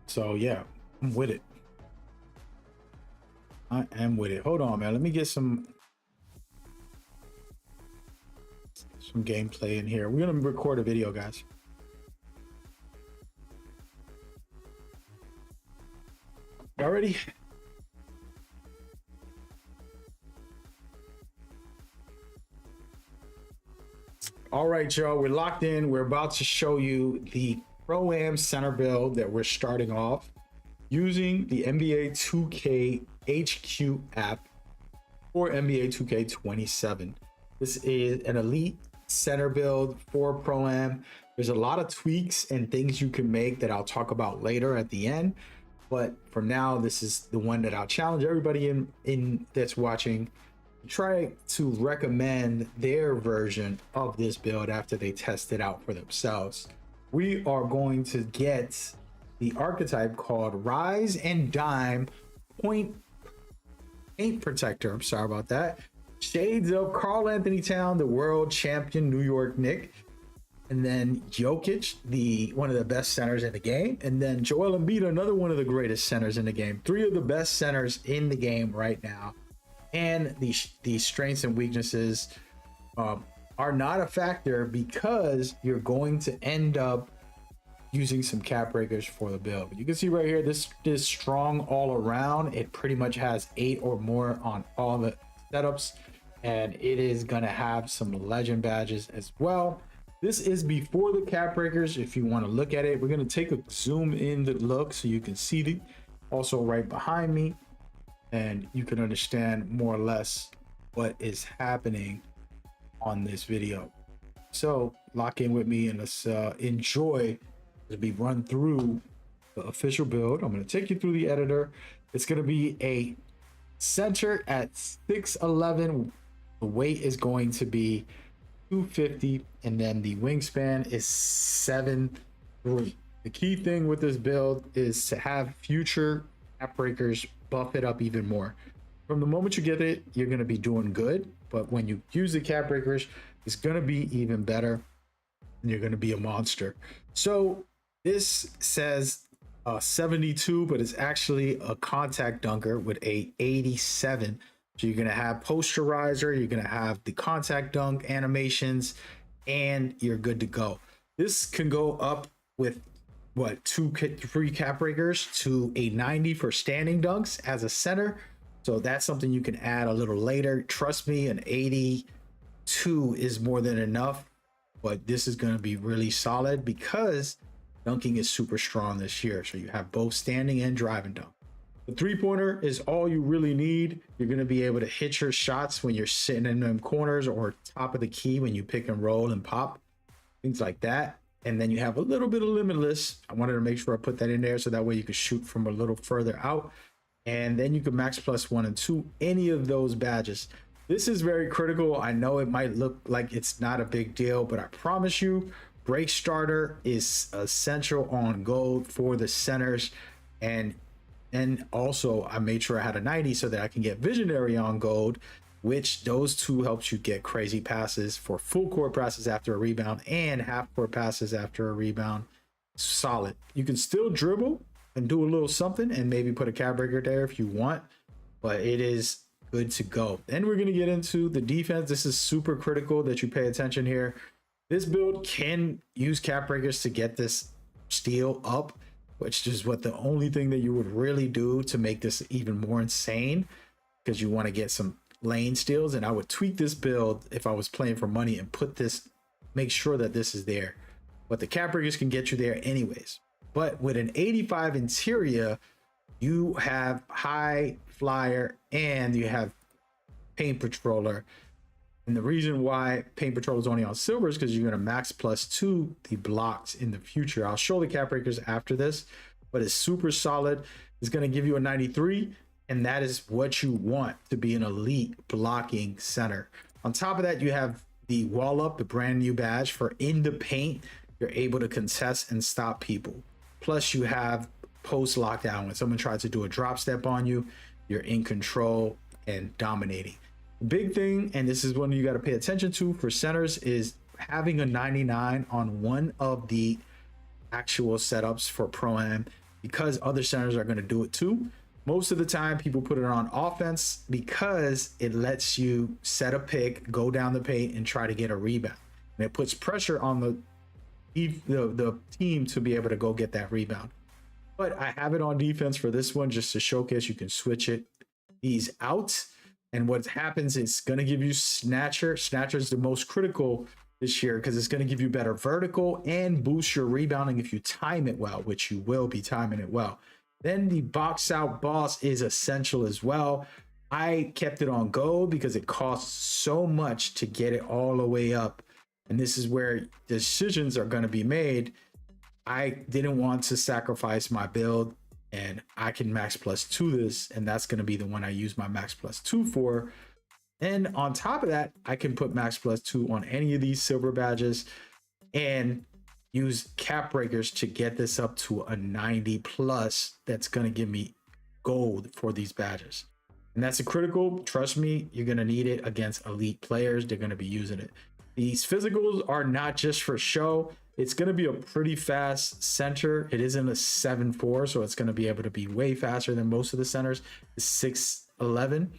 so yeah, I'm with it. I am with it. Hold on, man. Let me get some gameplay in here. We're gonna record a video, guys. Y'all ready? All right, y'all, we're locked in. We're about to show you the Pro-Am center build that we're starting off using the NBA 2K HQ app for NBA 2K27. This is an elite center build for Pro-Am. There's a lot of tweaks and things you can make that I'll talk about later at the end. But for now, this is the one that I'll challenge everybody in that's watching to try to recommend their version of this build after they test it out for themselves. We are going to get the archetype called Rise and Dime Paint Protector. I'm sorry about that. Shades of Karl Anthony Towns, the world champion New York Knicks. And then Jokic, one of the best centers in the game. And then Joel Embiid, another one of the greatest centers in the game. 3 of the best centers in the game right now. And the strengths and weaknesses are not a factor because you're going to end up using some cap breakers for the build. You can see right here, this is strong all around. It pretty much has 8 or more on all the setups. And it is going to have some legend badges as well. This is before the cap breakers. If you want to look at it, we're going to take a zoom in the look so you can see it also right behind me, and you can understand more or less what is happening on this video. So lock in with me and let's enjoy as we run through the official build. I'm going to take you through the editor. It's going to be a center at 6'11". The weight is going to be 250, and then the wingspan is 7'3". The key thing with this build is to have future cap breakers buff it up even more. From the moment you get it, you're going to be doing good, but when you use the cap breakers, it's going to be even better, and you're going to be a monster. So this says 72, but it's actually a contact dunker with a 87. So you're going to have posterizer, you're going to have the contact dunk animations, and you're good to go. This can go up with what, 3 cap breakers to a 90 for standing dunks as a center. So that's something you can add a little later. Trust me, an 82 is more than enough, but this is going to be really solid because dunking is super strong this year. So you have both standing and driving dunk. The 3-pointer is all you really need. You're going to be able to hit your shots when you're sitting in them corners or top of the key when you pick and roll and pop, things like that. And then you have a little bit of limitless. I wanted to make sure I put that in there so that way you can shoot from a little further out. And then you can max +1 and 2, any of those badges. This is very critical. I know it might look like it's not a big deal, but I promise you, break starter is essential on gold for the centers. And also I made sure I had a 90 so that I can get visionary on gold, which those 2 helps you get crazy passes for full court passes after a rebound and half court passes after a rebound. Solid. You can still dribble and do a little something and maybe put a cap breaker there if you want, but it is good to go. Then we're going to get into the defense. This is super critical that you pay attention here. This build can use cap breakers to get this steal up, which is what the only thing that you would really do to make this even more insane, because you want to get some lane steals. And I would tweak this build if I was playing for money and put this, make sure that this is there, but the cap breakers can get you there anyways. But with an 85 interior, you have high flyer and you have paint patroller. And the reason why paint patrol is only on silver is because you're going to max +2 the blocks in the future. I'll show the cap breakers after this, but it's super solid. It's going to give you a 93, and that is what you want to be an elite blocking center. On top of that, you have the wall up, the brand new badge for in the paint. You're able to contest and stop people. Plus you have post lockdown. When someone tries to do a drop step on you, you're in control and dominating. The big thing, and this is one you got to pay attention to for centers, is having a 99 on one of the actual setups for Pro-Am, because other centers are going to do it too. Most of the time people put it on offense because it lets you set a pick, go down the paint, and try to get a rebound, and it puts pressure on the team to be able to go get that rebound. But I have it on defense for this one just to showcase you can switch it. He's out, and what happens is going to give you snatcher. Snatcher is the most critical this year because it's going to give you better vertical and boost your rebounding if you time it well, which you will be timing it well. Then the box out boss is essential as well. I kept it on gold because it costs so much to get it all the way up, and this is where decisions are going to be made. I didn't want to sacrifice my build, and I can max +2 this, and that's going to be the one I use my max +2 for. And on top of that, I can put max +2 on any of these silver badges and use cap breakers to get this up to a 90+. That's going to give me gold for these badges. And that's a critical. Trust me, you're going to need it against elite players. They're going to be using it. These physicals are not just for show. It's going to be a pretty fast center. It isn't a 7'4", so it's going to be able to be way faster than most of the centers. It's 6'11".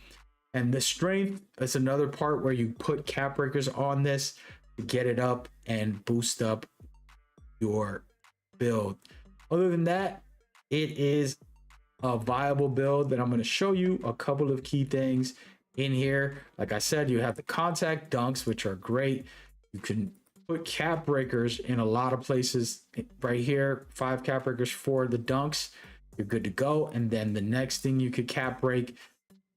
And the strength is another part where you put cap breakers on this to get it up and boost up your build. Other than that, it is a viable build that I'm going to show you a couple of key things in here. Like I said, you have the contact dunks, which are great. You can put cap breakers in a lot of places right here. 5 cap breakers for the dunks. You're good to go. And then the next thing you could cap break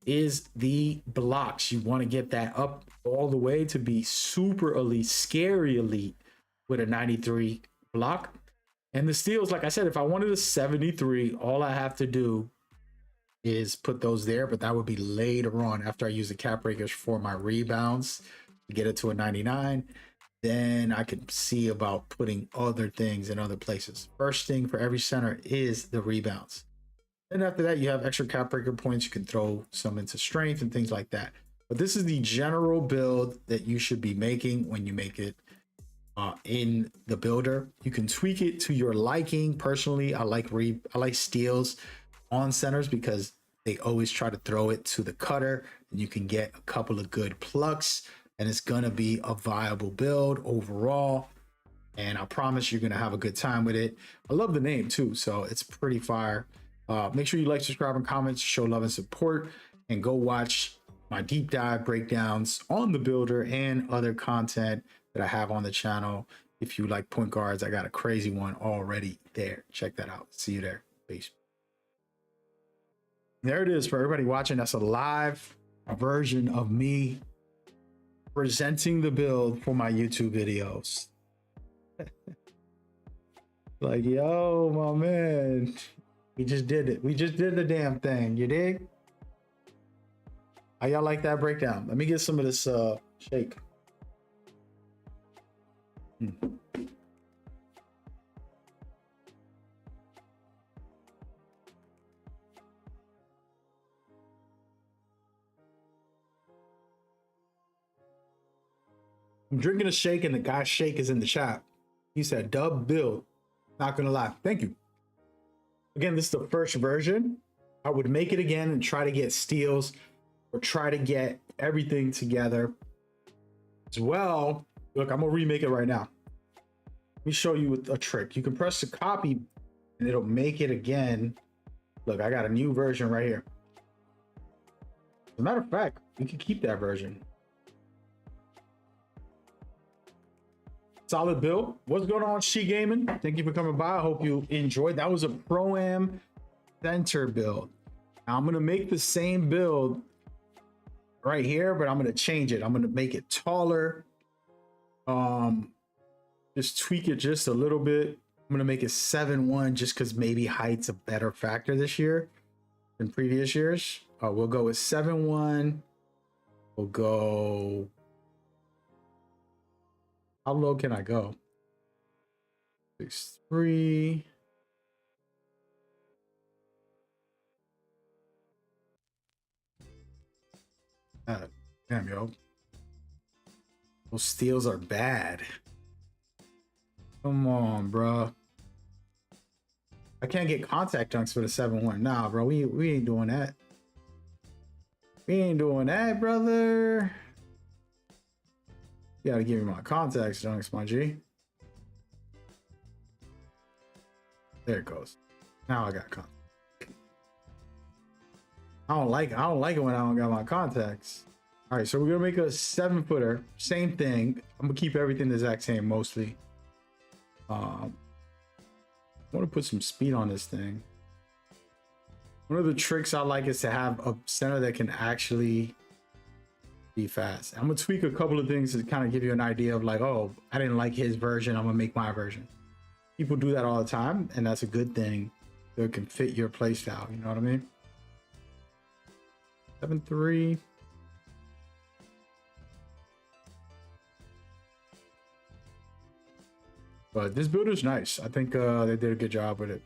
is the blocks. You want to get that up all the way to be super elite, scary elite with a 93 block. And the steals, like I said, if I wanted a 73, all I have to do is put those there, but that would be later on after I use the cap breakers for my rebounds to get it to a 99. Then I could see about putting other things in other places. First thing for every center is the rebounds. And after that, you have extra cap breaker points. You can throw some into strength and things like that. But this is the general build that you should be making when you make it in the builder. You can tweak it to your liking. Personally, I like steals on centers because they always try to throw it to the cutter, and you can get a couple of good plucks, and it's gonna be a viable build overall. And I promise you're gonna have a good time with it. I love the name too, so it's pretty fire. Make sure you like, subscribe, and comment, show love and support, and go watch my deep dive breakdowns on the builder and other content that I have on the channel. If you like point guards, I got a crazy one already there. Check that out. See you there. Peace. There it is for everybody watching. That's a live version of me presenting the build for my YouTube videos. Like, yo, my man. We just did it. We just did the damn thing. You dig? How y'all like that breakdown? Let me get some of this shake. I'm drinking a shake, and the guy's shake is in the chat. He said, dub build. Not gonna lie. Thank you. Again, this is the first version. I would make it again and try to get steals or try to get everything together as well. Look, I'm gonna remake it right now. Let me show you a trick. You can press the copy and it'll make it again. Look, I got a new version right here. As a matter of fact, we can keep that version. Solid build. What's going on, She Gaming? Thank you for coming by. I hope you enjoyed. That was a Pro-Am center build. Now I'm gonna make the same build right here, but I'm gonna change it. I'm gonna make it taller. Just tweak it just a little bit. I'm gonna make it 7'1" just because maybe height's a better factor this year than previous years. We'll go with 7'1". We'll go. How low can I go? 6'3". Damn, yo. Those steals are bad. Come on, bro. I can't get contact dunks for the 7-1. Nah, bro. We ain't doing that. We ain't doing that, brother. You gotta give me my contacts dunks, my G. There it goes. Now I got contacts. I don't like it when I don't got my contacts. All right, so we're gonna make a 7-footer. Same thing. I'm gonna keep everything the exact same mostly. I want to put some speed on this thing. One of the tricks I like is to have a center that can actually be fast. I'm gonna tweak a couple of things to kind of give you an idea of like, oh, I didn't like his version, I'm gonna make my version. People do that all the time, and that's a good thing. That can fit your play style. You know what I mean? 7-3. But this build is nice. I think they did a good job with it.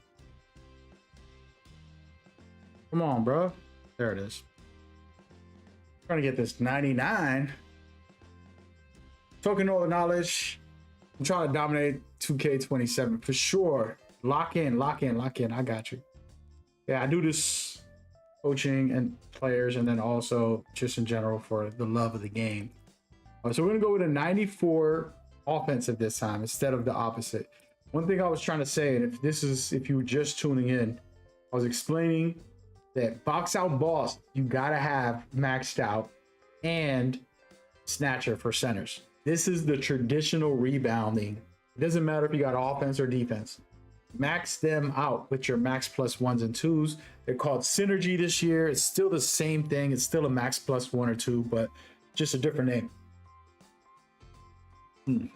Come on, bro. There it is. Trying to get this 99. Talking all the knowledge. I'm trying to dominate 2K27 for sure. Lock in, lock in, lock in. I got you. Yeah, I do this coaching and players, and then also just in general for the love of the game. So we're gonna go with a 94 offensive this time instead of the opposite. One thing I was trying to say, and if you were just tuning in, I was explaining that box out boss, you gotta have maxed out and snatcher for centers. This is the traditional rebounding. It doesn't matter if you got offense or defense. Max them out with your max plus 1s and 2s. They're called synergy this year. It's still the same thing. It's still a max plus 1 or 2, but just a different name.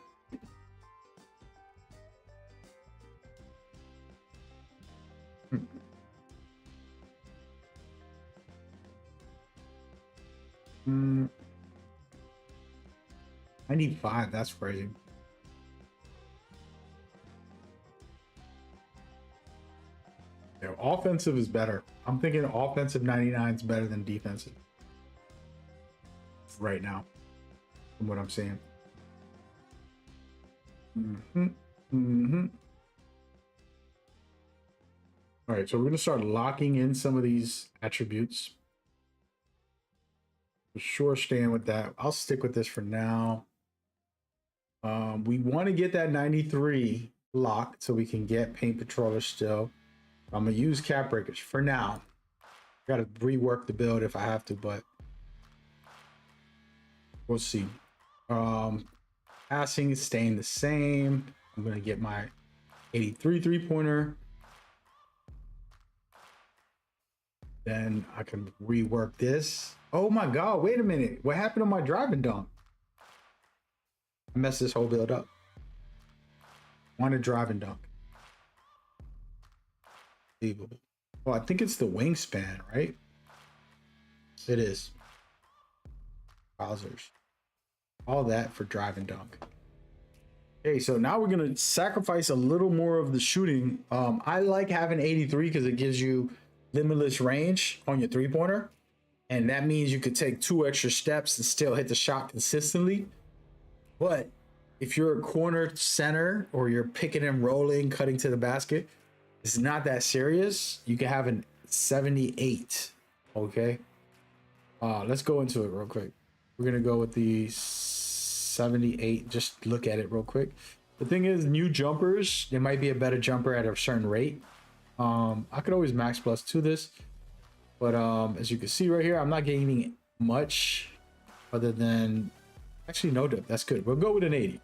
95, that's crazy. Yeah, offensive is better. I'm thinking offensive 99 is better than defensive right now, from what I'm seeing. All right, so we're gonna start locking in some of these attributes. For sure, staying with that. I'll stick with this for now. We want to get that 93 locked so we can get paint patroller still. I'm gonna use cap breakers for now. Gotta rework the build if I have to, but we'll see. Passing is staying the same. I'm gonna get my 83 3-pointer. Then I can rework this. Oh my God, wait a minute. What happened to my driving dunk? I messed this whole build up. Want a driving dunk. Unbelievable. Well, I think it's the wingspan, right? It is. Trousers. All that for driving dunk. Okay, so now we're gonna sacrifice a little more of the shooting. I like having 83 because it gives you limitless range on your 3-pointer. And that means you could take 2 extra steps and still hit the shot consistently. But if you're a corner center or you're picking and rolling, cutting to the basket, it's not that serious. You can have a 78. Okay. Let's go into it real quick. We're gonna go with the 78. Just look at it real quick. The thing is, new jumpers, there might be a better jumper at a certain rate. I could always max plus 2 this, but as you can see right here, I'm not gaining much other than actually no dip. That's good. We'll go with an 80.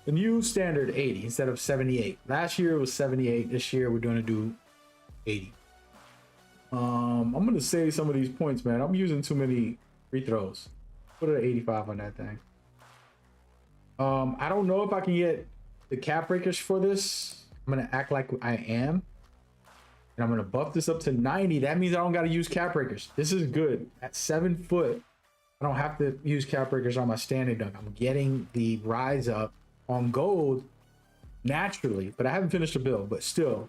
The new standard 80 instead of 78. Last year it was 78. This year we're gonna do 80. I'm gonna save some of these points, man. I'm using too many free throws. Put an 85 on that thing. I don't know if I can get the cap breakers for this. I'm gonna act like I am. And I'm gonna buff this up to 90. That means I don't gotta use cap breakers. This is good. At 7 foot, I don't have to use cap breakers on my standing dunk. I'm getting the rise up on gold naturally, but I haven't finished the build, but still,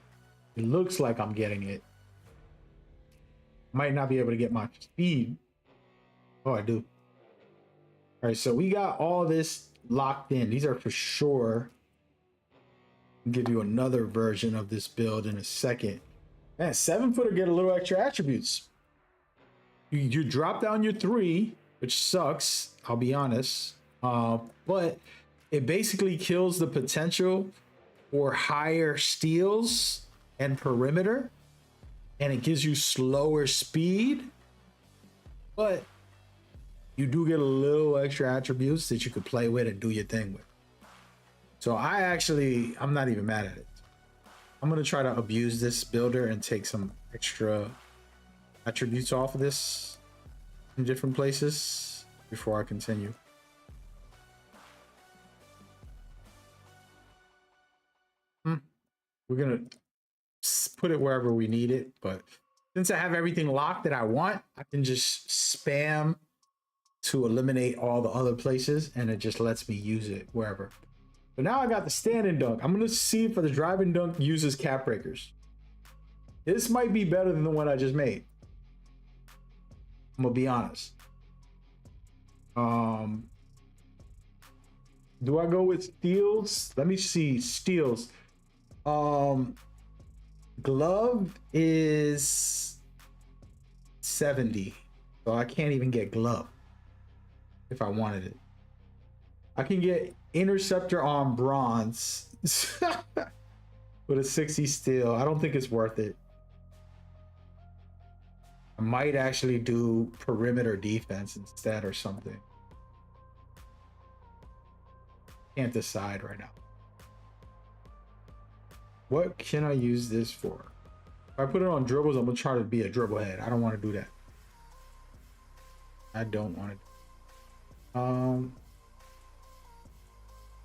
it looks like I'm getting it. Might not be able to get my speed, Oh, I do. All right, so we got all this locked in. These are for sure. I'll give you another version of this build in a second. Man, 7-footer get a little extra attributes. You drop down your 3, which sucks, I'll be honest. But it basically kills the potential for higher steals and perimeter, and it gives you slower speed, but you do get a little extra attributes that you could play with and do your thing with. So I'm not even mad at it. I'm gonna try to abuse this builder and take some extra attributes off of this in different places before I continue. We're gonna put it wherever we need it, but since I have everything locked that I want, I can just spam to eliminate all the other places, and it just lets me use it wherever. But now I got the standing dunk. I'm gonna see if the driving dunk uses cap breakers. This might be better than the one I just made. I'm gonna be honest. Do I go with steals? Let me see. Steals. Glove is 70, so I can't even get glove if I wanted it. I can get interceptor on bronze with a 60 steal. I don't think it's worth it. I might actually do perimeter defense instead or something. Can't decide right now. What can I use this for? If I put it on dribbles, I'm gonna try to be a dribble head. I don't want to do that. I don't want to. How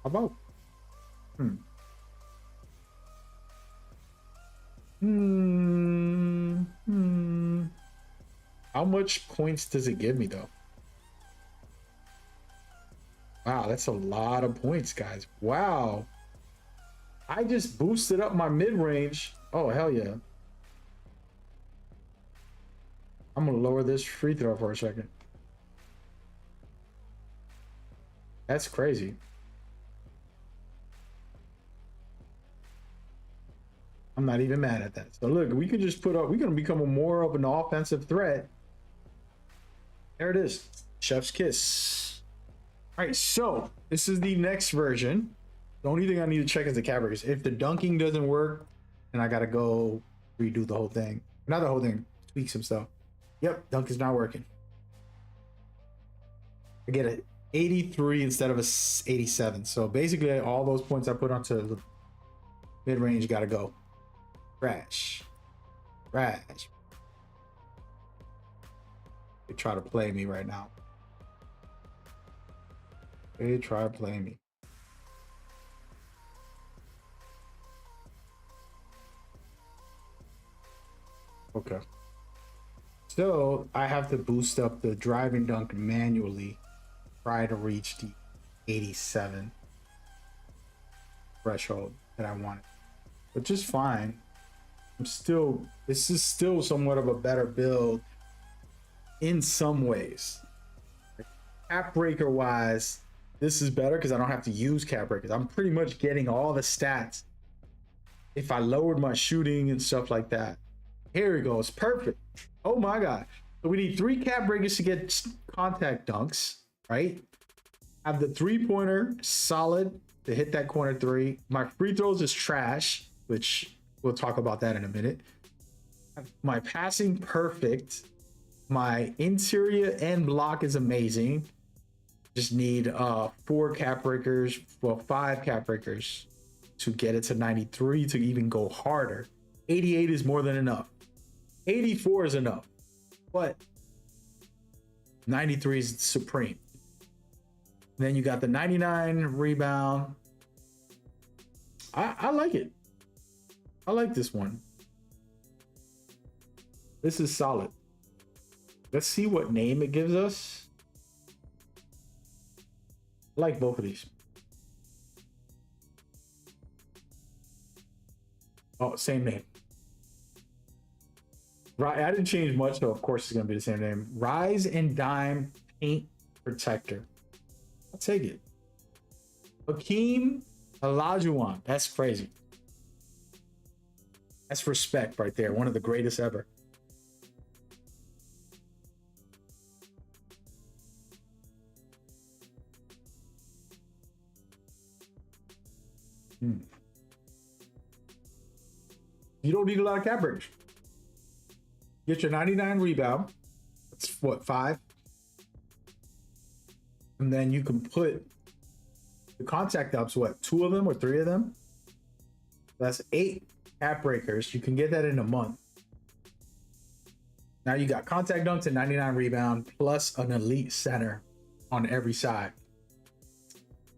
about? How much points does it give me though? Wow, that's a lot of points, guys. Wow. I just boosted up my mid-range. Oh, hell yeah. I'm gonna lower this free throw for a second. That's crazy. I'm not even mad at that. So look, we can just put up, we're gonna become a more of an offensive threat. There it is, chef's kiss. All right, so this is the next version. The only thing I need to check is the cap breakers. If the dunking doesn't work, then I gotta go redo the whole thing. Not the whole thing, tweak some stuff. Yep, dunk is not working. I get an 83 instead of a 87. So basically all those points I put onto the mid-range gotta go. Trash. Trash. They try to play me right now. They try to play me. Okay. So I have to boost up the driving dunk manually, try to reach the 87 threshold that I wanted, which is fine. This is still somewhat of a better build in some ways. Cap breaker wise, this is better because I don't have to use cap breakers. I'm pretty much getting all the stats if I lowered my shooting and stuff like that. Here we go, it's perfect. Oh my God. So we need 3 cap breakers to get contact dunks, right? Have the 3-pointer solid to hit that corner 3. My free throws is trash, which we'll talk about that in a minute. My passing perfect. My interior and block is amazing. Just need 4 cap breakers, well, 5 cap breakers to get it to 93 to even go harder. 88 is more than enough. 84 is enough, but 93 is supreme. Then you got the 99 rebound. I like it. I like this one. This is solid. Let's see what name it gives us. I like both of these. Oh, same name. Right, I didn't change much, so of course it's gonna be the same name. Rise and Dime paint protector. I'll take it. Hakeem Olajuwon. That's crazy. That's respect right there. One of the greatest ever. You don't need a lot of cap breakers. Get your 99 rebound. That's what, 5? And then you can put the contact ups, what, 2 of them or 3 of them? That's 8 cap breakers. You can get that in a month. Now you got contact dunks and 99 rebound plus an elite center on every side.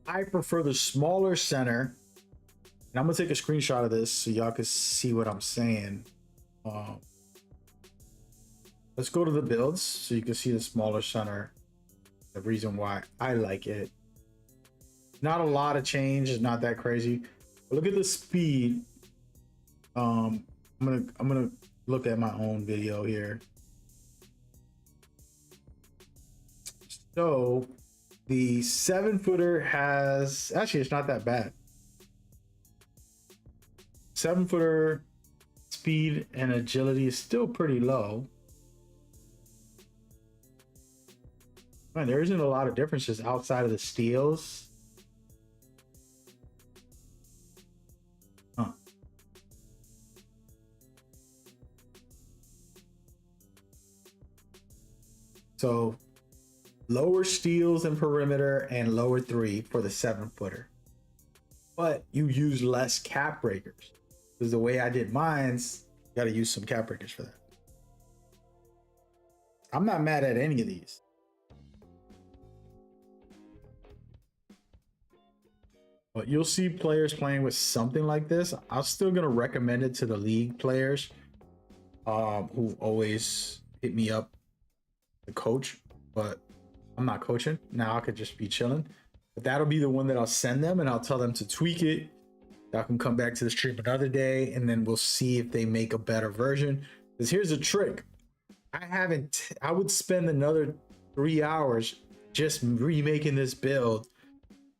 I prefer the smaller center. And I'm gonna take a screenshot of this so y'all can see what I'm saying. Let's go to the builds so you can see the smaller center. The reason why I like it. Not a lot of change, it's not that crazy. But look at the speed. I'm gonna look at my own video here. So the 7-footer has, actually it's not that bad. 7-footer speed and agility is still pretty low. Man, there isn't a lot of differences outside of the steals. Huh. So lower steals and perimeter and lower 3 for the 7-footer. But you use less cap breakers. Because the way I did mine's, got to use some cap breakers for that. I'm not mad at any of these. But you'll see players playing with something like this. I'm still going to recommend it to the league players who always hit me up to coach. But I'm not coaching. Now I could just be chilling. But that'll be the one that I'll send them and I'll tell them to tweak it. Y'all can come back to the stream another day and then we'll see if they make a better version. Because here's a trick. I would spend another 3 hours just remaking this build.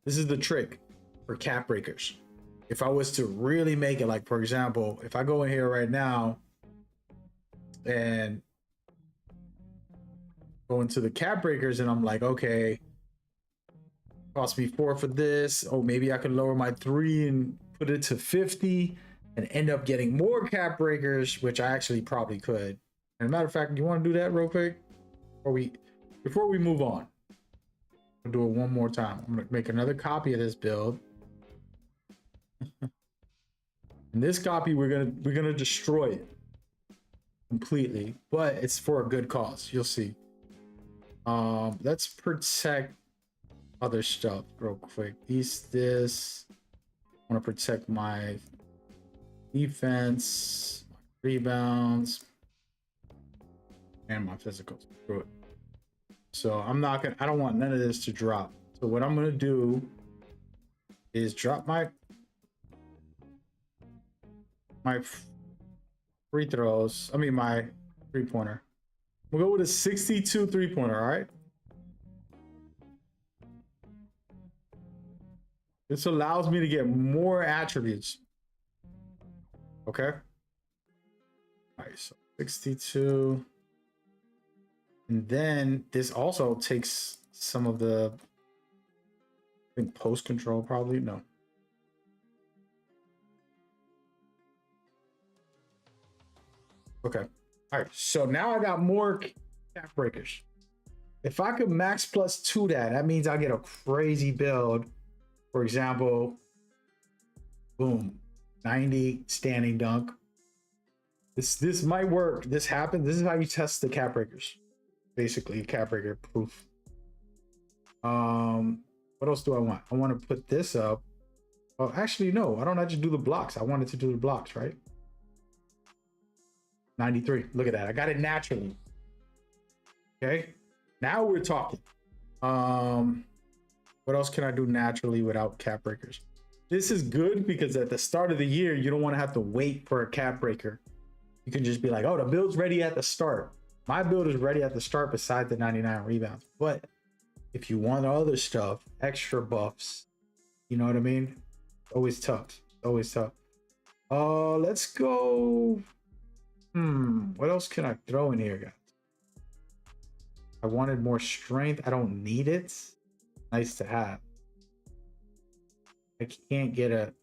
This is the trick for cap breakers. If I was to really make it, like for example, if I go in here right now and go into the cap breakers and I'm like, okay, cost me 4 for this. Oh, maybe I can lower my 3 and put it to 50 and end up getting more cap breakers, which I actually probably could. And as a matter of fact, you want to do that real quick? Before we move on, I'll do it one more time. I'm gonna make another copy of this build. And this copy, we're gonna destroy it completely, but it's for a good cause. You'll see. Let's protect other stuff real quick. This. I want to protect my defense, my rebounds, and my physicals. Screw it. So I don't want none of this to drop. So what I'm gonna do is drop my free throws. I mean my 3-pointer. We'll go with a 62 3-pointer, all right? This allows me to get more attributes. Okay. All right, so 62. And then this also takes some of the, I think, post control probably. No. Okay. All right, so now I got more cap breakers. If I could max +2 that means I get a crazy build. For example, boom, 90 standing dunk. This might work. This happened. This is how you test the cap breakers. Basically, cap breaker proof. What else do I want? I want to put this up. Oh, actually, no. Why don't I just do the blocks? I wanted to do the blocks, right? 93. Look at that. I got it naturally. Okay. Now we're talking. What else can I do naturally without cap breakers? This is good because at the start of the year, you don't want to have to wait for a cap breaker. You can just be like, oh, the build's ready at the start. My build is ready at the start beside the 99 rebounds. But if you want other stuff, extra buffs, you know what I mean? Always tough. Always tough. Let's go. What else can I throw in here, guys? I wanted more strength. I don't need it. Nice to have. I can't get a...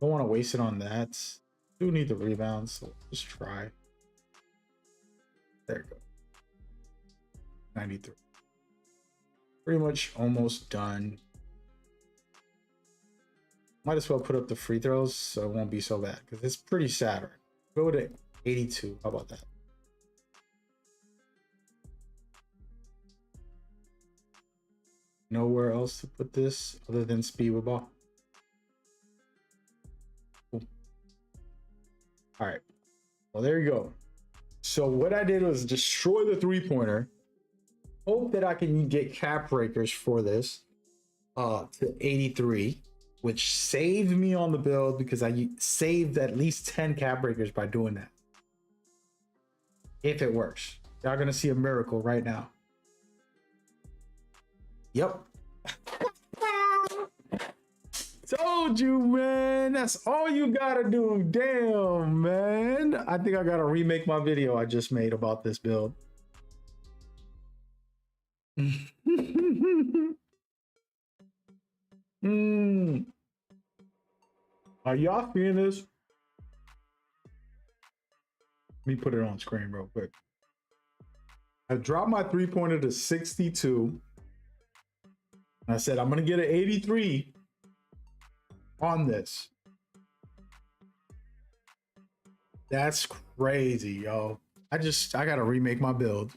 Don't want to waste it on that. Do need the rebounds, so just try. There you go. 93. Pretty much almost done. Might as well put up the free throws so it won't be so bad because it's pretty sad. Go to 82. How about that? Nowhere else to put this other than speed with ball. Cool. All right. Well, there you go. So what I did was destroy the three-pointer. Hope that I can get cap breakers for this to 83, which saved me on the build because I saved at least 10 cap breakers by doing that. If it works. Y'all gonna see a miracle right now. Yep. Told you, man. That's all you gotta do. Damn, man. I think I gotta remake my video I just made about this build. Are y'all seeing this? Let me put it on screen real quick. I dropped my three-pointer to 62. I said, I'm going to get an 83 on this. That's crazy, yo. I got to remake my build.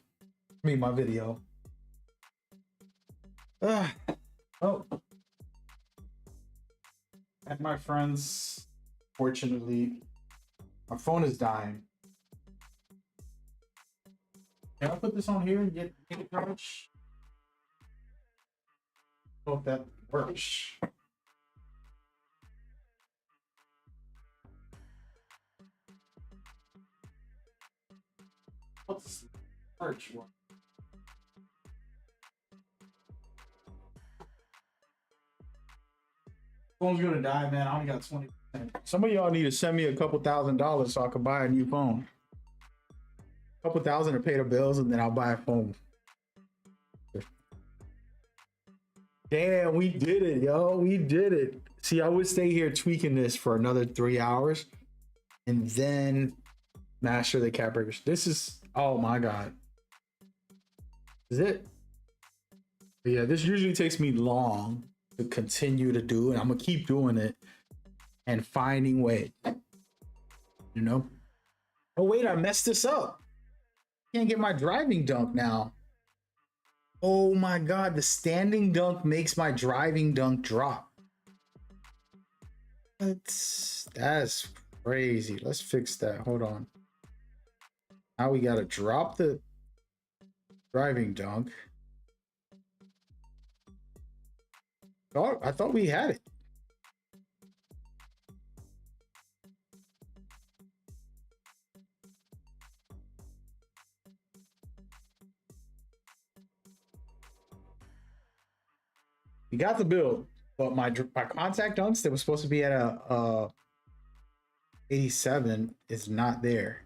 My video. Oh. And my friends, fortunately, my phone is dying. Can I put this on here and get it charged? Hope that works. What's the search one? Phone's gonna die, man. I only got 20%. Some of y'all need to send me a couple $1,000s so I can buy a new phone. A couple thousand to pay the bills, and then I'll buy a phone. Damn, we did it, yo. We did it. See, I would stay here tweaking this for another 3 hours and then master the cap breakers. This is, oh my God. Is it? But yeah, this usually takes me long to continue to do, and I'm gonna keep doing it and finding ways, you know? Oh wait, I messed this up. Can't get my driving dunk now. Oh my God, the standing dunk makes my driving dunk drop. That's crazy. Let's fix that. Hold on. Now we gotta drop the driving dunk. Oh, I thought we had it. We got the build, but my contact dunks that was supposed to be at a 87 is not there.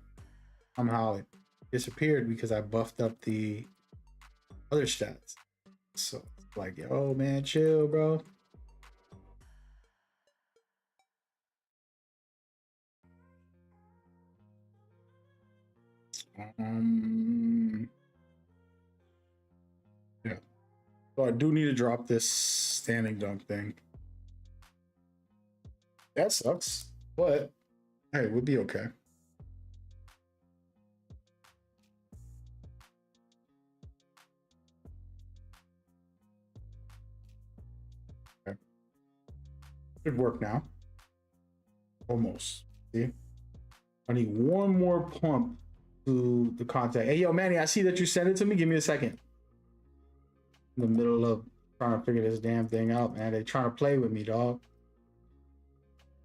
Somehow it disappeared because I buffed up the other stats. So like, yo, man, chill, bro. Yeah. So I do need to drop this standing dunk thing. That sucks, but hey, we'll be okay. Okay. Should work now. Almost. See? I need one more pump to the contact. Hey, yo, Manny, I see that you sent it to me. Give me a second. In the middle of trying to figure this damn thing out, man. They trying to play with me, dog.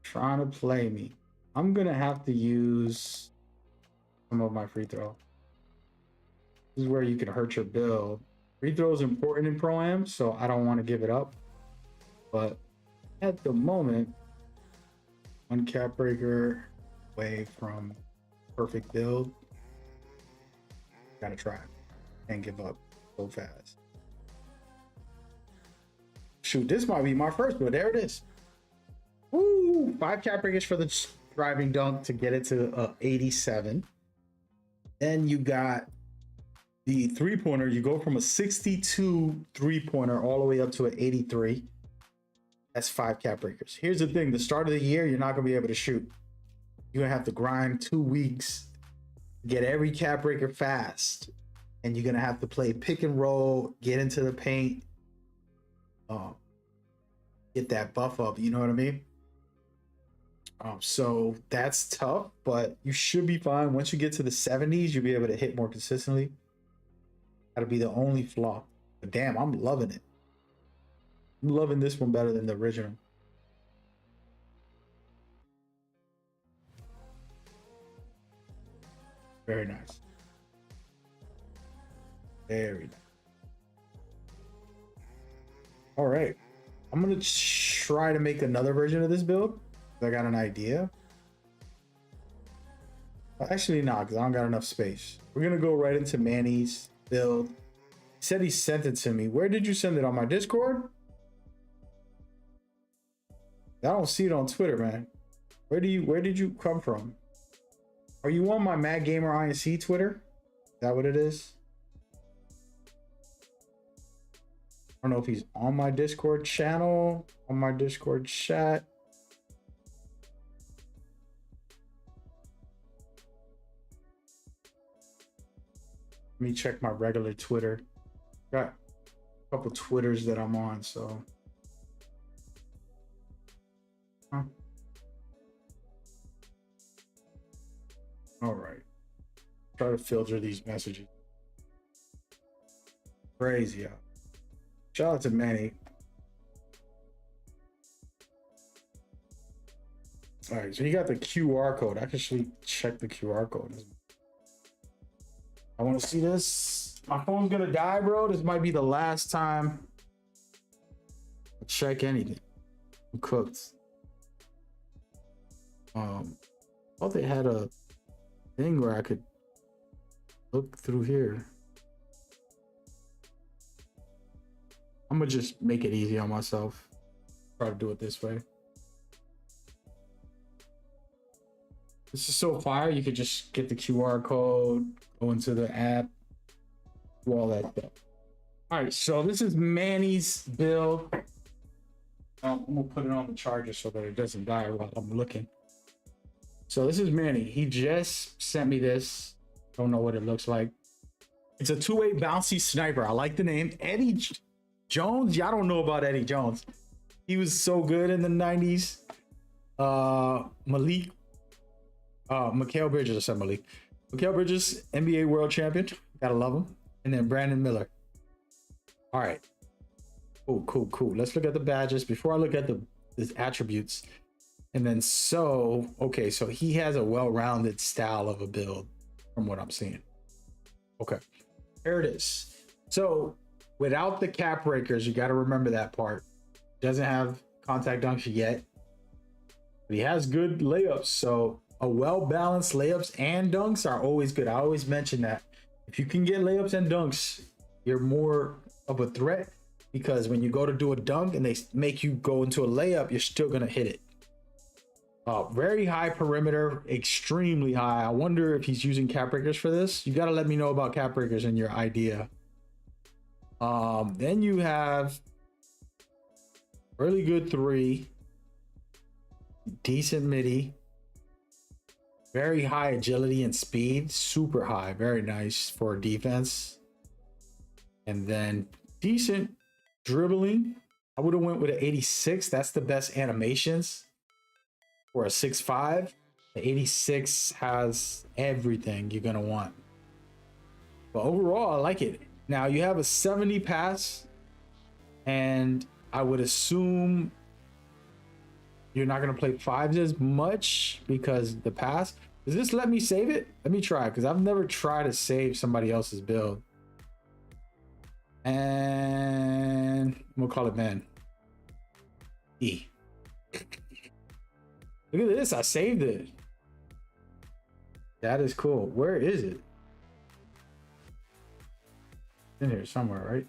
trying to play me. I'm gonna have to use some of my free throw. This is where you can hurt your build. Free throw is important in Pro-Am, so I don't want to give it up. But at the moment, one cap breaker away from perfect build. Gotta try. Can't give up so fast. Shoot, this might be my first, but there it is. Woo! 5 cap breakers for the driving dunk to get it to 87. Then you got the three-pointer. You go from a 62 three-pointer all the way up to an 83. That's 5 cap breakers. Here's the thing. The start of the year, you're not going to be able to shoot. You're going to have to grind 2 weeks, get every cap breaker fast. And you're going to have to play pick and roll, get into the paint, get that buff up. You know what I mean? So that's tough, but you should be fine. Once you get to the 70s, you'll be able to hit more consistently. That'll be the only flaw. But damn, I'm loving it. I'm loving this one better than the original. Very nice. Very nice. All right. I'm going to try to make another version of this build. I got an idea. Actually, not, because I don't got enough space. We're going to go right into Manny's build. He said he sent it to me. Where did you send it? On my Discord? I don't see it on Twitter, man. Where did you come from? Are you on my Mad Gamer INC Twitter? Is that what it is? I don't know if he's on my Discord channel, on my Discord chat. Let me check my regular Twitter. Got a couple Twitters that I'm on, so. Huh. All right. Try to filter these messages. Crazy. Shout out to Manny. All right, so you got the QR code. I can actually check the QR code. I want to see this. My phone's gonna die, bro. This might be the last time I check anything. I'm cooked. Thought they had a thing where I could look through here. I'm gonna just make it easy on myself. Try to do it this way. This is so fire. You could just get the QR code, go into the app, do all that stuff. All right, so this is Manny's build. I'm gonna put it on the charger so that it doesn't die while I'm looking. So this is Manny. He just sent me this. Don't know what it looks like. It's a two-way bouncy sniper. I like the name. Eddie Jones. Y'all don't know about Eddie Jones. He was so good in the 90s. Mikal Bridges, I said Malik. Mikal Bridges, NBA world champion. Gotta love him. And then Brandon Miller. All right. Oh, cool. Let's look at the badges before I look at his attributes. And then okay, so he has a well-rounded style of a build from what I'm seeing. Okay, there it is. So without the cap breakers, you got to remember that part. Doesn't have contact dunks yet, but he has good layups. So a well-balanced layups and dunks are always good. I always mention that. If you can get layups and dunks, you're more of a threat, because when you go to do a dunk and they make you go into a layup, you're still going to hit it. Very high perimeter, extremely high. I wonder if he's using cap breakers for this. You got to let me know about cap breakers and your idea. Then you have really good three, decent midi, very high agility and speed, super high, very nice for defense. And then decent dribbling. I would have went with an 86. That's the best animations. For a 6'5", the 86 has everything you're gonna want. But overall, I like it. Now you have a 70 pass, and I would assume you're not gonna play fives as much because the pass. Does this let me save it? Let me try, because I've never tried to save somebody else's build. And I'm gonna call it man. E. Look at this, I saved it. That is cool. Where is it? In here somewhere, right?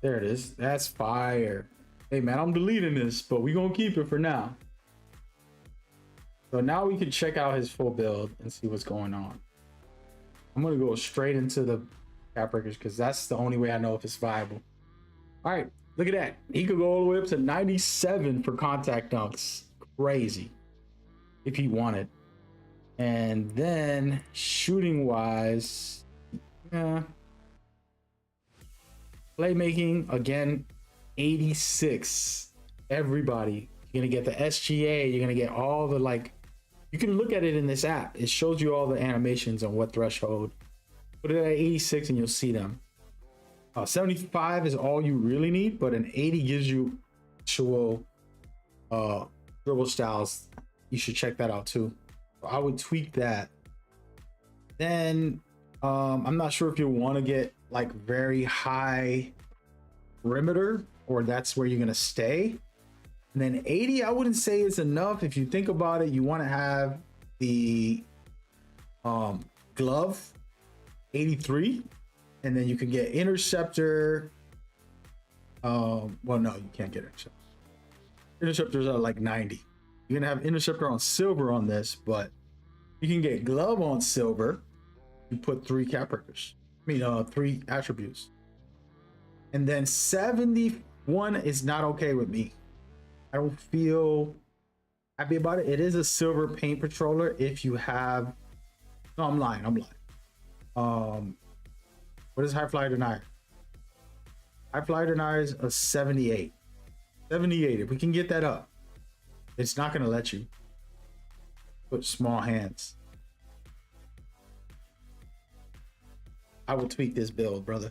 There it is. That's fire. Hey man, I'm deleting this, but we're gonna keep it for now. So now we can check out his full build and see what's going on. I'm gonna go straight into the cap breakers because that's the only way I know if it's viable. All right, look at that. He could go all the way up to 97 for contact dunks. Crazy. If he wanted. And then shooting wise, yeah. Playmaking, again, 86. Everybody. You're gonna get the SGA, you're gonna get all the, like, you can look at it in this app. It shows you all the animations on what threshold. Put it at 86 and you'll see them. 75 is all you really need, but an 80 gives you actual dribble styles. You should check that out too. So I would tweak that. Then I'm not sure if you want to get like very high perimeter or that's where you're gonna stay. And then 80, I wouldn't say is enough. If you think about it, you want to have the glove 83, and then you can get interceptor. Well, no, you can't get interceptor. Interceptors are like 90. You're gonna have interceptor on silver on this, but you can get glove on silver. You put 3 cap breakers. I mean, 3 attributes. And then 71 is not okay with me. I don't feel happy about it. It is a silver paint patroller if you have. No, I'm lying. What is high flyer denier? High flyer denier is a 78. 78. If we can get that up, it's not going to let you put small hands. I will tweak this build, brother.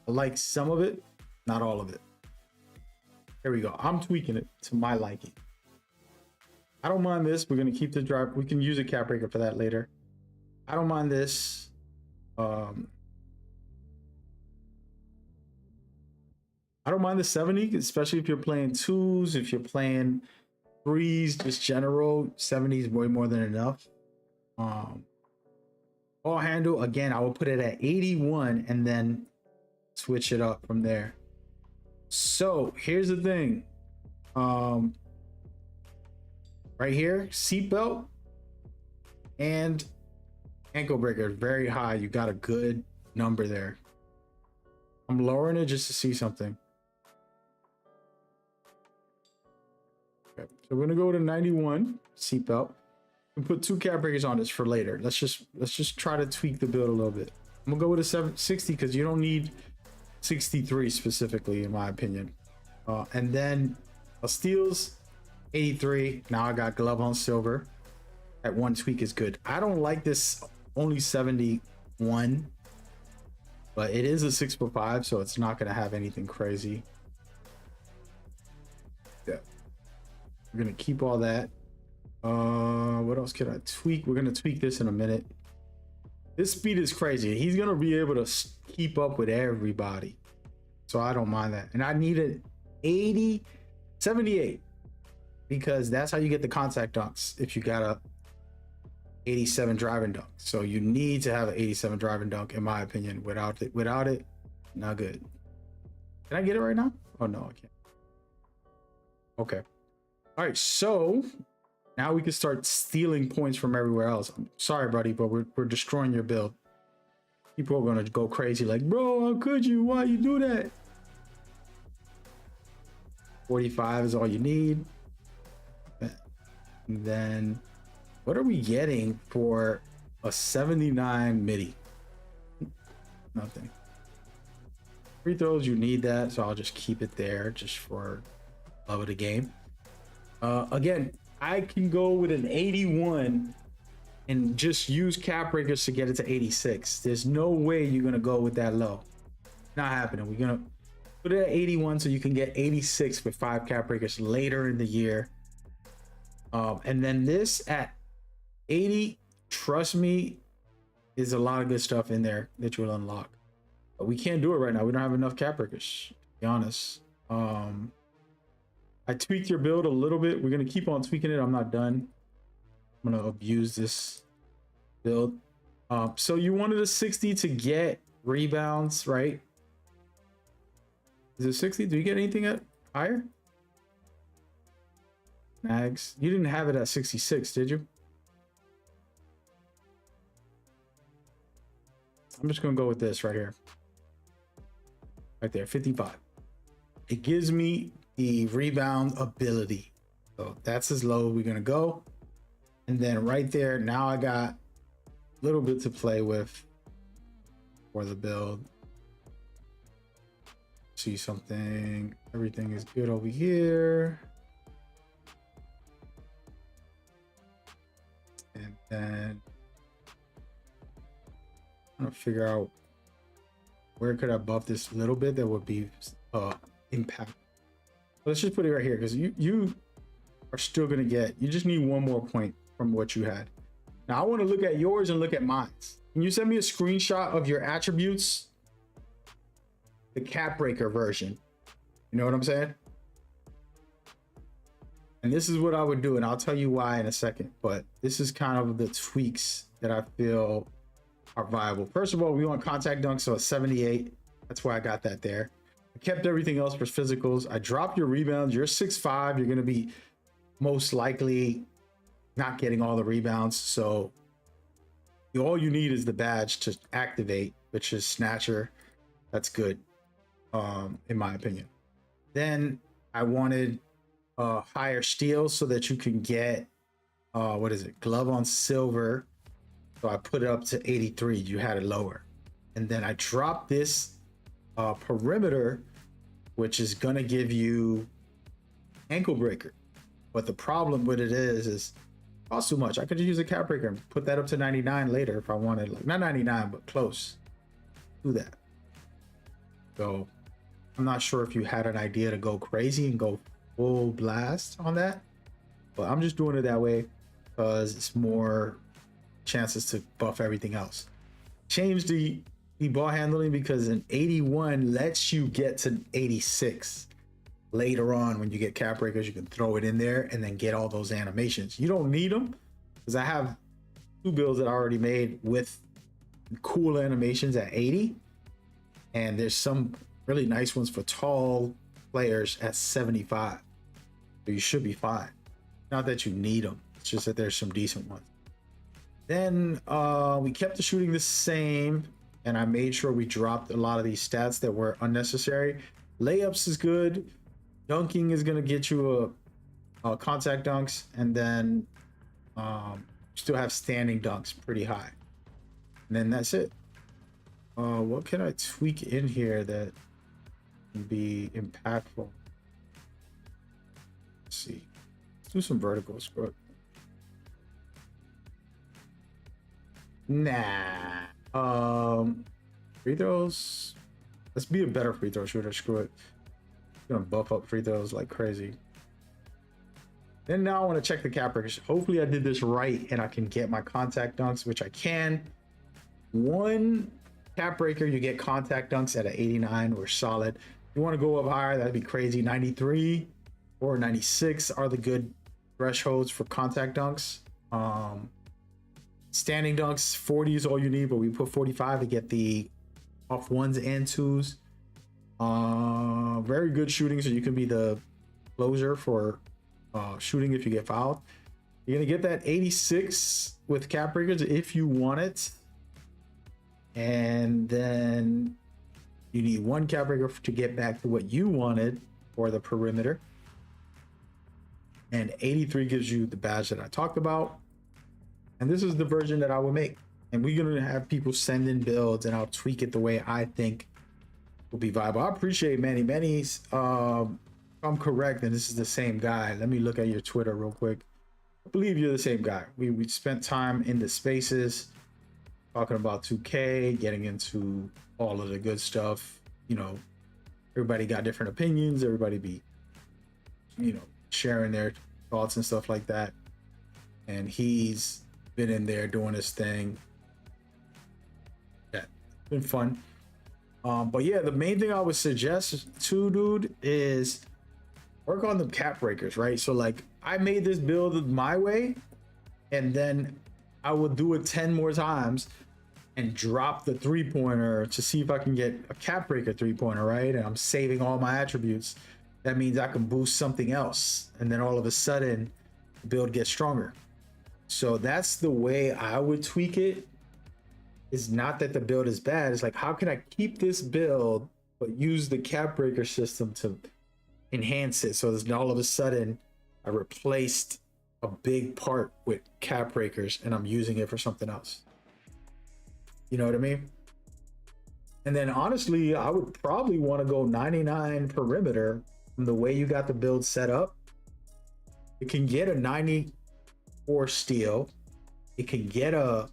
I like some of it, not all of it. There we go. I'm tweaking it to my liking. I don't mind this. We're going to keep the drive. We can use a cap breaker for that later. I don't mind this. I don't mind the 70, especially if you're playing 2s, if you're playing 3s, just general. 70 is way more than enough. Ball handle, again, I will put it at 81 and then switch it up from there. So here's the thing. Right here, seatbelt and ankle breaker, very high. You got a good number there. I'm lowering it just to see something. Okay, so we're gonna go to 91 seatbelt and put 2 cap breakers on this for later. Let's just try to tweak the build a little bit. I'm gonna go with a 760 because you don't need 63 specifically, in my opinion. And then a steals 83. Now I got glove on silver. That 1 tweak is good. I don't like this only 71, but it is a 6'5", so it's not gonna have anything crazy. Yeah, we're gonna keep all that. What else can I tweak? We're gonna tweak this in a minute. This speed is crazy. He's gonna be able to keep up with everybody, so I don't mind that. And I needed 78 because that's how you get the contact dunks if you got a 87 driving dunk. So you need to have an 87 driving dunk, in my opinion. Without it, not good. Can I get it right now? Oh no, I can't. Okay. All right, so now we can start stealing points from everywhere else. I'm sorry, buddy, but we're destroying your build. People are gonna go crazy like, bro, how could you? Why you do that? 45 is all you need. And then what are we getting for a 79 midi? Nothing. Free throws, you need that, so I'll just keep it there just for love of the game. Again, I can go with an 81 and just use cap breakers to get it to 86. There's no way you're gonna go with that low. Not happening. Put it at 81 so you can get 86 with 5 cap breakers later in the year. And then this at 80, trust me, is a lot of good stuff in there that you'll unlock. But we can't do it right now. We don't have enough cap breakers, to be honest. I tweaked your build a little bit. We're going to keep on tweaking it. I'm not done. I'm going to abuse this build. So you wanted a 60 to get rebounds, right? Is it 60? Do you get anything at higher? Mags. You didn't have it at 66, did you? I'm just going to go with this right here. Right there, 55. It gives me the rebound ability. So that's as low we're going to go. And then right there, now I got a little bit to play with for the build. See something. Everything is good over here. And then I'm gonna figure out where could I buff this a little bit that would be impact. Let's just put it right here because you are still gonna get, you just need one more point from what you had. Now I want to look at yours and look at mine. Can you send me a screenshot of your attributes? The cap breaker version. You know what I'm saying? And this is what I would do, and I'll tell you why in a second, but this is kind of the tweaks that I feel are viable. First of all, we want contact dunks, so a 78. That's why I got that there. I kept everything else for physicals. I dropped your rebounds. You're 6'5". You're going to be most likely not getting all the rebounds. So all you need is the badge to activate, which is Snatcher. That's good, in my opinion. Then I wanted higher steals so that you can get, what is it? Glove on silver. So I put it up to 83. You had it lower. And then I dropped this perimeter, which is going to give you ankle breaker. But the problem with it is it costs too much. I could just use a cap breaker and put that up to 99 later if I wanted, like not 99, but close. Do that. So I'm not sure if you had an idea to go crazy and go full blast on that, but I'm just doing it that way because it's more chances to buff everything else. Change the ball handling because an 81 lets you get to 86 later on. When you get cap breakers, you can throw it in there and then get all those animations. You don't need them because I have 2 builds that I already made with cool animations at 80, and there's some really nice ones for tall players at 75. So you should be fine. Not that you need them, it's just that there's some decent ones. Then we kept the shooting the same, and I made sure we dropped a lot of these stats that were unnecessary. Layups is good. Dunking is going to get you a contact dunks, and then still have standing dunks pretty high. And then that's it. What can I tweak in here that can be impactful? Let's see. Let's do some verticals. Nah. Free throws. Let's be a better free throw shooter. Screw it. I'm gonna buff up free throws like crazy. Then now I want to check the cap breakers. Hopefully I did this right and I can get my contact dunks, which I can. 1 cap breaker, you get contact dunks at an 89. We're solid. If you want to go up higher, that'd be crazy. 93 or 96 are the good thresholds for contact dunks. Standing dunks, 40 is all you need, but we put 45 to get the off 1s and 2s. Very good shooting, so you can be the closer for shooting if you get fouled. You're gonna get that 86 with cap breakers if you want it, and then you need 1 cap breaker to get back to what you wanted for the perimeter, and 83 gives you the badge that I talked about. And this is the version that I will make, and we're gonna have people send in builds and I'll tweak it the way I think will be viable. I appreciate Manny's. If I'm correct, then this is the same guy. Let me look at your Twitter real quick. I believe you're the same guy. We spent time in the spaces talking about 2K, getting into all of the good stuff, you know, everybody got different opinions. Everybody be, sharing their thoughts and stuff like that. And he's been in there doing his thing. Yeah, been fun. But yeah, the main thing I would suggest too, dude, is work on the cap breakers, right? So like I made this build my way, and then I will do it 10 more times and drop the 3-pointer to see if I can get a cap breaker 3-pointer, right? And I'm saving all my attributes. That means I can boost something else. And then all of a sudden, the build gets stronger. So that's the way I would tweak it. It's not that the build is bad. It's like, how can I keep this build, but use the cap breaker system to enhance it? So then all of a sudden, I replaced a big part with cap breakers and I'm using it for something else. You know what I mean? And then honestly, I would probably want to go 99 perimeter from the way you got the build set up. It can get a 94 steal. It can get a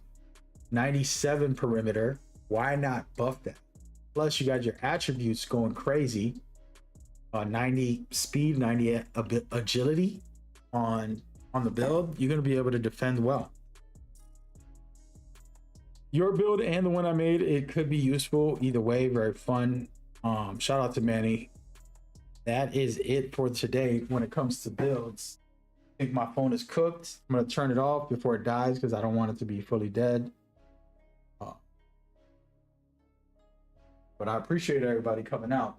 97 perimeter. Why not buff that? Plus, you got your attributes going crazy. 90 speed, 90 agility on the build. You're going to be able to defend well. Your build and the one I made, it could be useful either way. Very fun. Shout out to Manny. That is it for today when it comes to builds. I think my phone is cooked. I'm going to turn it off before it dies because I don't want it to be fully dead. But I appreciate everybody coming out.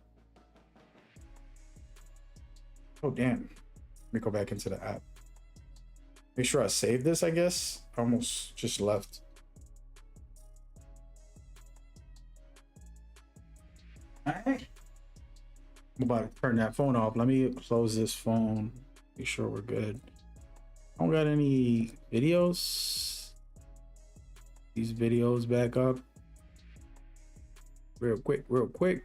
Oh, damn. Let me go back into the app. Make sure I save this, I guess. I almost just left. All right. I'm about to turn that phone off. Let me close this phone. Make sure we're good. I don't got any videos. These videos back up. Real quick, real quick.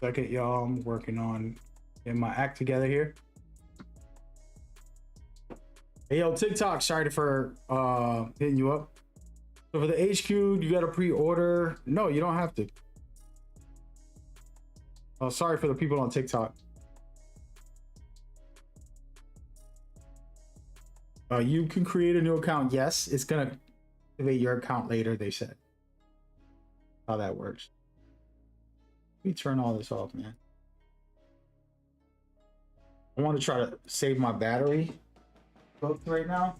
Second, y'all, I'm working on getting my act together here. Hey, yo, TikTok, sorry for hitting you up. So for the HQ, you got to pre-order. No, you don't have to. Oh, sorry for the people on TikTok. You can create a new account. Yes, it's gonna activate your account later, they said. How that works. Let me turn all this off, man. I want to try to save my battery both right now.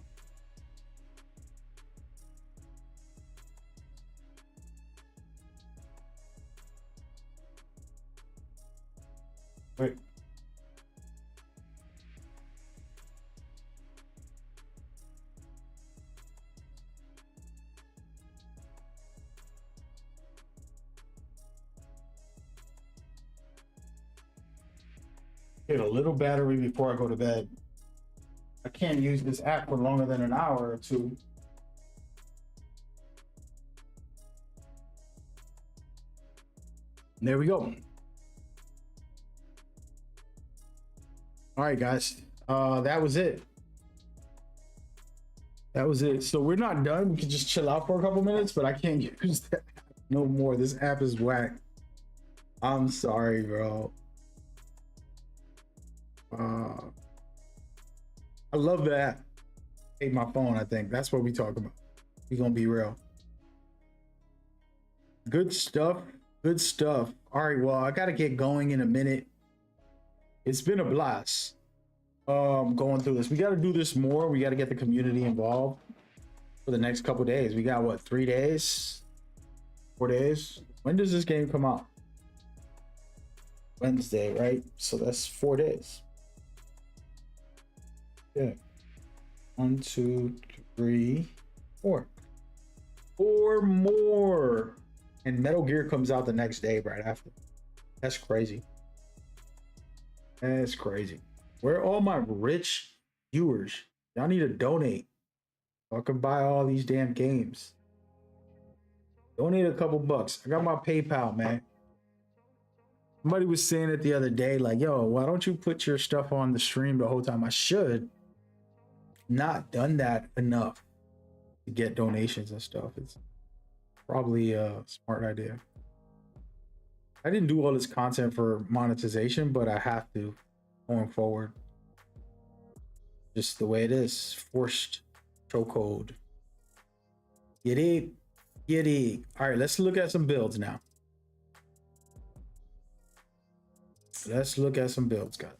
Wait. Get a little battery before I go to bed. I can't use this app for longer than an hour or two. There we go. All right, guys. That was it. That was it. So we're not done. We can just chill out for a couple minutes, but I can't use that no more. This app is whack. I'm sorry, bro. I love that. Hate my phone, I think. That's what we talk about. We're gonna be real. Good stuff. Good stuff. All right, well, I gotta get going in a minute. It's been a blast. Going through this. We gotta do this more. We gotta get the community involved for the next couple days. We got what, 3 days? 4 days? When does this game come out? Wednesday, right? So that's 4 days. Yeah. 1, 2, 3, 4. 4 more. And Metal Gear comes out the next day right after. That's crazy. That's crazy. Where are all my rich viewers? Y'all need to donate so I can buy all these damn games. Donate a couple bucks. I got my PayPal, man. Somebody was saying it the other day, like, yo, why don't you put your stuff on the stream the whole time? I should. Not done that enough to get donations and stuff. It's probably a smart idea. I didn't do all this content for monetization, but I have to going forward. Just the way it is. Forced chokehold. Get it. Get it. All right, let's look at some builds now. Let's look at some builds, guys.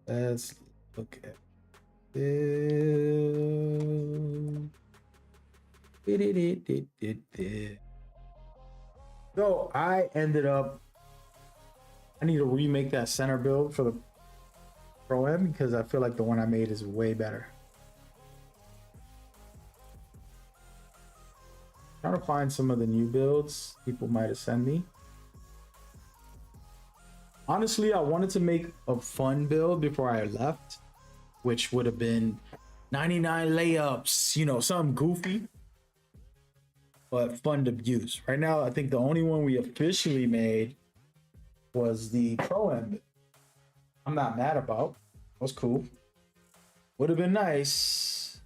Let's look at build. So I ended up, I need to remake that center build for the Pro M because I feel like the one I made is way better. Trying to find some of the new builds people might have sent me. Honestly, I wanted to make a fun build before I left, which would have been 99 layups, you know, something goofy, but fun to use. Right now, I think the only one we officially made was the Pro M. I'm not mad about. It was cool. Would have been nice.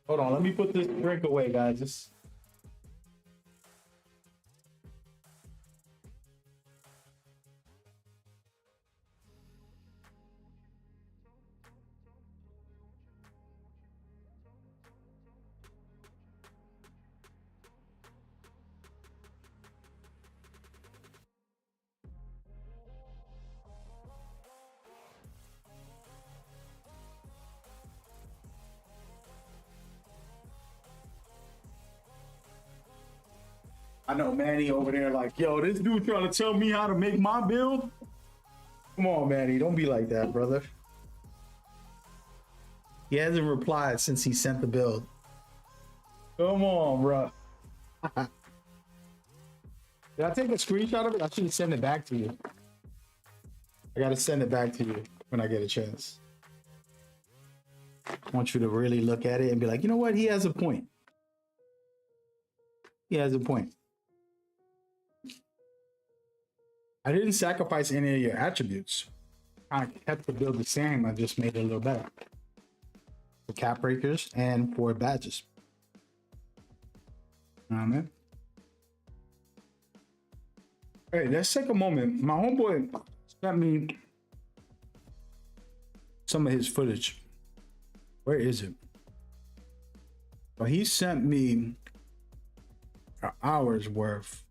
Hold on, let me put this drink away, guys. I know Manny over there like, yo, this dude trying to tell me how to make my build? Come on, Manny, don't be like that, brother. He hasn't replied since he sent the build. Come on, bro. Did I take a screenshot of it? I should send it back to you. I gotta send it back to you when I get a chance. I want you to really look at it and be like, you know what? He has a point. He has a point. I didn't sacrifice any of your attributes. I kept the build the same. I just made it a little better. For cap breakers and for badges. Amen. Hey, let's take a moment. My homeboy sent me some of his footage. Where is it? Well, he sent me an hour's worth.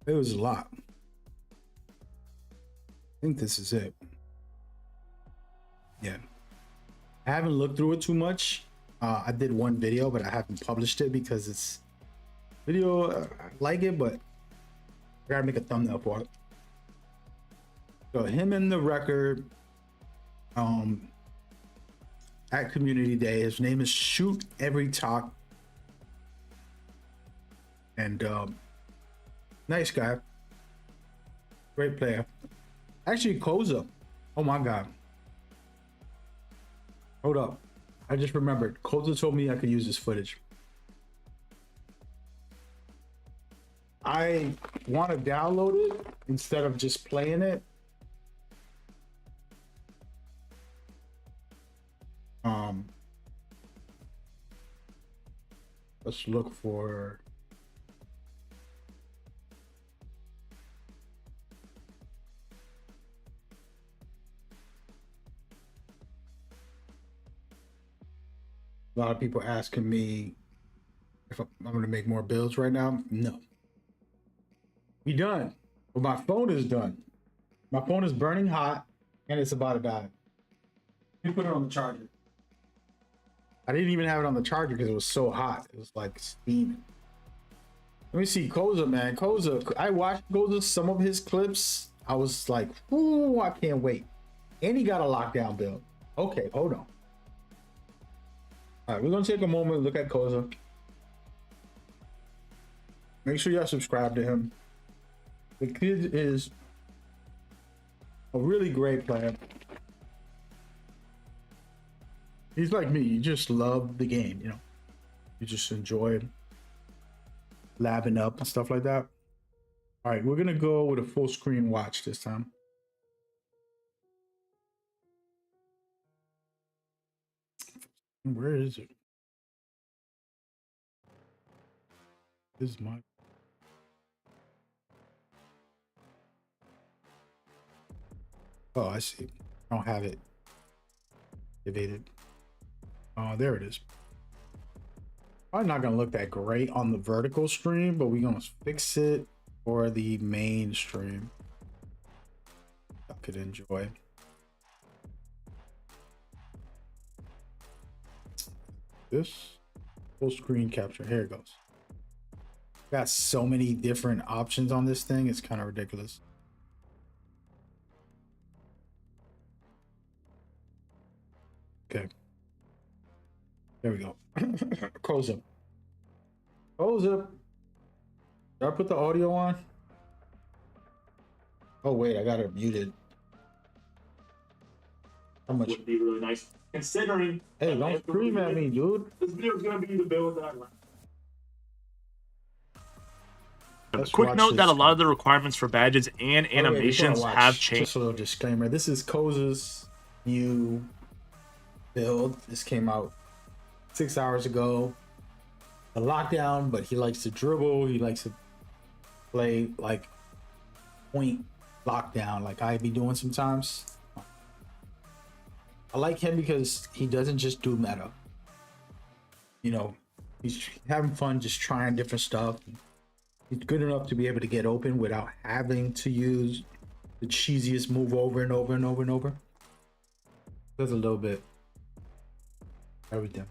It was a lot. I think this is it. Yeah. I haven't looked through it too much. I did one video, but I haven't published it because it's video. I like it, but I gotta make a thumbnail for it. So him in the record at Community Day. His name is Shoot Every Talk. And nice guy. Great player. Actually, Koza. Oh my God. Hold up. I just remembered. Koza told me I could use this footage. I want to download it instead of just playing it. Let's look for a lot of people asking me if I'm going to make more builds right now. No. We done. But my phone is done. My phone is burning hot and it's about to die. Let me put it on the charger. I didn't even have it on the charger because it was so hot. It was like steaming. Let me see Koza, man. Koza, I watched Koza, some of his clips. I was like, ooh, I can't wait. And he got a lockdown build. Okay, hold on. All right, we're gonna take a moment and look at Koza. Make sure y'all subscribe to him. The kid is a really great player. He's like me. You just love the game, you know. You just enjoy labbing up and stuff like that. All right, we're gonna go with a full screen watch this time. Where is it? This is my. Oh, I see. I don't have it activated. Oh, there it is. Probably not gonna look that great on the vertical stream, but we're gonna fix it for the main stream. I could enjoy. This full screen capture. Here it goes. Got so many different options on this thing. It's kind of ridiculous. Okay. There we go. Close up. Close up. Did I put the audio on? Oh wait, I got it muted. How much? Would be really nice, considering. Hey, don't scream at me, dude. This video is gonna be the build that I like. Quick note that a lot of the requirements for badges and animations have changed. Just a little disclaimer. This is Koza's new build. This came out 6 hours ago. A lockdown, but he likes to dribble. He likes to play like point lockdown, like I be doing sometimes. I like him because he doesn't just do meta. You know, he's having fun, just trying different stuff. He's good enough to be able to get open without having to use the cheesiest move over and over and over and over. Does a little bit everything.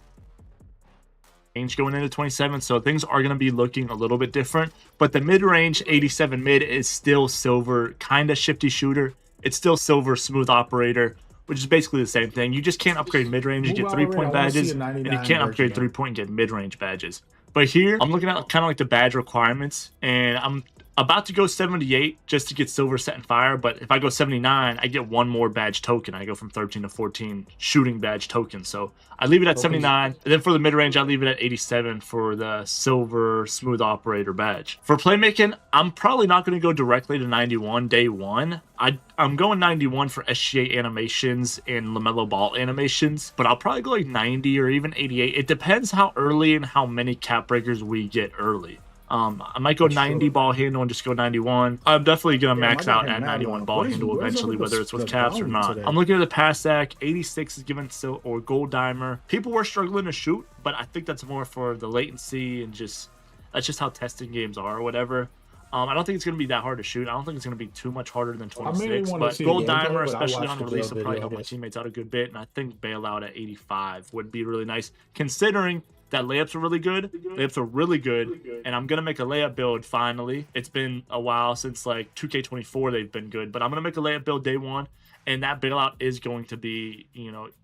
Going into 27, so things are going to be looking a little bit different, but the mid-range 87 mid is still silver, kind of shifty shooter. It's still silver smooth operator, which is basically the same thing. You just can't upgrade mid-range and get 3-point badges, and you can't upgrade 3-point and get mid-range badges. But here, I'm looking at kind of like the badge requirements, and I'm about to go 78 just to get silver set and fire, but if I go 79, I get one more badge token. I go from 13 to 14 shooting badge tokens. So I leave it at 79, and then for the mid-range, I leave it at 87 for the silver smooth operator badge. For playmaking, I'm probably not going to go directly to 91 day one. I'm going 91 for SGA animations and LaMelo Ball animations, but I'll probably go like 90 or even 88. It depends how early and how many cap breakers we get early. I might go 90 ball handle and just go 91. I'm definitely going to max out at 91 ball handle eventually, whether it's with caps or not. I'm looking at the pass stack. 86 is given or gold dimer. People were struggling to shoot, but I think that's more for the latency and that's just how testing games are or whatever. I don't think it's going to be that hard to shoot. I don't think it's going to be too much harder than 26, but gold dimer, especially on release, will probably help my teammates out a good bit, and I think bailout at 85 would be really nice, considering that layups are really good. Layups are really good, and I'm gonna make a layup build finally. It's been a while since like 2K24 they've been good, but I'm gonna make a layup build day one, and that bailout is going to be,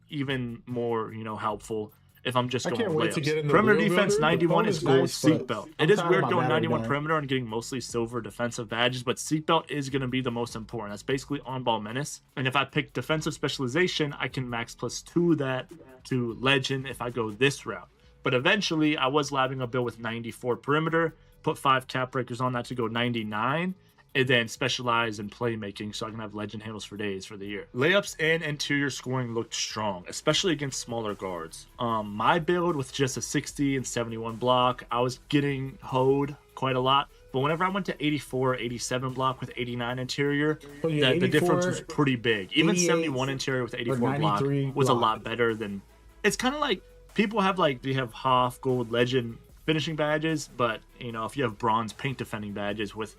even more, helpful if I'm just going layups. Perimeter defense 91 is gold seatbelt. It is weird going 91 perimeter and getting mostly silver defensive badges, but seatbelt is going to be the most important. That's basically on-ball menace. And if I pick defensive specialization, I can max +2 that to legend if I go this route. But eventually, I was labbing a build with 94 perimeter, put 5 cap breakers on that to go 99, and then specialize in playmaking so I can have legend handles for days for the year. Layups and interior scoring looked strong, especially against smaller guards. My build with just a 60 and 71 block, I was getting hoed quite a lot. But whenever I went to 84, 87 block with 89 interior, the difference was pretty big. Even 71 interior with 84 block was a lot better than... It's kind of like... People have they have Hoff, Gold, Legend finishing badges, but if you have bronze paint defending badges with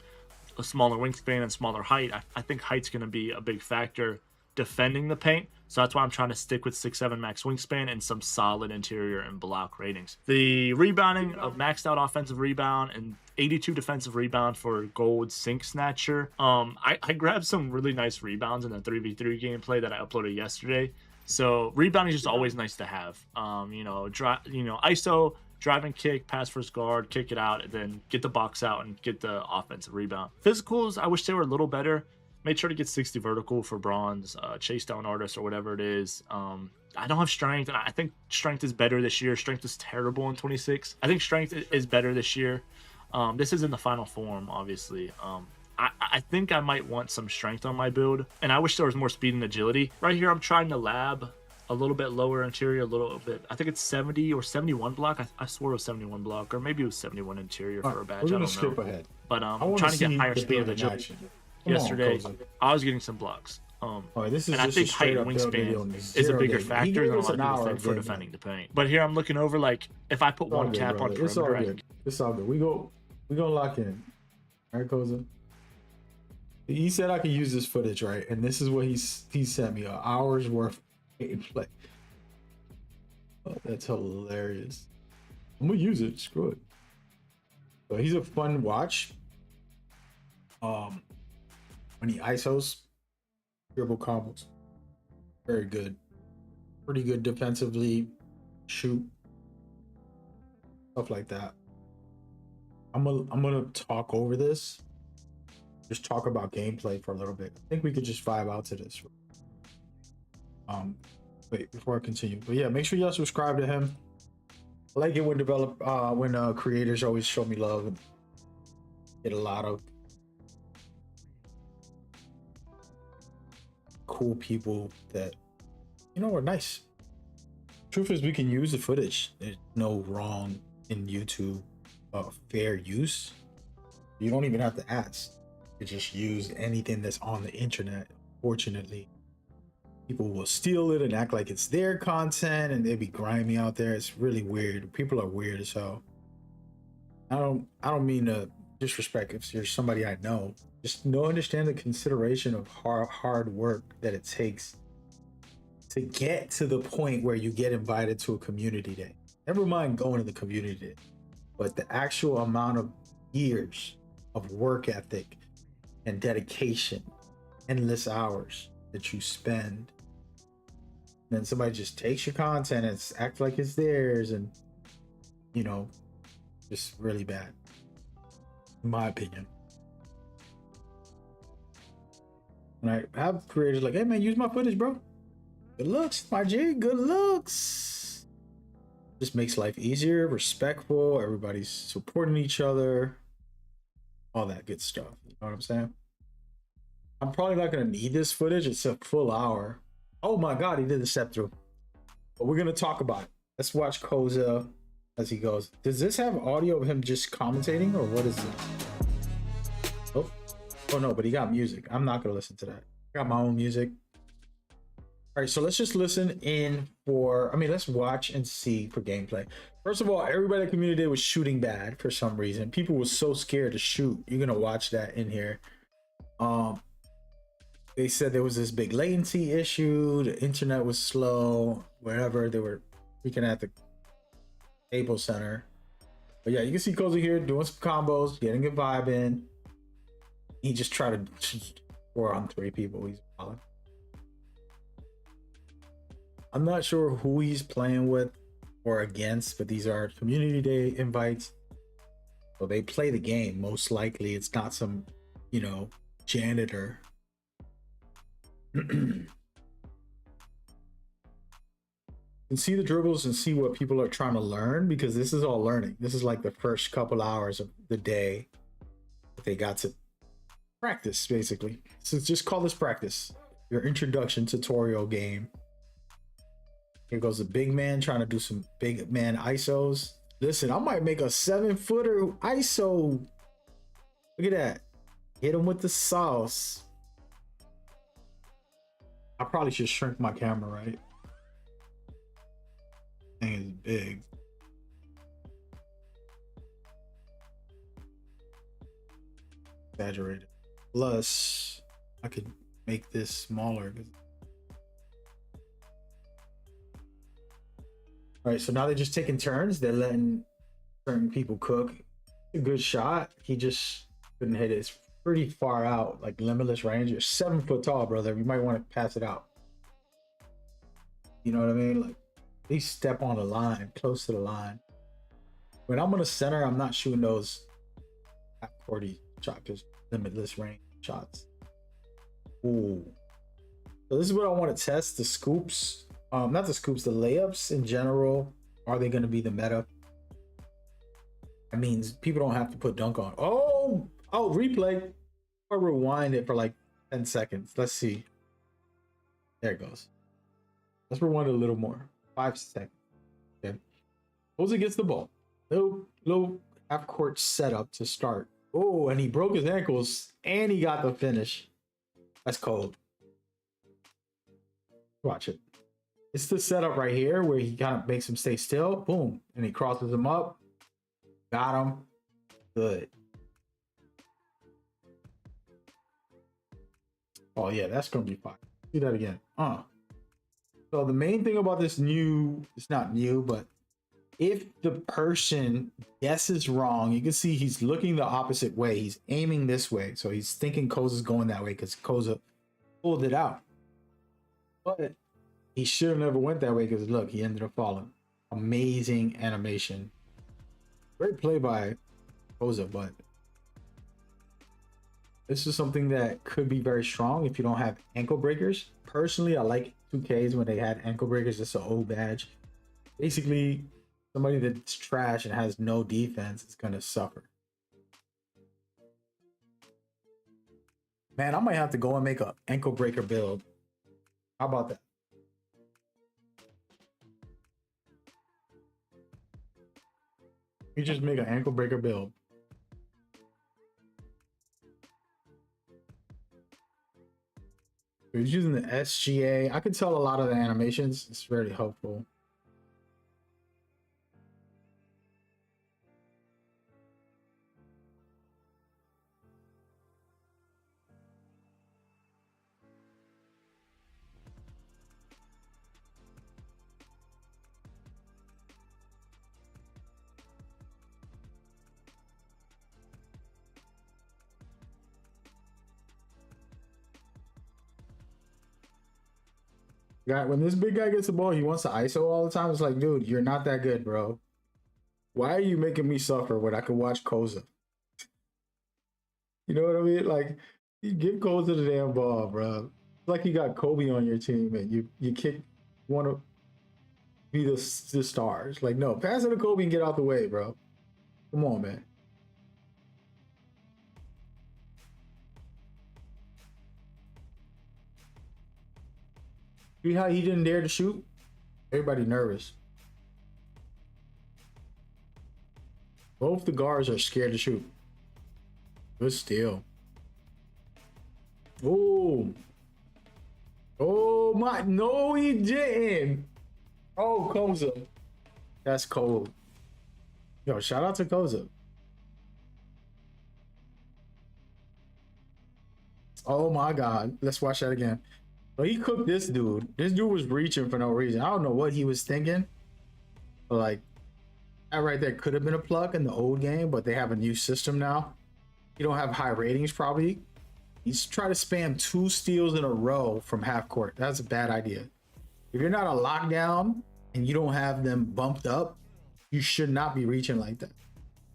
a smaller wingspan and smaller height, I think height's going to be a big factor defending the paint. So that's why I'm trying to stick with 6'7" max wingspan and some solid interior and block ratings. The rebounding of maxed out offensive rebound and 82 defensive rebound for Gold Sink Snatcher. I grabbed some really nice rebounds in the 3v3 gameplay that I uploaded yesterday. So rebounding is just always nice to have. ISO, drive and kick, pass first guard, kick it out, and then get the box out and get the offensive rebound. Physicals, I wish they were a little better. Made sure to get 60 vertical for bronze, chase down artist or whatever it is. I don't have strength, and I think strength is better this year. Strength is terrible in 26. I think strength is better this year. This is in the final form, obviously. I think I might want some strength on my build, and I wish there was more speed and agility. Right here, I'm trying to lab a little bit lower interior, a little bit. I think it's 70 or 71 block. I swore it was 71 block, or maybe it was 71 interior for a badge. We're I gonna don't skip know. ahead. But I I'm want trying to to get see higher the speed and build in agility. action. Come on, Yesterday, Koza. I was getting some blocks. All right, this is And I just think a height straight and up build video wingspan on is a zero bigger gameplay. He factor gave than a us lot an of people hour think for of gameplay. defending the paint. But here I'm looking over, like, if I put It's all one good, cap brother. on It's all perimeter, good. It's all good. We gonna lock in. All right, Koza. He said I can use this footage, right? And this is what he sent me, an hour's worth of gameplay. Oh, that's hilarious. I'm gonna use it. Screw it. So he's a fun watch. When he ISOs, dribble combos, very good. Pretty good defensively, shoot, stuff like that. I'm gonna talk over this. Just talk about gameplay for a little bit. I think we could just vibe out to this. Wait, before I continue, but yeah, make sure y'all subscribe to him. I like it when creators always show me love and get a lot of cool people that are nice. Truth is, we can use the footage. There's no wrong in YouTube. Fair use. You don't even have to ask. You just use anything that's on the internet. Fortunately, people will steal it and act like it's their content, and they be grimy out there. It's really weird. People are weird as hell. I don't mean to disrespect if you're somebody I know. Just understand the consideration of hard work that it takes to get to the point where you get invited to a community day. Never mind going to the community day, but the actual amount of years of work ethic and dedication, endless hours that you spend. And then somebody just takes your content and acts like it's theirs, and just really bad, in my opinion. And I have creators like, hey man, use my footage, bro. Good looks, my G, good looks. Just makes life easier, respectful, everybody's supporting each other, all that good stuff. You know what I'm saying? I'm probably not gonna need this footage. It's a full hour. Oh my god, he did the step through. But we're gonna talk about it. Let's watch Koza as he goes. Does this have audio of him just commentating, or what is this? Oh no, but he got music. I'm not gonna listen to that. I got my own music. All right, so let's just listen in let's watch and see for gameplay. First of all, everybody in the community was shooting bad for some reason. People were so scared to shoot. You're gonna watch that in here. They said there was this big latency issue. The internet was slow. Wherever they were freaking at the Staples Center. But yeah, you can see Koza here doing some combos, getting a vibe in. He just tried to score on 3 people. He's balling. I'm not sure who he's playing with or against, but these are community day invites. So they play the game. Most likely it's not some, janitor. You can see the dribbles and see what people are trying to learn, because this is all learning. This is like the first couple hours of the day that they got to practice, basically. So just call this practice. Your introduction tutorial game. Here goes the big man trying to do some big man ISOs. Listen, I might make a 7-footer ISO. Look at that. Hit him with the sauce. I probably should shrink my camera, right? Thing is big. Exaggerated. Plus, I could make this smaller. All right, so now they're just taking turns. They're letting certain people cook. A good shot. He just couldn't hit it. It's pretty far out, like limitless range. You're 7 foot tall, brother. You might want to pass it out. You know what I mean? Like, they step on the line, close to the line. When I'm on the center, I'm not shooting those 40 shot, just limitless range shots. Ooh. So this is what I want to test: the scoops. Not the scoops, the layups in general. Are they going to be the meta? That means people don't have to put dunk on. Oh, replay. Or rewind it for like 10 seconds. Let's see. There it goes. Let's rewind it a little more. 5 seconds. Okay. Jose gets the ball. Little half court setup to start. Oh, and he broke his ankles and he got the finish. That's cold. Watch it. It's the setup right here where he kind of makes him stay still. Boom. And he crosses him up. Got him. Good. Oh, yeah, that's going to be fine. See that again. So the main thing about this it's not new, but if the person guesses wrong, you can see he's looking the opposite way. He's aiming this way. So he's thinking Koza's going that way because Koza pulled it out. But he should have never went that way because look, he ended up falling. Amazing animation. Great play by Koza, but this is something that could be very strong if you don't have ankle breakers. Personally, I like 2Ks when they had ankle breakers. It's an old badge. Basically, somebody that's trash and has no defense is going to suffer. Man, I might have to go and make an ankle breaker build. How about that? You just make an ankle breaker build. He's using the SGA. I can tell a lot of the animations. It's very helpful. Guy, when this big guy gets the ball, he wants to ISO all the time. It's like, dude, you're not that good, bro. Why are you making me suffer when I can watch Koza? You know what I mean? Like, you give Koza the damn ball, bro. It's like you got Kobe on your team and you want to be the stars. Like, no, pass it to Kobe and get out the way, bro. Come on, man. See how he didn't dare to shoot? Everybody nervous. Both the guards are scared to shoot. Good steal. Oh. Oh my. No, he didn't. Oh, Koza. That's cold. Yo, shout out to Koza. Oh my God. Let's watch that again. So he cooked this dude. This dude was reaching for no reason. I don't know what he was thinking. But like, that right there could have been a plug in the old game, but they have a new system now. You don't have high ratings probably. He's trying to spam 2 steals in a row from half court. That's a bad idea. If you're not a lockdown and you don't have them bumped up, you should not be reaching like that.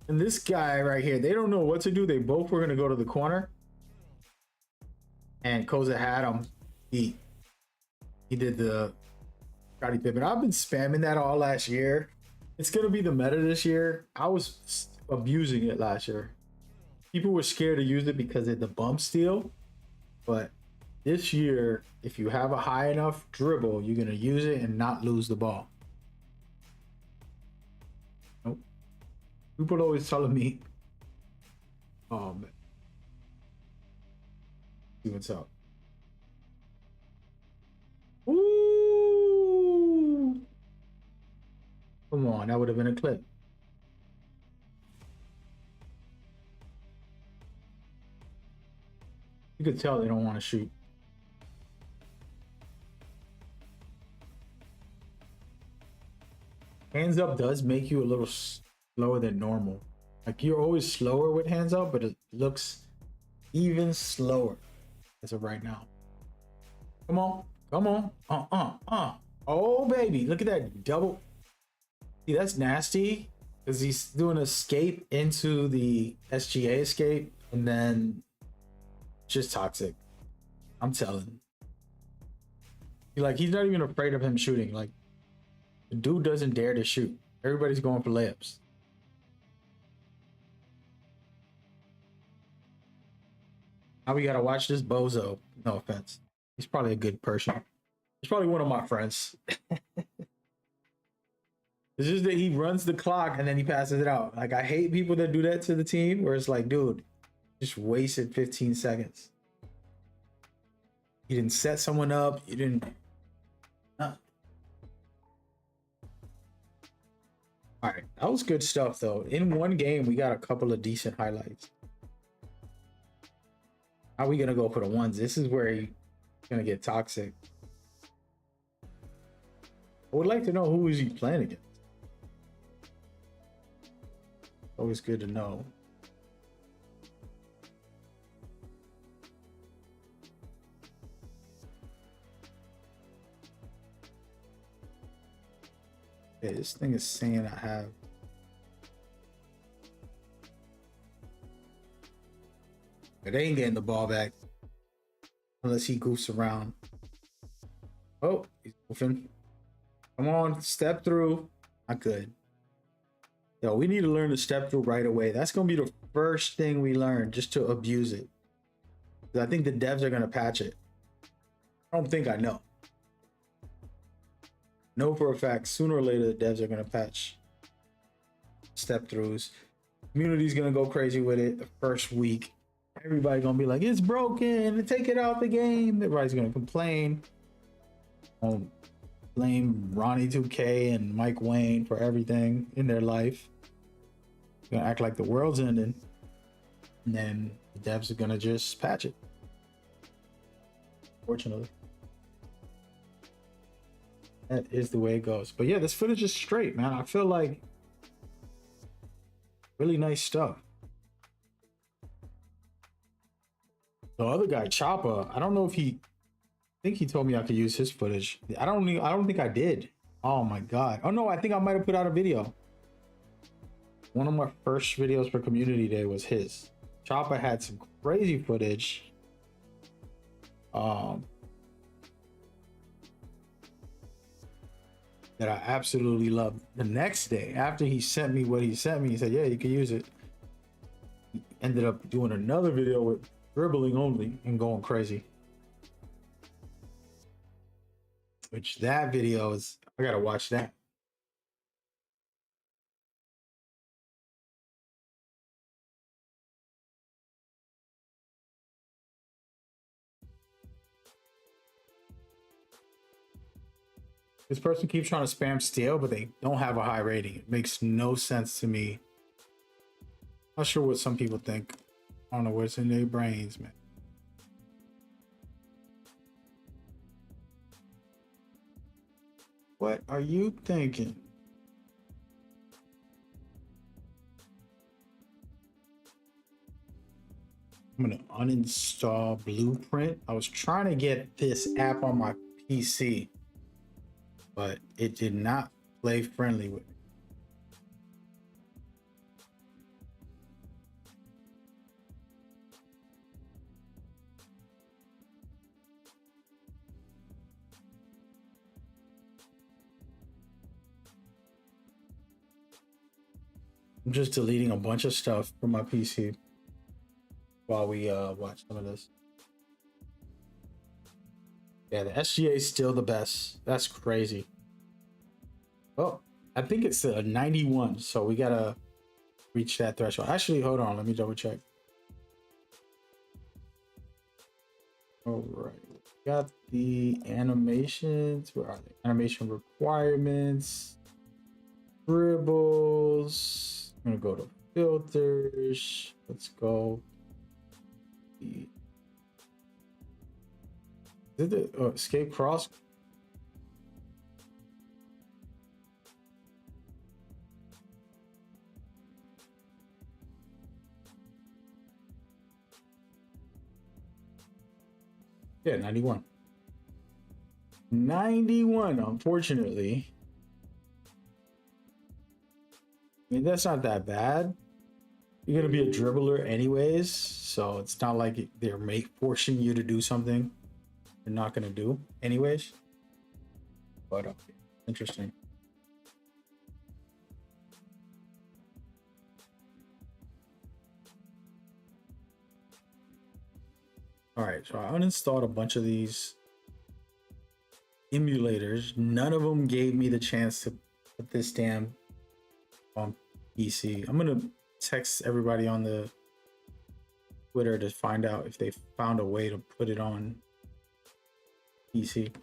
And this guy right here, they don't know what to do. They both were going to go to the corner. And Koza had him. He did the Scottie Pippen. I've been spamming that all last year. It's going to be the meta this year. I was abusing it last year. People were scared to use it because of the bump steal. But this year, if you have a high enough dribble, you're going to use it and not lose the ball. Nope. People always telling me, oh, man. See what's up. Ooh. Come on, that would have been a clip. You could tell they don't want to shoot. Hands up does make you a little slower than normal. Like, you're always slower with hands up, but it looks even slower as of right now. Come on. Come on. Oh, baby. Look at that double. See, that's nasty because he's doing escape into the SGA escape and then just toxic. I'm telling. Like, he's not even afraid of him shooting. Like, the dude doesn't dare to shoot. Everybody's going for layups. Now we gotta watch this bozo. No offense. He's probably a good person. He's probably one of my friends. It's just that he runs the clock and then he passes it out. Like, I hate people that do that to the team where it's like, dude, just wasted 15 seconds. You didn't set someone up. You didn't. All right. That was good stuff, though. In one game, we got a couple of decent highlights. How are we going to go for the ones? This is where he's going to get toxic. I would like to know who is he playing against. Always good to know. Okay, this thing is saying I have. But they ain't getting the ball back unless he goofs around. Oh, he's goofing. Come on, step through. Not good. Yo, we need to learn to step through right away. That's going to be the first thing we learn, just to abuse it. I think the devs are going to patch it. I don't think I know. Know for a fact, sooner or later, the devs are going to patch step throughs. Community's going to go crazy with it the first week. Everybody's going to be like, it's broken. Take it out the game. Everybody's going to complain. Blame Ronnie2k and Mike Wayne for everything in their life. Gonna act like the world's ending, and then the devs are gonna just patch it. Fortunately, that is the way it goes. But yeah, this footage is straight, man. I feel like really nice stuff. The other guy, Choppa, I don't know if he. I think he told me I could use his footage. I don't think I did. Oh my god. Oh no, I think I might have put out a video. One of my first videos for community day was his. Choppa had some crazy footage. That I absolutely loved. The next day, after he sent me what he sent me, he said, yeah, you can use it. He ended up doing another video with dribbling only and going crazy. Which that video is, I gotta watch that. This person keeps trying to spam steal, but they don't have a high rating. It makes no sense to me. Not sure what some people think. I don't know what's in their brains, man. What are you thinking? I'm gonna uninstall Blueprint. I was trying to get this app on my PC, but it did not play friendly with me. I'm just deleting a bunch of stuff from my PC while we watch some of this. Yeah, the SGA is still the best. That's crazy. Oh, I think it's a 91, so we gotta reach that threshold. Actually, hold on, let me double check. All right, got the animations. Where are they? Animation requirements, dribbles. I'm gonna go to filters. Let's go. Is it the escape cross? Yeah, 91. 91, unfortunately. I mean, that's not that bad. You're gonna be a dribbler anyways, so it's not like they're forcing you to do something you're not gonna do anyways. But okay, interesting. All right, so I uninstalled a bunch of these emulators. None of them gave me the chance to put this damn on PC. I'm gonna text everybody on the Twitter to find out if they found a way to put it on PC.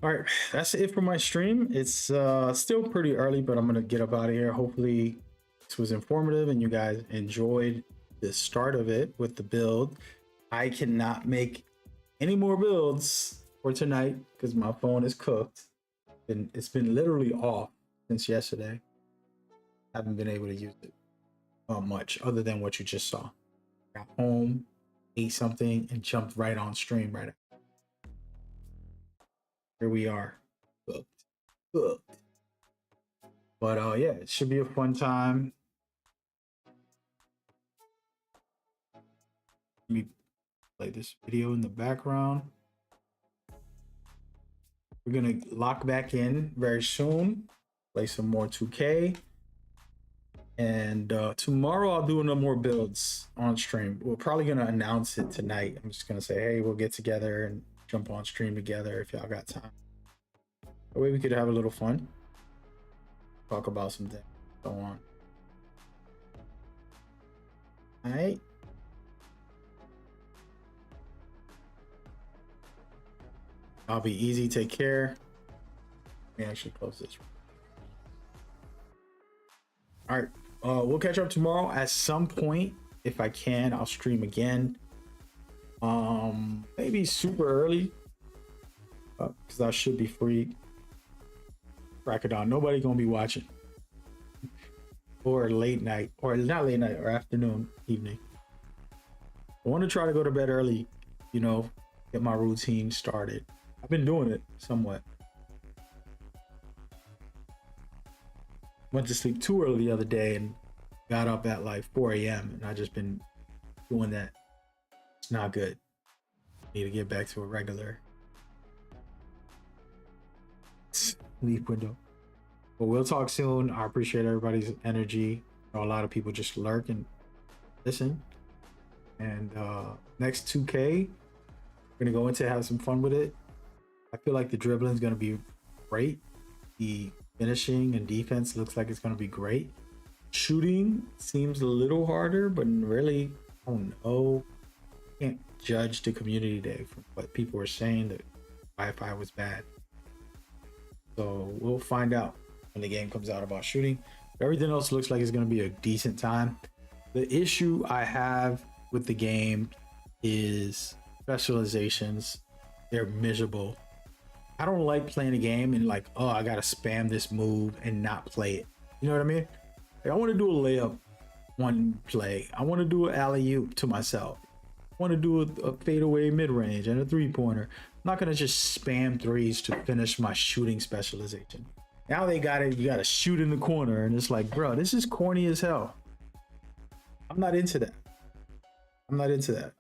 All right, that's it for my stream. It's still pretty early, but I'm gonna get up out of here. Hopefully this was informative and you guys enjoyed the start of it with the build. I cannot make any more builds for tonight because my phone is cooked, and it's been literally off since yesterday. I haven't been able to use it much other than what you just saw. Got home, ate something, and jumped right on stream right after. Here we are. Booked. But yeah, it should be a fun time. Let me play this video in the background. We're gonna lock back in very soon, play some more 2K. And tomorrow I'll do no more builds on stream. We're probably gonna announce it tonight. I'm just gonna say, hey, we'll get together and jump on stream together if y'all got time. That way we could have a little fun. Talk about some things. So on. All right. I'll be easy. Take care. Let me actually close this. All right. We'll catch up tomorrow at some point. If I can, I'll stream again. Maybe super early. Because I should be free. Crack it on. Nobody gonna be watching. Or late night. Or not late night, or afternoon, evening. I want to try to go to bed early, you know, get my routine started. I've been doing it somewhat. Went to sleep too early the other day and got up at like 4 a.m. and I just been doing that. It's not good. Need to get back to a regular sleep window. But we'll talk soon. I appreciate everybody's energy. I know a lot of people just lurk and listen. And next 2K, we're gonna go into have some fun with it. I feel like the dribbling is gonna be great. The finishing and defense looks like it's gonna be great. Shooting seems a little harder, but really, I don't know. Can't judge the community day from what people were saying that Wi-Fi was bad. So we'll find out when the game comes out about shooting. Everything else looks like it's gonna be a decent time. The issue I have with the game is specializations. They're miserable. I don't like playing a game and like, oh, I gotta spam this move and not play it. You know what I mean? Like, I want to do a layup one play. I want to do an alley-oop to myself. I want to do a fadeaway mid-range and a three-pointer. I'm not gonna just spam threes to finish my shooting specialization. Now they got it. You gotta shoot in the corner, and it's like, bro, this is corny as hell. I'm not into that. I'm not into that.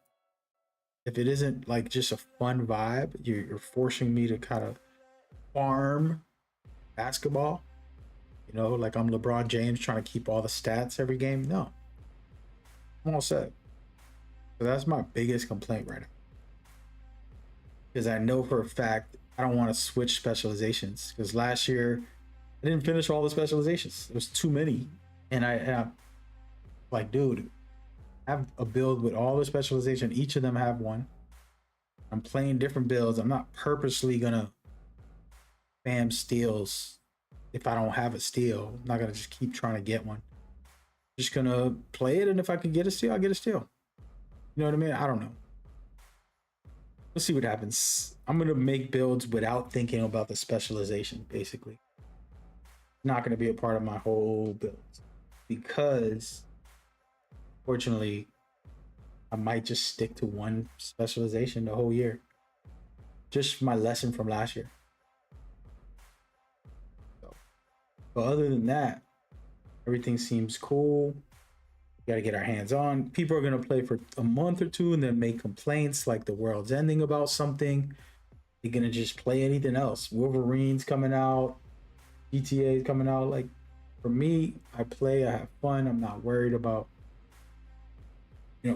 If it isn't like just a fun vibe, you're forcing me to kind of farm basketball. You know, like I'm LeBron James trying to keep all the stats every game. No, I'm all set. So that's my biggest complaint right now. Because I know for a fact I don't want to switch specializations. Because last year I didn't finish all the specializations. It was too many, and I'm like, dude, I have a build with all the specialization. Each of them have one. I'm playing different builds. I'm not purposely gonna spam steals if I don't have a steal. I'm not gonna just keep trying to get one. I'm just gonna play it, and if I can get a steal, I'll get a steal. You know what I mean? I don't know. We'll see what happens. I'm gonna make builds without thinking about the specialization, basically. Not gonna be a part of my whole build because fortunately, I might just stick to one specialization the whole year. Just my lesson from last year. So, but other than that, everything seems cool. We gotta get our hands on. People are gonna play for a month or two and then make complaints like the world's ending about something. They're gonna just play anything else. Wolverine's coming out, GTA is coming out. Like, For me, I play, I have fun. I'm not worried about,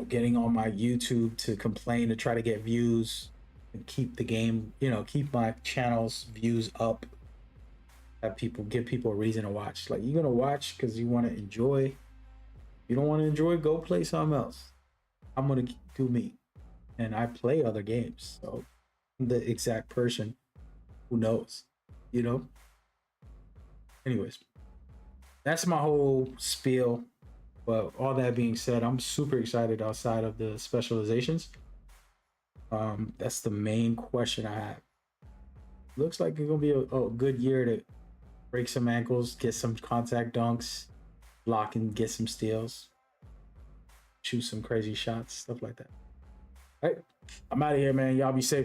getting on my YouTube to complain to try to get views and keep the game, keep my channel's views up. Have people give people a reason to watch. Like, you're gonna watch because you want to enjoy. If you don't want to enjoy, go play something else. I'm gonna do me, and I play other games, so I'm the exact person who knows, you know. Anyways, that's my whole spiel. But all that being said, I'm super excited outside of the specializations. That's the main question I have. Looks like it's gonna be a good year to break some ankles, get some contact dunks, block and get some steals, shoot some crazy shots, stuff like that. All right, I'm out of here, man. Y'all be safe.